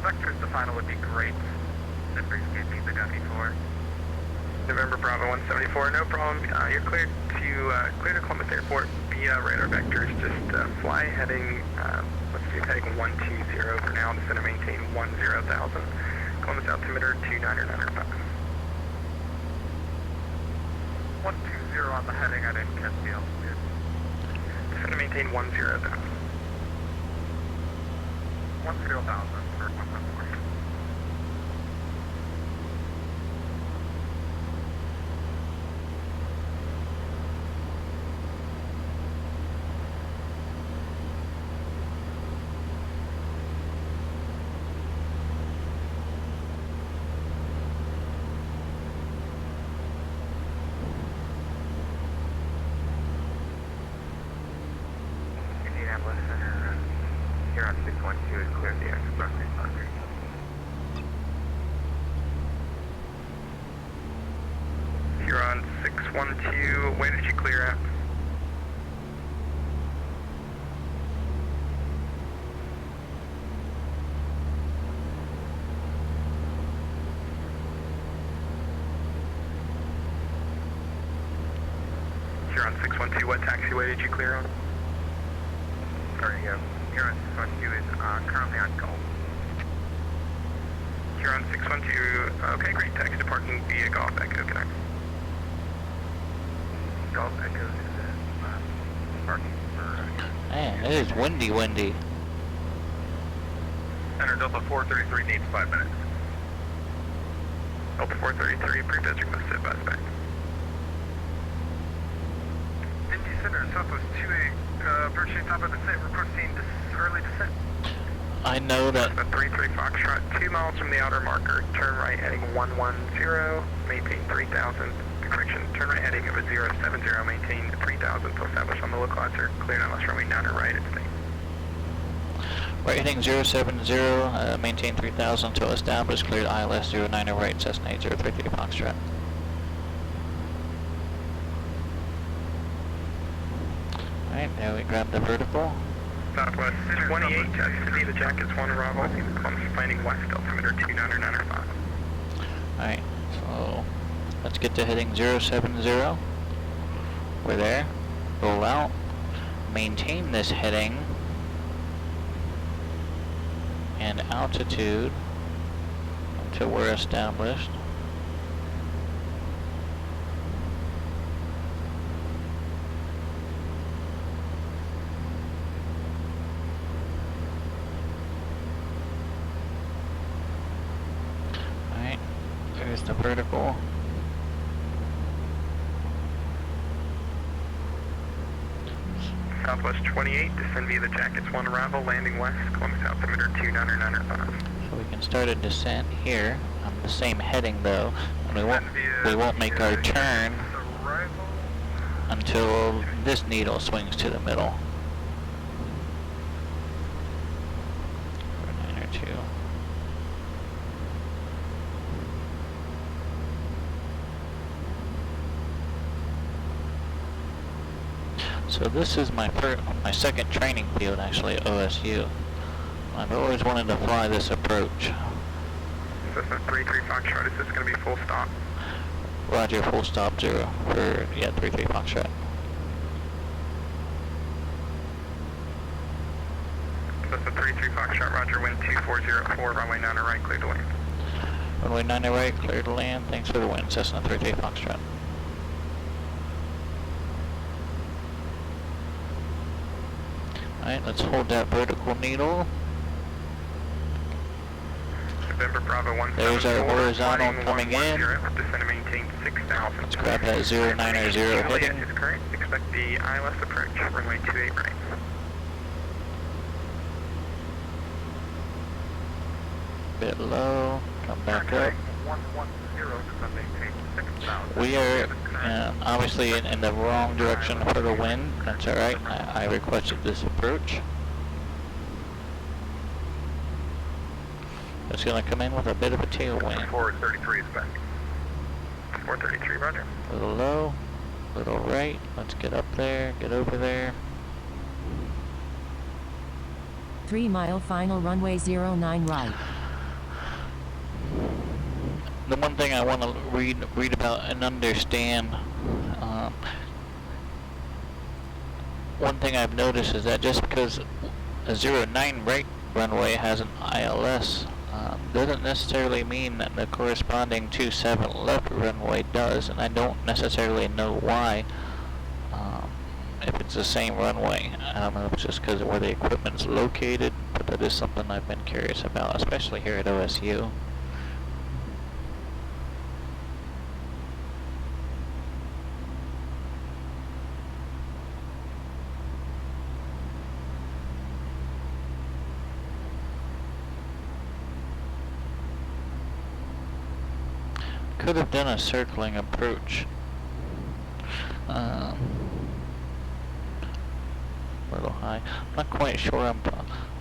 Vectors to final would be great. Zippers give me the Gunny 4. November Bravo 174, no problem. You're cleared to Columbus Airport via radar vectors. Just fly heading, let's see, heading 120 for now. Descend and maintain 10,000. Columbus altimeter 299.5. 120 on the heading. I didn't catch the altitude. Descend and maintain 10,000. 10,000 for 114. Indianapolis Center, Huron 612 is clear the express departure. Huron 612, where did you clear at? Huron 612, what taxiway did you clear on? Sorry, Huron 612 is currently on Gulf. Huron 612, okay, great, taxi to parking via Golf Echo Connect. Golf Echo is parking for... Man, it is windy. Center Delta 433 needs 5 minutes. Delta 433, pre-test request sit by spec. Indy Center, Southwest 28, approaching top of the set, requesting early descent. I know that. 33 Foxtrot, 2 miles from the outer marker, turn right heading 110, maintain 3,000. Correction, turn right heading of a 070, maintain 3,000 to establish on the localizer, clear ILS runway 9 right at state. Right heading 070, maintain 3000 to establish, cleared ILS 09 right, Cessna 8033 Foxtrot. Alright, now we grab the vertical. Southwest 28, City the Jackets 1 arrival, Columbus landing west, altimeter 299.5. Alright, so let's get to heading 070. We're there. Roll out. Maintain this heading and altitude until we're established. Alright, there's the vertical. Southwest 28, descend via the Jackets 1 arrival, landing west, Columbus altimeter 299.5. So we can start a descent here on the same heading though, and we won't make our turn until this needle swings to the middle. 902. So this is my second training field actually at OSU. I've always wanted to fly this approach. Cessna 33 Foxtrot, is this going to be full stop? Roger, full stop 0 for, 33 Foxtrot. Cessna 33 Foxtrot, roger, wind 2404, runway 9 right, clear to land. Runway 9 right, clear to land. Thanks for the wind, Cessna 33 Foxtrot. Alright, let's hold that vertical needle. November Bravo 174. There's our horizontal coming in. Descend and maintain 6,000. Let's grab that 090 heading. Is current. Expect the ILS approach, runway 28 right. Bit low, come back up. We are obviously in the wrong direction for the wind. That's alright. I requested this approach. It's going to come in with a bit of a tailwind. 433 is back. 433, roger. A little low, a little right. Let's get up there, get over there. 3 mile final runway 09 right. The one thing I want to read about and understand, one thing I've noticed is that just because a 09 right runway has an ILS, doesn't necessarily mean that the corresponding 27 left runway does, and I don't necessarily know why, if it's the same runway. I don't know if it's just because of where the equipment's located, but that is something I've been curious about, especially here at OSU. Could have done a circling approach. A little high. I'm not quite sure.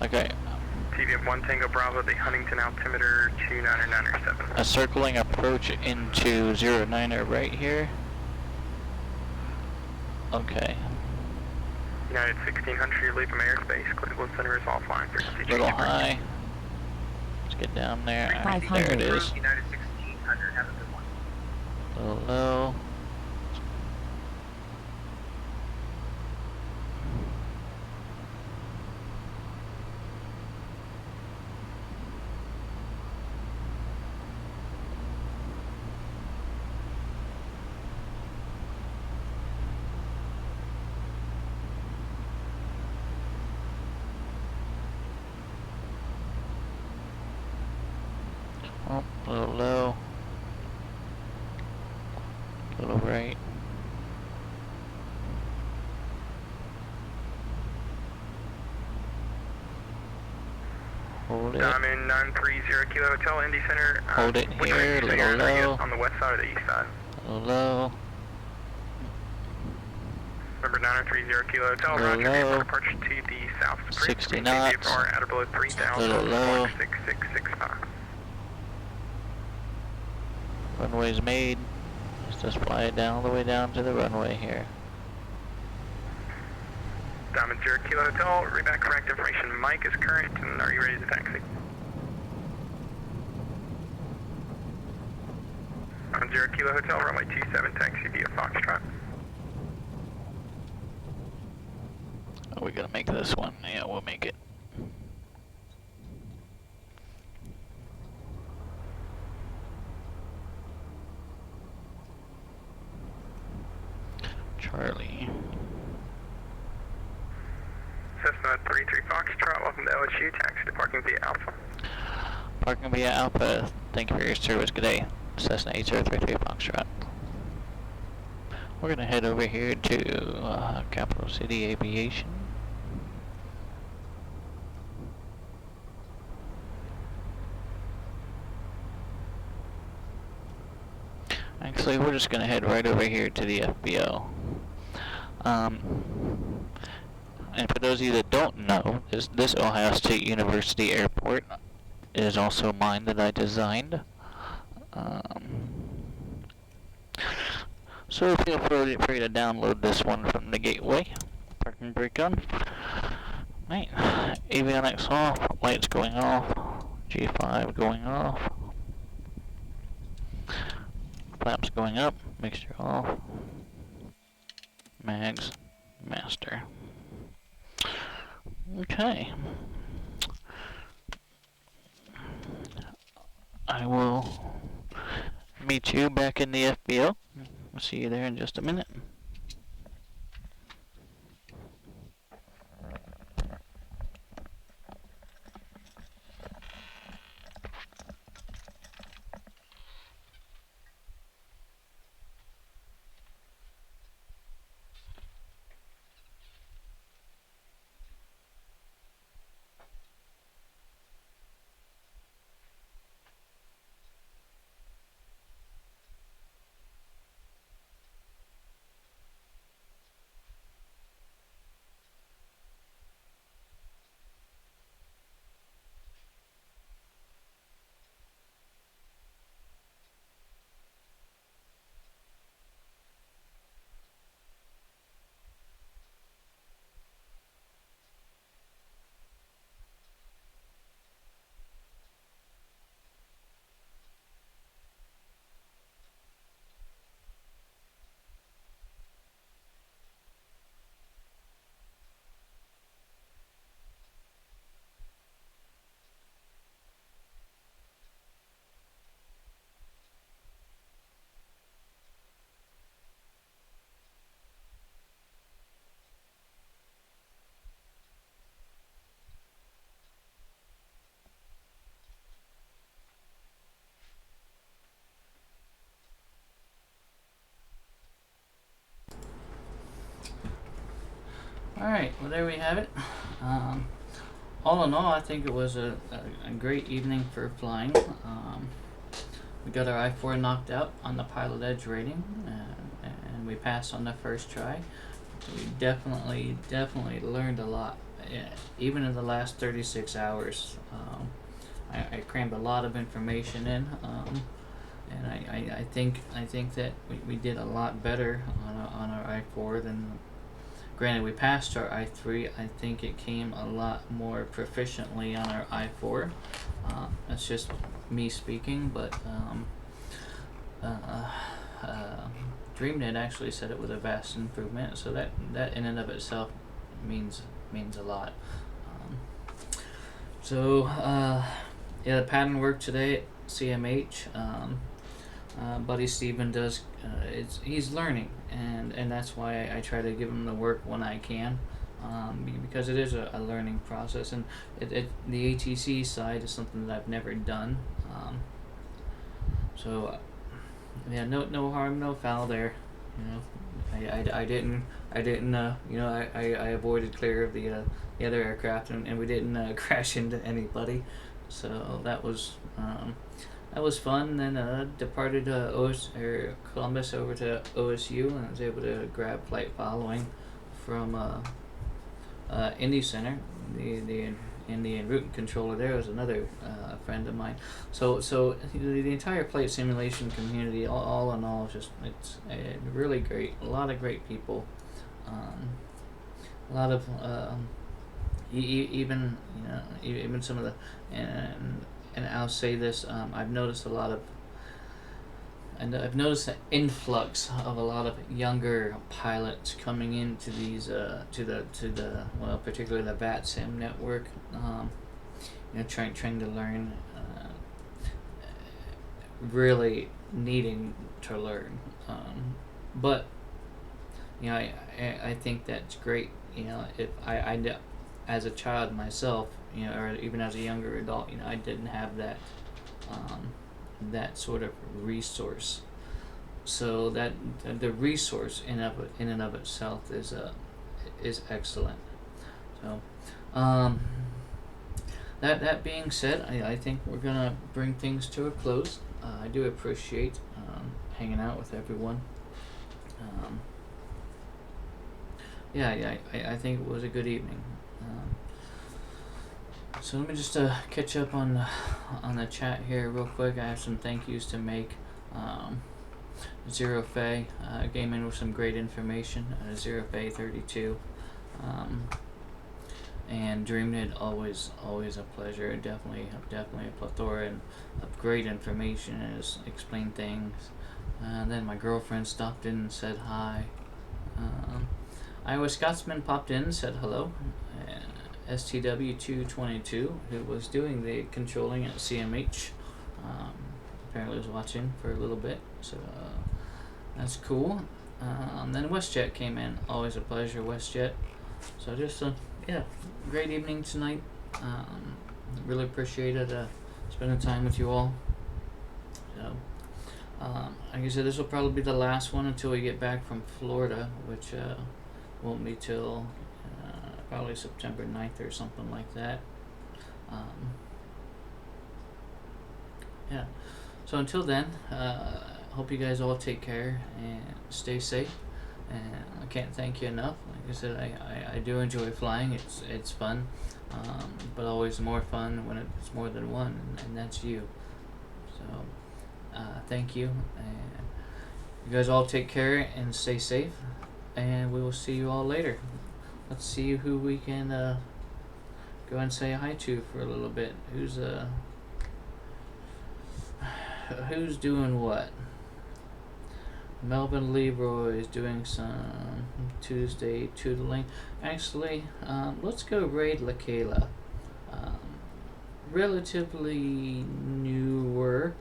TVM 1 Tango Bravo, the Huntington altimeter 29907. A circling approach into 09er right here. Okay. United 1600, you're leaving airspace. Cleveland Center is offline. A little high. Let's get down there. Alright, there it is. United 1600, have a good one. A little low. Oh, a little low. A little right. Hold it. Diamond 930 Kilo Hotel, Indy Center. Hold it here, a little low. On the west side or the east side? A little low. Number 930 Kilo Hotel, Little roger, low. departure to the south. 60 knots. IFR at or below 3,000. Little low. 6665. Runway's made. Let's just fly it down all the way down to the runway here. Diamond 0 Kilo Hotel, read back correct information. Mike is current, and are you ready to taxi? Diamond 0 Kilo Hotel, runway 27, taxi via Foxtrot. Are we gonna make this one? Yeah, we'll make it. Charlie. Cessna 33 Foxtrot, welcome to OSU, taxi to parking via Alpha. Parking via Alpha, thank you for your service. Good day. Cessna 8033 Foxtrot. We're gonna head over here to Capital City Aviation. Actually, we're just gonna head right over here to the FBO. And for those of you that don't know, this Ohio State University airport is also mine that I designed. So feel free to download this one from the gateway. Parking brake on. Right, avionics off, lights going off, G5 going off. Flaps going up, mixture off. Mags, master. Okay. I will meet you back in the FBO. I'll see you there in just a minute. Alright, well there we have it. All in all, I think it was a great evening for flying. We got our I-4 knocked out on the pilot edge rating, and we passed on the first try. We definitely learned a lot, even in the last 36 hours. I crammed a lot of information in, and I think that we did a lot better on our I-4 than. Granted, we passed our I-3. I think it came a lot more proficiently on our I-4. That's just me speaking, but DreamNet actually said it was a vast improvement, so that in and of itself means a lot. Yeah, the pattern work today at CMH. Buddy Steven does. He's learning, and that's why I try to give him the work when I can, because it is a learning process, and the ATC side is something that I've never done. So yeah, no harm, no foul there. You know, I didn't. You know, I avoided clear of the other aircraft, and we didn't crash into anybody. So that was fun. Then departed Columbus over to OSU, and I was able to grab flight following from Indy Center. The Indian route controller there was another friend of mine. So the entire flight simulation community, all in all, it's really great. A lot of great people. A lot of even some of the and I'll say this, I've noticed an influx of a lot of younger pilots coming into these particularly the VATSIM network. Trying to learn, really needing to learn, but I think that's great. If I as a child myself, or even as a younger adult, I didn't have that sort of resource. So that the resource in and of itself is excellent. So that being said, I think we're gonna bring things to a close. I do appreciate hanging out with everyone. I think it was a good evening. So let me just catch up on the chat here real quick. I have some thank yous to make. Zero Fay came in with some great information. Zero Fay 32, and DreamNet, always a pleasure. Definitely a plethora of great information and has explained things. Then my girlfriend stopped in and said hi. Iowa Scotsman popped in and said hello. STW222, who was doing the controlling at CMH, apparently was watching for a little bit, so that's cool. Then WestJet came in, always a pleasure, WestJet. So just great evening tonight. Really appreciated spending time with you all. So like I said, this will probably be the last one until we get back from Florida, which won't be till probably September 9th or something like that. So until then, hope you guys all take care and stay safe. And I can't thank you enough. Like I said, I do enjoy flying. It's fun, but always more fun when it's more than one, and that's you. So thank you, and you guys all take care and stay safe, and we will see you all later. Let's see who we can go and say hi to for a little bit. Who's doing what? Melvin Leroy is doing some Tuesday tootling. Actually, let's go raid LaKayla. Relatively newer.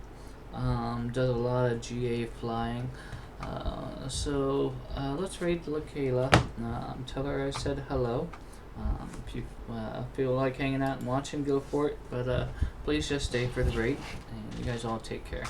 Does a lot of GA flying. So let's raid LaKayla. Tell her I said hello. If you feel like hanging out and watching, go for it. But please just stay for the raid. And you guys all take care.